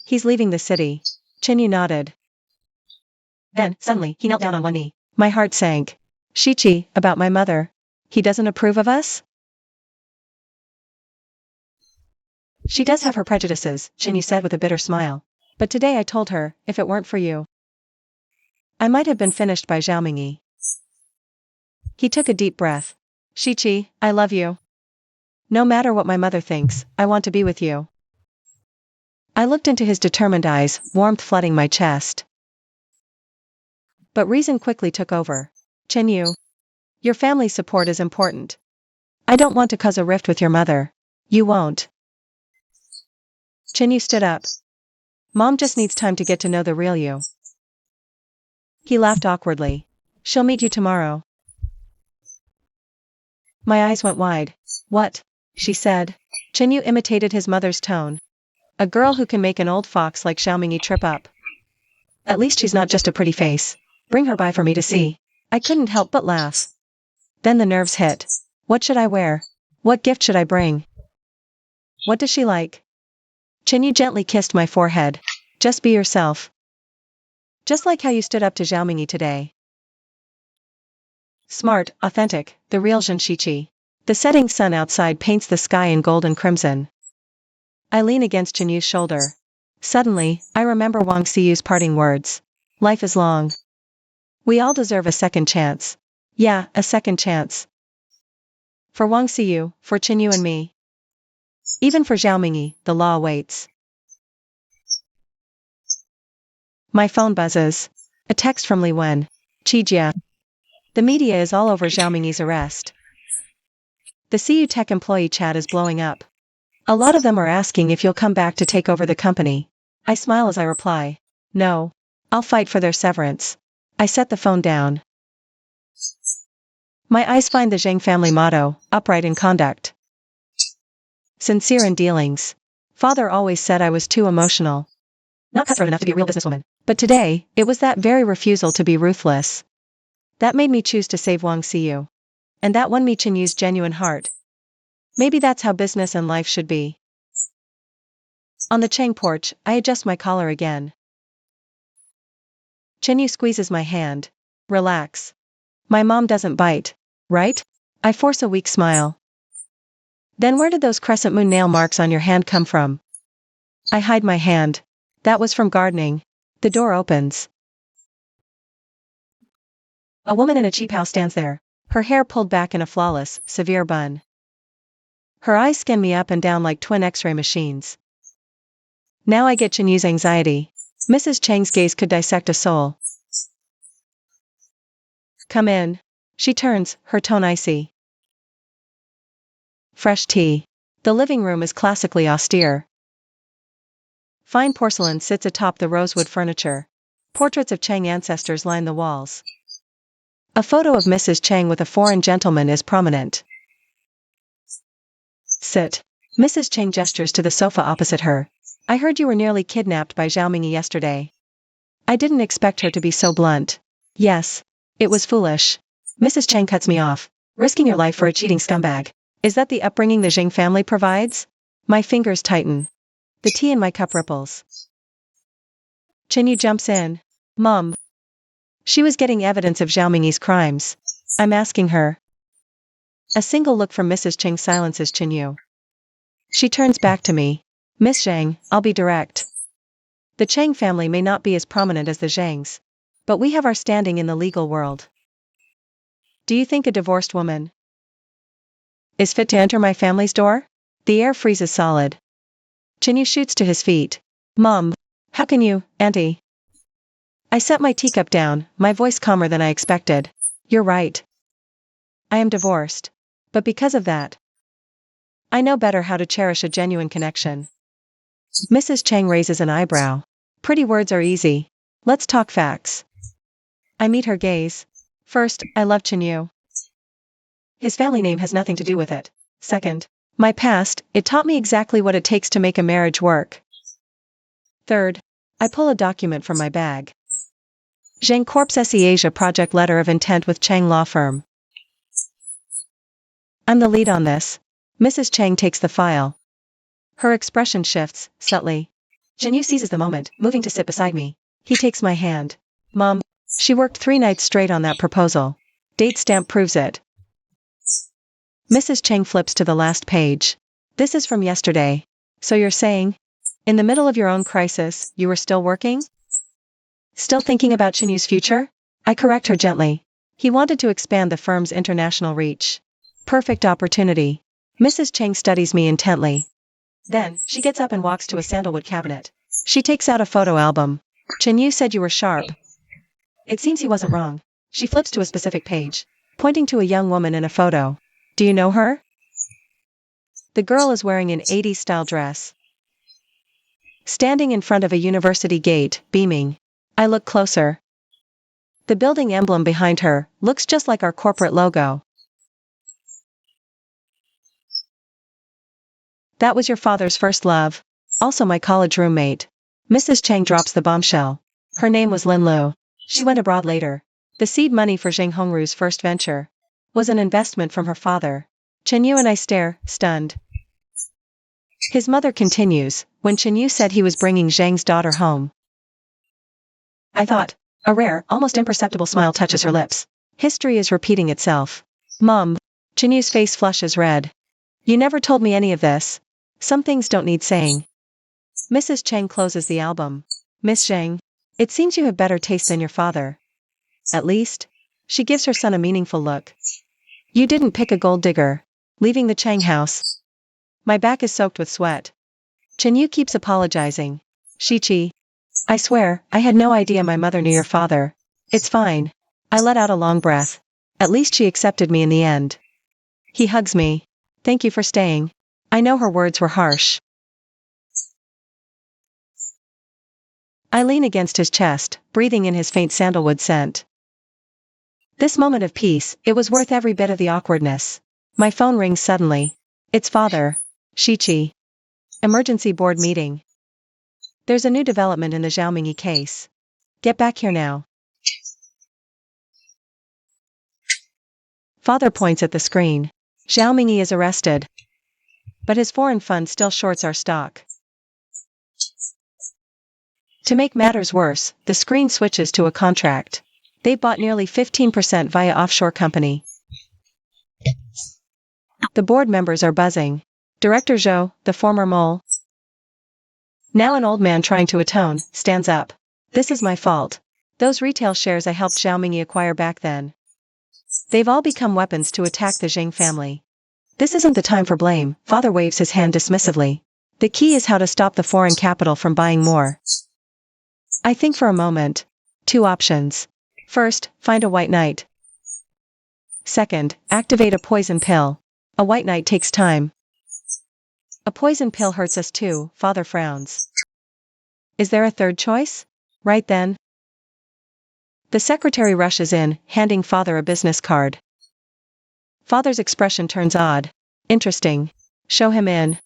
He's leaving the city. Qingyu nodded. Then, suddenly, he knelt down on one knee. My heart sank. Shichi, about my mother. He doesn't approve of us? She does have her prejudices, Qingyu said with a bitter smile. But today I told her, if it weren't for you, I might have been finished by Zhao Mingyi. He took a deep breath. Shichi, I love you. No matter what my mother thinks, I want to be with you. I looked into his determined eyes, warmth flooding my chest. But reason quickly took over. Qingyu, your family's support is important. I don't want to cause a rift with your mother. You won't. Qingyu stood up. Mom just needs time to get to know the real you. He laughed awkwardly. She'll meet you tomorrow. My eyes went wide. What? She said. Qingyu imitated his mother's tone. A girl who can make an old fox like Zhao Mingyi trip up. At least she's not just a pretty face. Bring her by for me to see. I couldn't help but laugh. Then the nerves hit. What should I wear? What gift should I bring? What does she like? Qingyu gently kissed my forehead. Just be yourself. Just like how you stood up to Zhao Mingyi today. Smart, authentic, the real Zhenshichi. The setting sun outside paints the sky in gold and crimson. I lean against Qinyu's shoulder. Suddenly, I remember Wang Xiyu's parting words. Life is long. We all deserve a second chance. Yeah, a second chance. For Wang Xiyu, for Qingyu and me. Even for Zhao Mingyi, the law awaits. My phone buzzes. A text from Li Wen. Qijia. The media is all over Zhao Mingyi's arrest. The CU Tech employee chat is blowing up. A lot of them are asking if you'll come back to take over the company. I smile as I reply. No. I'll fight for their severance. I set the phone down. My eyes find the Zhang family motto, upright in conduct. Sincere in dealings. Father always said I was too emotional. Not cutthroat enough to be a real businesswoman. But today, it was that very refusal to be ruthless. That made me choose to save Wang Xiyu. And that won me Qinyu's genuine heart. Maybe that's how business and life should be. On the Chang porch, I adjust my collar again. Qinyu squeezes my hand. Relax. My mom doesn't bite, right? I force a weak smile. Then where did those crescent moon nail marks on your hand come from? I hide my hand. That was from gardening. The door opens. A woman in a cheap house stands there, her hair pulled back in a flawless, severe bun. Her eyes scan me up and down like twin X-ray machines. Now I get Qinyu's anxiety. Mrs. Chang's gaze could dissect a soul. Come in. She turns, her tone icy. Fresh tea. The living room is classically austere. Fine porcelain sits atop the rosewood furniture. Portraits of Chang ancestors line the walls. A photo of Mrs. Chang with a foreign gentleman is prominent. Sit. Mrs. Chang gestures to the sofa opposite her. I heard you were nearly kidnapped by Zhao Mingyi yesterday. I didn't expect her to be so blunt. Yes. It was foolish. Mrs. Chang cuts me off. Risking your life for a cheating scumbag. Is that the upbringing the Zhang family provides? My fingers tighten. The tea in my cup ripples. Chinyu jumps in. Mom. She was getting evidence of Zhao Mingyi's crimes. I'm asking her. A single look from Mrs. Chang silences Chinyu. She turns back to me. Miss Zhang, I'll be direct. The Chang family may not be as prominent as the Zhangs, but we have our standing in the legal world. Do you think a divorced woman is fit to enter my family's door? The air freezes solid. Chinyu shoots to his feet. Mom, how can you, Auntie? I set my teacup down, my voice calmer than I expected. You're right. I am divorced. But because of that, I know better how to cherish a genuine connection. Mrs. Chang raises an eyebrow. Pretty words are easy. Let's talk facts. I meet her gaze. First, I love Chinyu. His family name has nothing to do with it. Second, my past, it taught me exactly what it takes to make a marriage work. Third, I pull a document from my bag. Zhang Corp's SE Asia project letter of intent with Chang law firm. I'm the lead on this. Mrs. Chang takes the file. Her expression shifts, subtly. Chinyu seizes the moment, moving to sit beside me. He takes my hand. Mom, she worked 3 nights straight on that proposal. Date stamp proves it. Mrs. Chang flips to the last page. This is from yesterday. So you're saying? In the middle of your own crisis, you were still working? Still thinking about Chinyu's future? I correct her gently. He wanted to expand the firm's international reach. Perfect opportunity. Mrs. Chang studies me intently. Then, she gets up and walks to a sandalwood cabinet. She takes out a photo album. Chinyu said you were sharp. It seems he wasn't wrong. She flips to a specific page, pointing to a young woman in a photo. Do you know her? The girl is wearing an 80s-style dress. Standing in front of a university gate, beaming. I look closer. The building emblem behind her looks just like our corporate logo. That was your father's first love. Also my college roommate. Mrs. Chang drops the bombshell. Her name was Lin Lu. She went abroad later. The seed money for Zhang Hongru's first venture was an investment from her father. Chinyu and I stare, stunned. His mother continues, when Chinyu said he was bringing Zhang's daughter home. I thought. A rare, almost imperceptible smile touches her lips. History is repeating itself. Mom. Chinyu's face flushes red. You never told me any of this. Some things don't need saying. Mrs. Chang closes the album. Miss Zhang, it seems you have better taste than your father. At least. She gives her son a meaningful look. You didn't pick a gold digger. Leaving the Chang house. My back is soaked with sweat. Chinyu keeps apologizing. Shichi. I swear, I had no idea my mother knew your father. It's fine. I let out a long breath. At least she accepted me in the end. He hugs me. Thank you for staying. I know her words were harsh. I lean against his chest, breathing in his faint sandalwood scent. This moment of peace, it was worth every bit of the awkwardness. My phone rings suddenly. It's father. Shichi. Emergency board meeting. There's a new development in the Zhao Mingyi case. Get back here now. Father points at the screen. Zhao Mingyi is arrested. But his foreign fund still shorts our stock. To make matters worse, the screen switches to a contract. They bought nearly 15% via offshore company. The board members are buzzing. Director Zhou, the former mole, now an old man trying to atone, stands up. This is my fault. Those retail shares I helped Zhao Mingyi acquire back then. They've all become weapons to attack the Zhang family. This isn't the time for blame, father waves his hand dismissively. The key is how to stop the foreign capital from buying more. I think for a moment. 2 options. First, find a white knight. Second, activate a poison pill. A white knight takes time. A poison pill hurts us too, father frowns. Is there a third choice? Right then. The secretary rushes in, handing father a business card. Father's expression turns odd. Interesting. Show him in.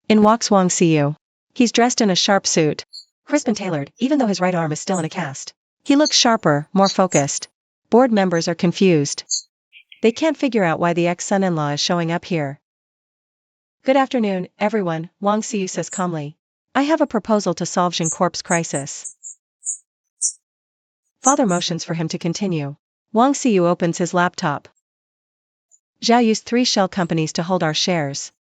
In walks Wang Xiu. He's dressed in a sharp suit. Crisp and tailored, even though his right arm is still in a cast. He looks sharper, more focused. Board members are confused. They can't figure out why the ex-son-in-law is showing up here. Good afternoon, everyone, Wang Xiu says calmly. I have a proposal to solve Jincorp's crisis. Father motions for him to continue. Wang Xiu opens his laptop. Zhao used 3 shell companies to hold our shares.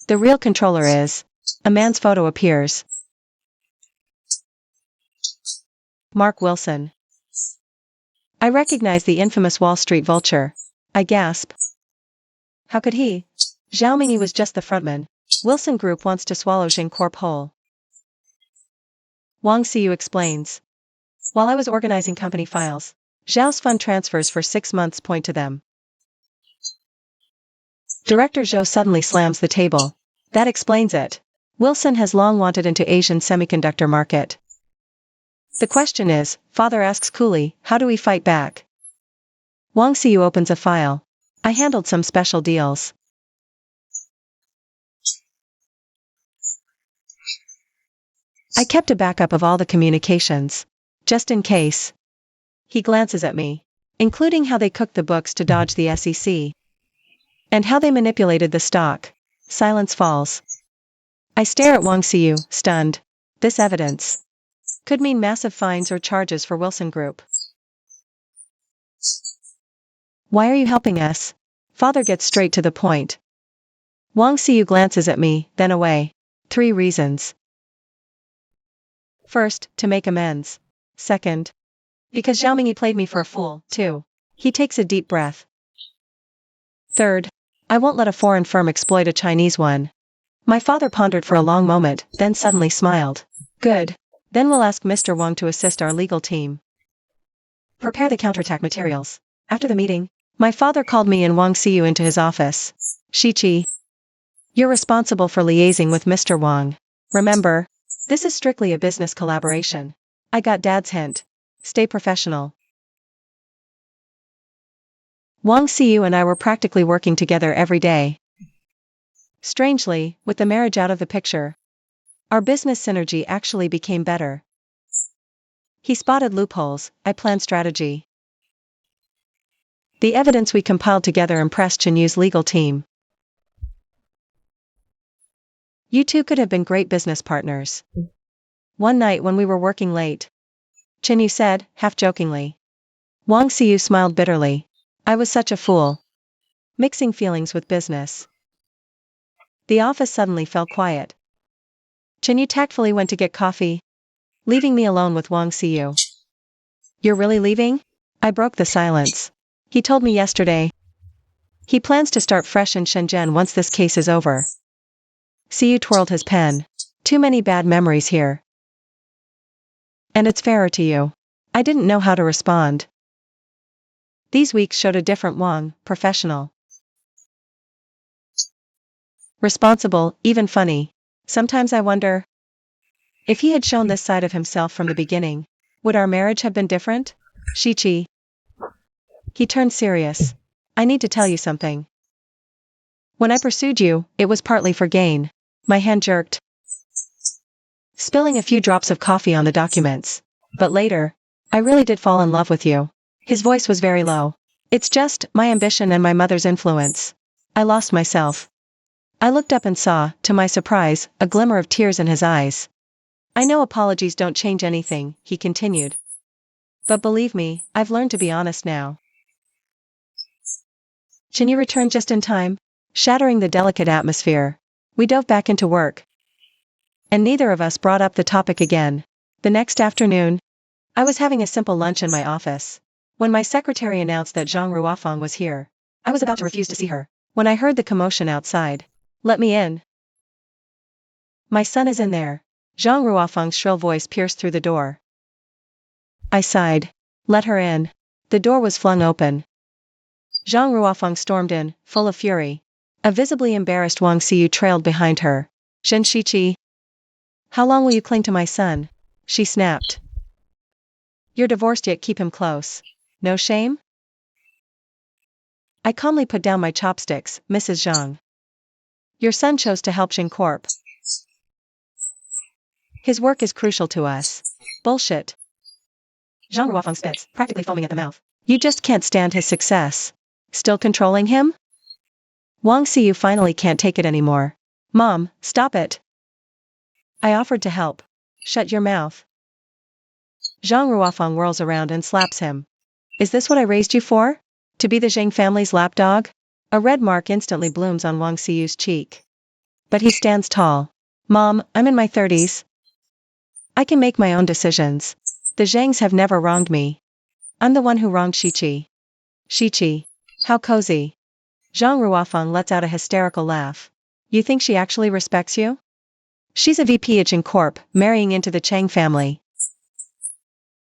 The real controller is. A man's photo appears. Mark Wilson. I recognize the infamous Wall Street vulture. I gasp. How could he? Zhao Mingyi was just the frontman. Wilson Group wants to swallow Jincorp whole. Wang Xiu explains. While I was organizing company files, Zhao's fund transfers for 6 months point to them. Director Zhou suddenly slams the table. That explains it. Wilson has long wanted into Asian semiconductor market. The question is, father asks coolly, how do we fight back? Wang Xiu opens a file. I handled some special deals. I kept a backup of all the communications. Just in case. He glances at me. Including how they cooked the books to dodge the SEC. And how they manipulated the stock. Silence falls. I stare at Wang Xiu, stunned. This evidence could mean massive fines or charges for Wilson Group. Why are you helping us? Father gets straight to the point. Wang Xiu glances at me, then away. 3 reasons. First, to make amends. Second, because Zhao Mingyi played me for a fool, too. He takes a deep breath. Third, I won't let a foreign firm exploit a Chinese one. My father pondered for a long moment, then suddenly smiled. Good. Then we'll ask Mr. Wang to assist our legal team. Prepare the counterattack materials. After the meeting, my father called me and Wang Xiu into his office. Shichi. You're responsible for liaising with Mr. Wang. Remember, this is strictly a business collaboration. I got Dad's hint. Stay professional. Wang Xiu and I were practically working together every day. Strangely, with the marriage out of the picture, our business synergy actually became better. He spotted loopholes, I planned strategy. The evidence we compiled together impressed Chinyu's legal team. You two could have been great business partners. One night when we were working late, Chinyu said, half-jokingly. Wang Xiu smiled bitterly. I was such a fool. Mixing feelings with business. The office suddenly fell quiet. Chinyu tactfully went to get coffee, leaving me alone with Wang Xiu. You're really leaving? I broke the silence. He told me yesterday. He plans to start fresh in Shenzhen once this case is over. Xiu twirled his pen. Too many bad memories here. And it's fairer to you. I didn't know how to respond. These weeks showed a different Wang, professional. Responsible, even funny. Sometimes I wonder, if he had shown this side of himself from the beginning, would our marriage have been different? Shichi. He turned serious. I need to tell you something. When I pursued you, it was partly for gain. My hand jerked, spilling a few drops of coffee on the documents. But later, I really did fall in love with you. His voice was very low. It's just, my ambition and my mother's influence. I lost myself. I looked up and saw, to my surprise, a glimmer of tears in his eyes. I know apologies don't change anything, he continued. But believe me, I've learned to be honest now. Chinyu returned just in time, shattering the delicate atmosphere. We dove back into work. And neither of us brought up the topic again. The next afternoon, I was having a simple lunch in my office. When my secretary announced that Zhang Ruofeng was here, I was about to refuse to see her, when I heard the commotion outside. Let me in. My son is in there. Zhang Ruofeng's shrill voice pierced through the door. I sighed. Let her in. The door was flung open. Zhang Ruofeng stormed in, full of fury. A visibly embarrassed Wang Xiyu trailed behind her. Shen Shiqi. How long will you cling to my son? She snapped. You're divorced yet keep him close. No shame? I calmly put down my chopsticks, Mrs. Zhang. Your son chose to help Jing Corp. His work is crucial to us. Bullshit. Zhang Ruofeng spits, practically foaming at the mouth. You just can't stand his success. Still controlling him? Wang Xiyu finally can't take it anymore. Mom, stop it. I offered to help. Shut your mouth. Zhang Ruofeng whirls around and slaps him. Is this what I raised you for? To be the Zhang family's lapdog? A red mark instantly blooms on Wang Xiyu's cheek. But he stands tall. Mom, I'm in my 30s. I can make my own decisions. The Zhangs have never wronged me. I'm the one who wronged Shiqi. Shiqi. How cozy. Zhang Ruofeng lets out a hysterical laugh. You think she actually respects you? She's a VP at Jing Corp, marrying into the Chang family.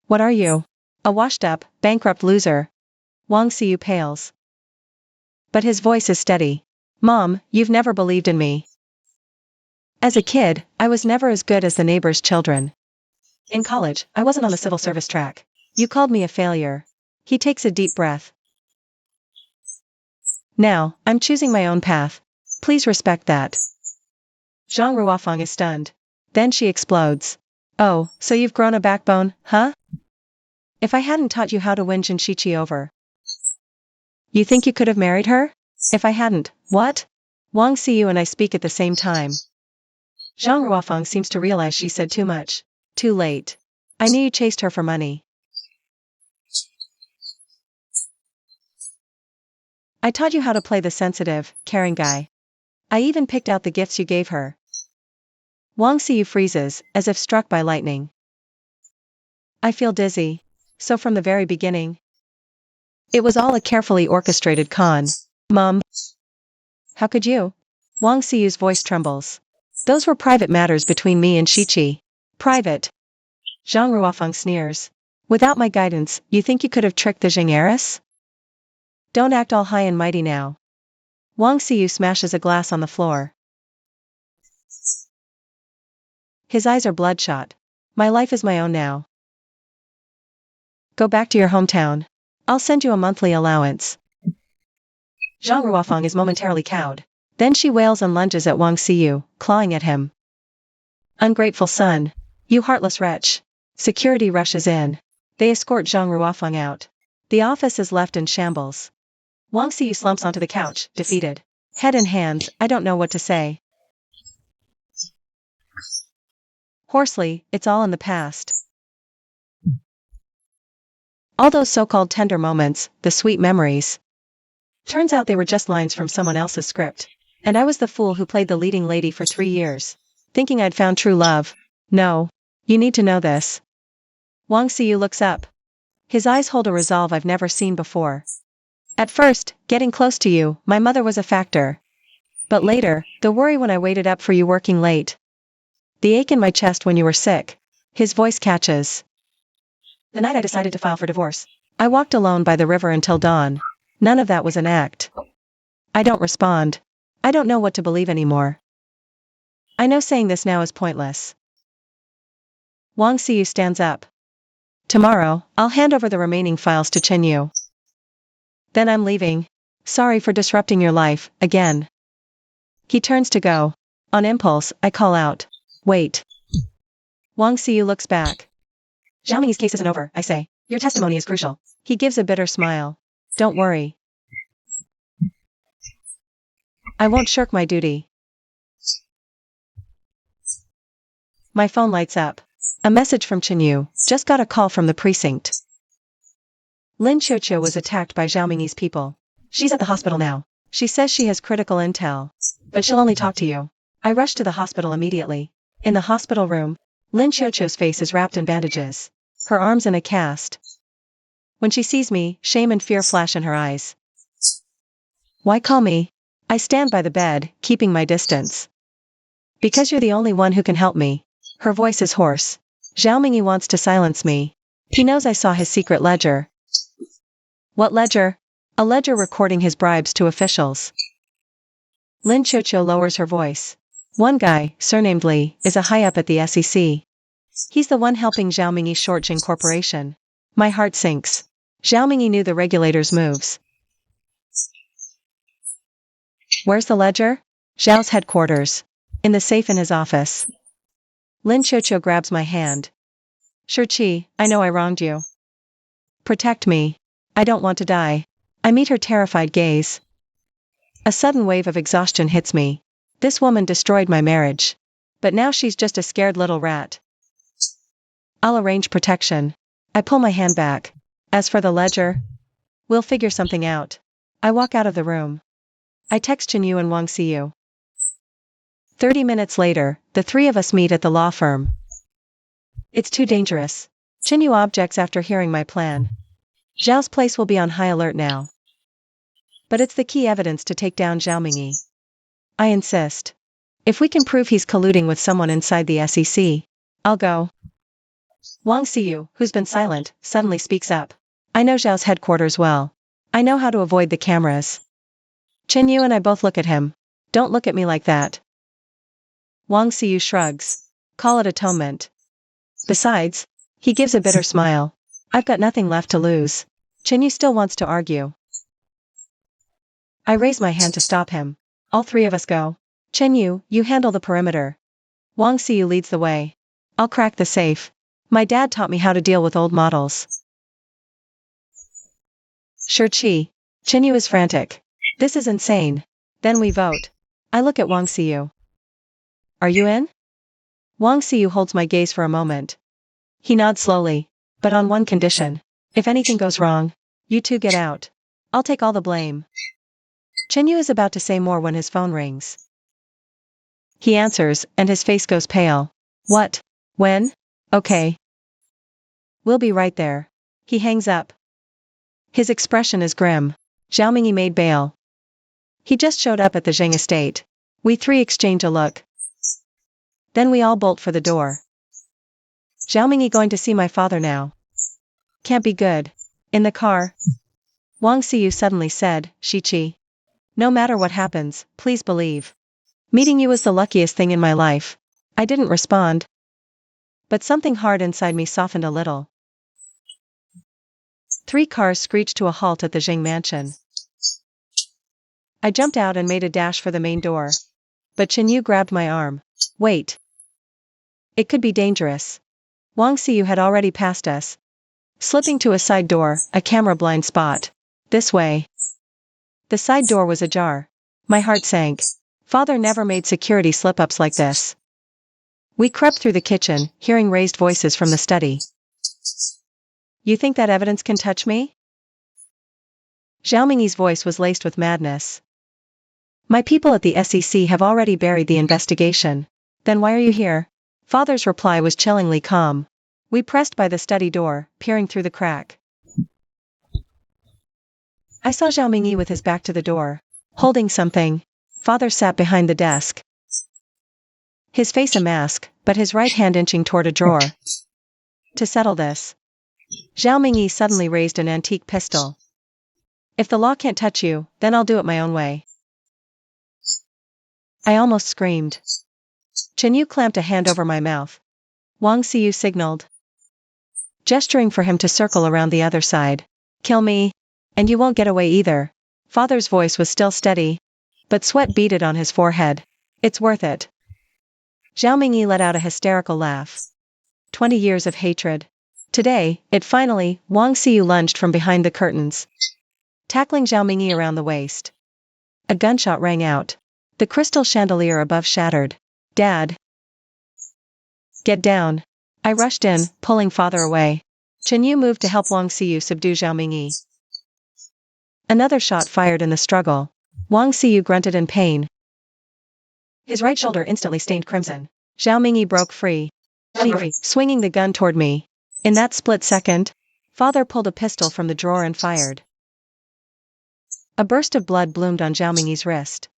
What are you? A washed-up, bankrupt loser. Wang Xiyu pales. But his voice is steady. Mom, you've never believed in me. As a kid, I was never as good as the neighbor's children. In college, I wasn't on the civil service track. You called me a failure. He takes a deep breath. Now, I'm choosing my own path. Please respect that. Zhang Ruofeng is stunned. Then she explodes. Oh, so you've grown a backbone, huh? If I hadn't taught you how to win Jin Shiqi over. You think you could have married her? If I hadn't, what? Wang Xiyu and I speak at the same time. Zhang Ruofeng seems to realize she said too much. Too late. I knew you chased her for money. I taught you how to play the sensitive, caring guy. I even picked out the gifts you gave her. Wang Xiyu freezes, as if struck by lightning. I feel dizzy. So from the very beginning. It was all a carefully orchestrated con. Mom. How could you? Wang Xiyu's voice trembles. Those were private matters between me and Shiqi. Private. Zhang Ruofeng sneers. Without my guidance, you think you could have tricked the Jing heiress? Don't act all high and mighty now. Wang Xiyu smashes a glass on the floor. His eyes are bloodshot. My life is my own now. Go back to your hometown. I'll send you a monthly allowance. Zhang Ruofeng is momentarily cowed. Then she wails and lunges at Wang Xiyu, clawing at him. Ungrateful son. You heartless wretch. Security rushes in. They escort Zhang Ruofeng out. The office is left in shambles. Wang Xiyu slumps onto the couch, defeated. Head in hands, I don't know what to say. Hoarsely, it's all in the past. All those so-called tender moments, the sweet memories. Turns out they were just lines from someone else's script. And I was the fool who played the leading lady for 3 years. Thinking I'd found true love. No. You need to know this. Wang Xiyu looks up. His eyes hold a resolve I've never seen before. At first, getting close to you, my mother was a factor. But later, the worry when I waited up for you working late. The ache in my chest when you were sick. His voice catches. The night I decided to file for divorce. I walked alone by the river until dawn. None of that was an act. I don't respond. I don't know what to believe anymore. I know saying this now is pointless. Wang Xiyu stands up. Tomorrow, I'll hand over the remaining files to Chen Yu. Then I'm leaving. Sorry for disrupting your life, again. He turns to go. On impulse, I call out. Wait. Wang Xiyu looks back. Zhao Ming's case isn't over, I say. Your testimony is crucial. He gives a bitter smile. Don't worry. I won't shirk my duty. My phone lights up. A message from Chen Yu. Just got a call from the precinct. Lin Qiuqiu was attacked by Zhao Ming's people. She's at the hospital now. She says she has critical intel. But she'll only talk to you. I rush to the hospital immediately. In the hospital room, Lin Qiuqiu's face is wrapped in bandages. Her arms in a cast. When she sees me, shame and fear flash in her eyes. Why call me? I stand by the bed, keeping my distance. Because you're the only one who can help me. Her voice is hoarse. Zhao Mingyi wants to silence me. He knows I saw his secret ledger. What ledger? A ledger recording his bribes to officials. Lin Qiuqiu lowers her voice. One guy, surnamed Li, is a high-up at the SEC. He's the one helping Zhao Mingyi short Jing Corporation. My heart sinks. Zhao Mingyi knew the regulators' moves. Where's the ledger? Zhao's headquarters. In the safe in his office. Lin Qiuqiu grabs my hand. Shirqi, I know I wronged you. Protect me. I don't want to die. I meet her terrified gaze. A sudden wave of exhaustion hits me. This woman destroyed my marriage. But now she's just a scared little rat. I'll arrange protection. I pull my hand back. As for the ledger, we'll figure something out. I walk out of the room. I text Chenyu and Wang Xiyu. 30 minutes later, the three of us meet at the law firm. It's too dangerous. Chenyu objects after hearing my plan. Zhao's place will be on high alert now. But it's the key evidence to take down Zhao Mingyi. I insist. If we can prove he's colluding with someone inside the SEC, I'll go. Wang Xiyu, who's been silent, suddenly speaks up. I know Zhao's headquarters well. I know how to avoid the cameras. Chenyu and I both look at him. Don't look at me like that. Wang Xiyu shrugs. Call it atonement. Besides, he gives a bitter smile. I've got nothing left to lose. Chenyu still wants to argue. I raise my hand to stop him. All three of us go. Chenyu, you handle the perimeter. Wang Xiyu leads the way. I'll crack the safe. My dad taught me how to deal with old models. Shirqi. Chenyu is frantic. This is insane. Then we vote. I look at Wang Xiyu. Are you in? Wang Xiyu holds my gaze for a moment. He nods slowly. But on one condition. If anything goes wrong, you two get out. I'll take all the blame. Chenyu is about to say more when his phone rings. He answers, and his face goes pale. What? When? Okay. We'll be right there. He hangs up. His expression is grim. Zhao Mingyi made bail. He just showed up at the Zheng estate. We three exchange a look. Then we all bolt for the door. Zhao Mingyi going to see my father now. Can't be good. In the car. Wang Xiyu suddenly said, Shiqi. No matter what happens, please believe. Meeting you was the luckiest thing in my life. I didn't respond. But something hard inside me softened a little. 3 cars screeched to a halt at the Zheng mansion. I jumped out and made a dash for the main door. But Chenyu grabbed my arm. Wait. It could be dangerous. Wang Xiyu had already passed us. Slipping to a side door, a camera blind spot. This way. The side door was ajar. My heart sank. Father never made security slip-ups like this. We crept through the kitchen, hearing raised voices from the study. You think that evidence can touch me? Zhao Mingyi's voice was laced with madness. My people at the SEC have already buried the investigation. Then why are you here? Father's reply was chillingly calm. We pressed by the study door, peering through the crack. I saw Zhao Mingyi with his back to the door, holding something. Father sat behind the desk. His face a mask, but his right hand inching toward a drawer. To settle this. Zhao Mingyi suddenly raised an antique pistol. If the law can't touch you, then I'll do it my own way. I almost screamed. Chenyu clamped a hand over my mouth. Wang Xiyu signaled, gesturing for him to circle around the other side. Kill me. And you won't get away either. Father's voice was still steady. But sweat beaded on his forehead. It's worth it. Zhao Mingyi let out a hysterical laugh. 20 years of hatred. Today, Wang Xiyu lunged from behind the curtains, tackling Zhao Mingyi around the waist. A gunshot rang out. The crystal chandelier above shattered. Dad. Get down. I rushed in, pulling father away. Chenyu moved to help Wang Xiyu subdue Zhao Mingyi. Another shot fired in the struggle. Wang Xiyu grunted in pain. His right shoulder instantly stained crimson. Zhao Mingyi broke free, swinging the gun toward me. In that split second, father pulled a pistol from the drawer and fired. A burst of blood bloomed on Zhao Mingyi's wrist.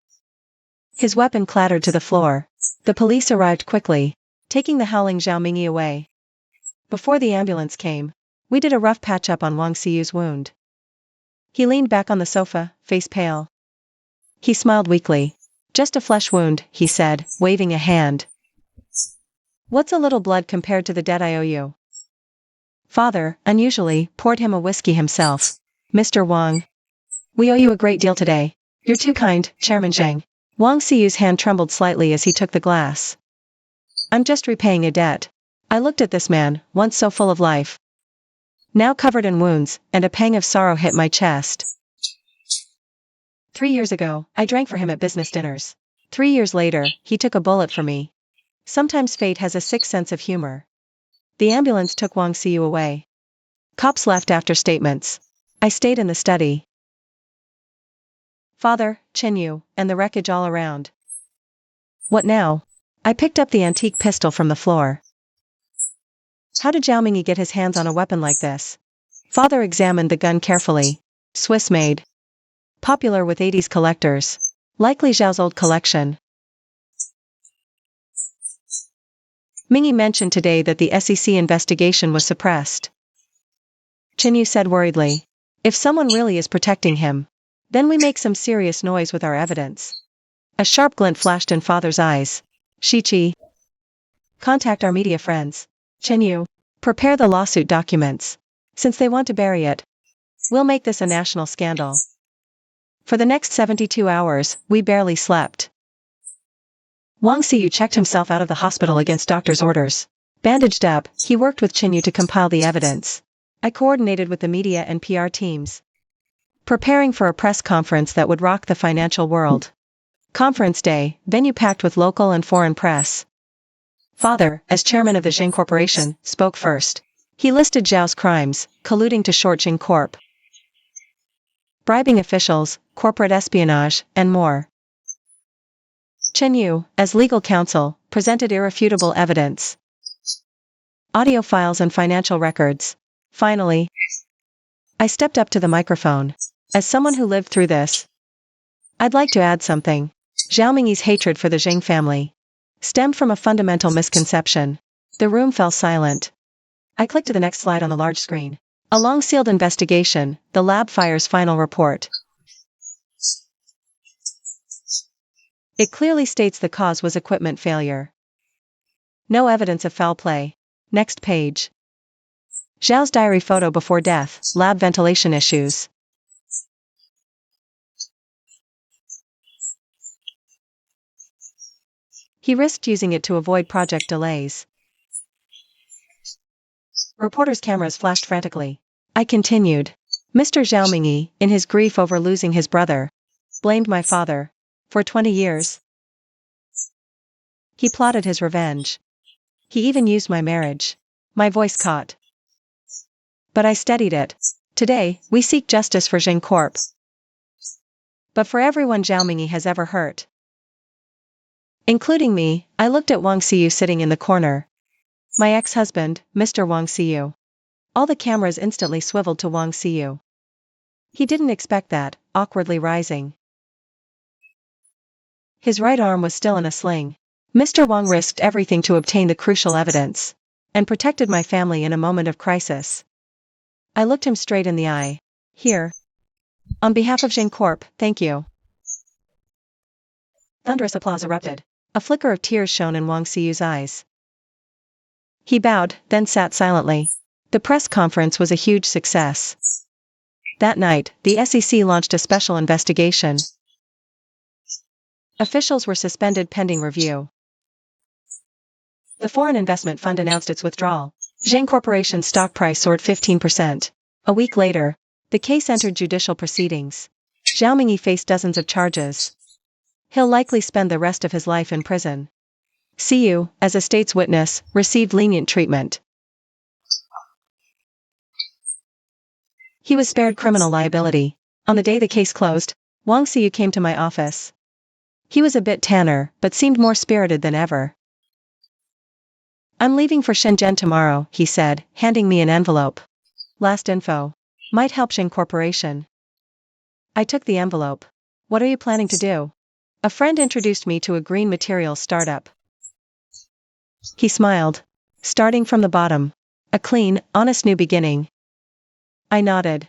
His weapon clattered to the floor. The police arrived quickly, taking the howling Zhao Mingyi away. Before the ambulance came, we did a rough patch-up on Wang Xiyu's wound. He leaned back on the sofa, face pale. He smiled weakly. Just a flesh wound, he said, waving a hand. What's a little blood compared to the debt I owe you? Father, unusually, poured him a whiskey himself. Mr. Wang. We owe you a great deal today. You're too kind, Chairman Zhang. Wang Xiyu's hand trembled slightly as he took the glass. I'm just repaying a debt. I looked at this man, once so full of life, now covered in wounds, and a pang of sorrow hit my chest. 3 years ago, I drank for him at business dinners. 3 years later, he took a bullet for me. Sometimes fate has a sick sense of humor. The ambulance took Wang Xiyu away. Cops left after statements. I stayed in the study. Father, Chen Yu, and the wreckage all around. What now? I picked up the antique pistol from the floor. How did Zhao Mingyi get his hands on a weapon like this? Father examined the gun carefully. Swiss-made. Popular with 80s collectors. Likely Zhao's old collection. Mingyi mentioned today that the SEC investigation was suppressed. Chen Yu said worriedly. If someone really is protecting him, then we make some serious noise with our evidence. A sharp glint flashed in Father's eyes. Shichi. Contact our media friends. Chen Yu. Prepare the lawsuit documents. Since they want to bury it, we'll make this a national scandal. For the next 72 hours, we barely slept. Wang Xiyu checked himself out of the hospital against doctor's orders. Bandaged up, he worked with Chen Yu to compile the evidence. I coordinated with the media and PR teams, preparing for a press conference that would rock the financial world. Conference day, venue packed with local and foreign press. Father, as chairman of the Zheng Corporation, spoke first. He listed Zhao's crimes, colluding to short Zheng Corp, bribing officials, corporate espionage, and more. Chen Yu, as legal counsel, presented irrefutable evidence. Audio files and financial records. Finally, I stepped up to the microphone. As someone who lived through this, I'd like to add something. Zhao Mingyi's hatred for the Zheng family stemmed from a fundamental misconception. The room fell silent. I clicked to the next slide on the large screen. A long-sealed investigation, the lab fires final report. It clearly states the cause was equipment failure. No evidence of foul play. Next page. Zhao's diary photo before death, lab ventilation issues. He risked using it to avoid project delays. Reporters' cameras flashed frantically. I continued. Mr. Zhao Mingyi, in his grief over losing his brother, blamed my father. For 20 years. He plotted his revenge. He even used my marriage. My voice caught. But I steadied it. Today, we seek justice for Zheng Corp. But for everyone Zhao Mingyi has ever hurt. Including me, I looked at Wang Xiyu sitting in the corner. My ex-husband, Mr. Wang Xiyu. All the cameras instantly swiveled to Wang Xiyu. He didn't expect that, awkwardly rising. His right arm was still in a sling. Mr. Wang risked everything to obtain the crucial evidence, and protected my family in a moment of crisis. I looked him straight in the eye. Here. On behalf of Zheng Corp, thank you. Thunderous applause erupted. A flicker of tears shone in Wang Xiyu's eyes. He bowed, then sat silently. The press conference was a huge success. That night, the SEC launched a special investigation. Officials were suspended pending review. The foreign investment fund announced its withdrawal. Zheng Corporation's stock price soared 15%. A week later, the case entered judicial proceedings. Zhao Mingyi faced dozens of charges. He'll likely spend the rest of his life in prison. Xiyu, as a state's witness, received lenient treatment. He was spared criminal liability. On the day the case closed, Wang Xiyu came to my office. He was a bit tanner, but seemed more spirited than ever. I'm leaving for Shenzhen tomorrow, he said, handing me an envelope. Last info. Might help Zheng Corporation. I took the envelope. What are you planning to do? A friend introduced me to a green materials startup. He smiled. Starting from the bottom. A clean, honest new beginning. I nodded.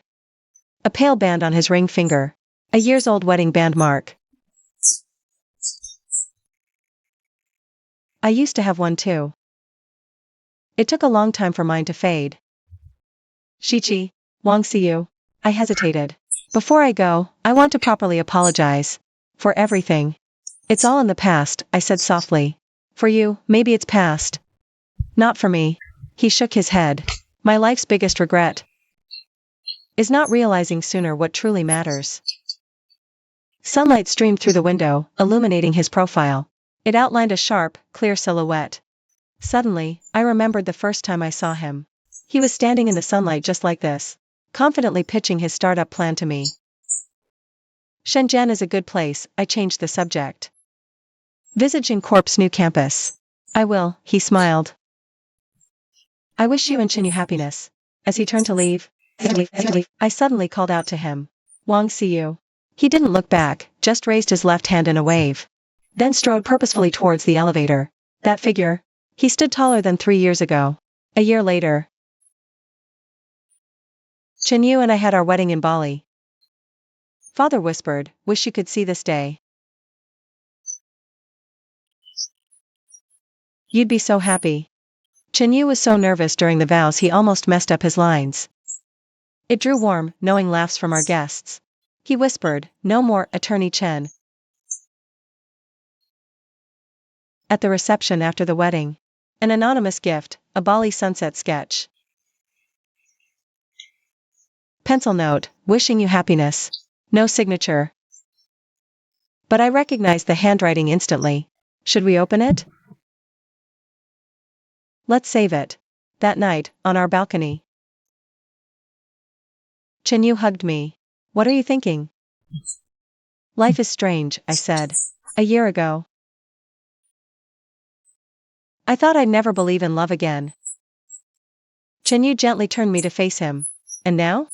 A pale band on his ring finger. A years-old wedding band mark. I used to have one too. It took a long time for mine to fade. Shichi, Wang Xiu. I hesitated. Before I go, I want to properly apologize. For everything. It's all in the past, I said softly. For you, maybe it's past. Not for me. He shook his head. My life's biggest regret is not realizing sooner what truly matters. Sunlight streamed through the window, illuminating his profile. It outlined a sharp, clear silhouette. Suddenly, I remembered the first time I saw him. He was standing in the sunlight just like this, confidently pitching his startup plan to me. Shenzhen is a good place, I changed the subject. Visit Corp's new campus. I will, he smiled. I wish you and Chinyu happiness. As he turned to leave, I suddenly called out to him. Wang Xiu. He didn't look back, just raised his left hand in a wave. Then strode purposefully towards the elevator. That figure. He stood taller than 3 years ago. A year later. Chinyu and I had our wedding in Bali. Father whispered, wish you could see this day. You'd be so happy. Chinyu was so nervous during the vows he almost messed up his lines. It drew warm, knowing laughs from our guests. He whispered, no more, Attorney Chen. At the reception after the wedding. An anonymous gift, a Bali sunset sketch. Pencil note, wishing you happiness. No signature. But I recognized the handwriting instantly. Should we open it? Let's save it. That night, on our balcony. Chinyu hugged me. What are you thinking? Life is strange, I said. A year ago. I thought I'd never believe in love again. Chinyu gently turned me to face him. And now?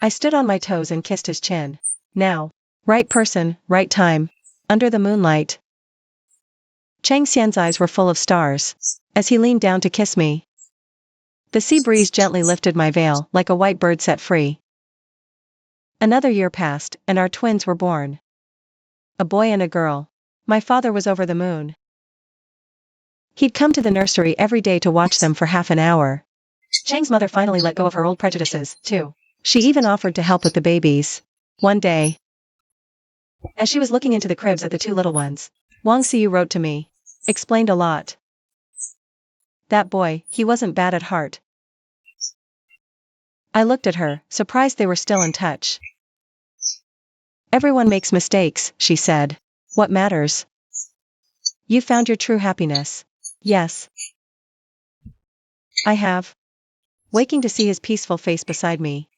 I stood on my toes and kissed his chin. Now. Right person, right time. Under the moonlight. Chang Xian's eyes were full of stars. As he leaned down to kiss me. The sea breeze gently lifted my veil, like a white bird set free. Another year passed, and our twins were born. A boy and a girl. My father was over the moon. He'd come to the nursery every day to watch them for half an hour. Chang's mother finally let go of her old prejudices, too. She even offered to help with the babies. One day, as she was looking into the cribs at the 2 little ones, Wang Xiu wrote to me. Explained a lot. That boy, he wasn't bad at heart. I looked at her, surprised they were still in touch. Everyone makes mistakes, she said. What matters? You found your true happiness. Yes. I have. Waking to see his peaceful face beside me.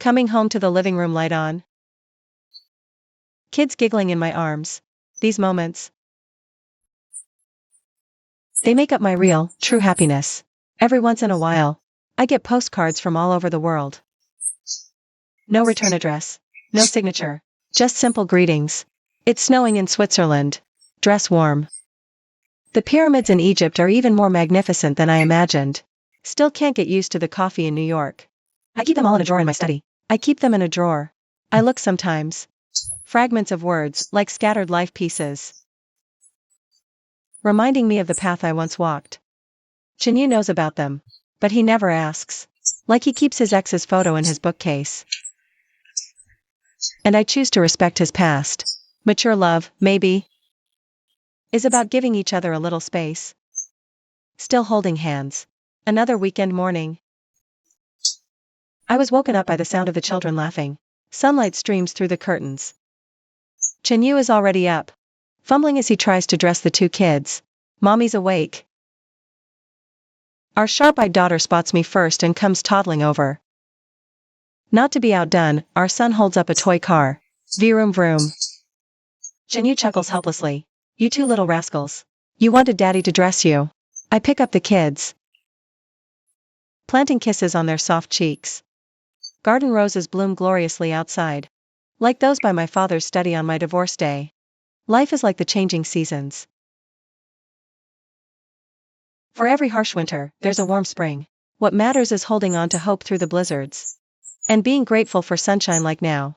Coming home to the living room light on. Kids giggling in my arms. These moments. They make up my real, true happiness. Every once in a while, I get postcards from all over the world. No return address. No signature. Just simple greetings. It's snowing in Switzerland. Dress warm. The pyramids in Egypt are even more magnificent than I imagined. Still can't get used to the coffee in New York. I keep them all in a drawer in my study. I keep them in a drawer. I look sometimes. Fragments of words, like scattered life pieces. Reminding me of the path I once walked. Chinyu knows about them. But he never asks. Like he keeps his ex's photo in his bookcase. And I choose to respect his past. Mature love, maybe, is about giving each other a little space. Still holding hands. Another weekend morning. I was woken up by the sound of the children laughing. Sunlight streams through the curtains. Chinyu is already up. Fumbling as he tries to dress the 2 kids. Mommy's awake. Our sharp-eyed daughter spots me first and comes toddling over. Not to be outdone, our son holds up a toy car. Vroom vroom. Chinyu chuckles helplessly. You 2 little rascals. You wanted daddy to dress you. I pick up the kids. Planting kisses on their soft cheeks. Garden roses bloom gloriously outside. Like those by my father's study on my divorce day. Life is like the changing seasons. For every harsh winter, there's a warm spring. What matters is holding on to hope through the blizzards. And being grateful for sunshine like now.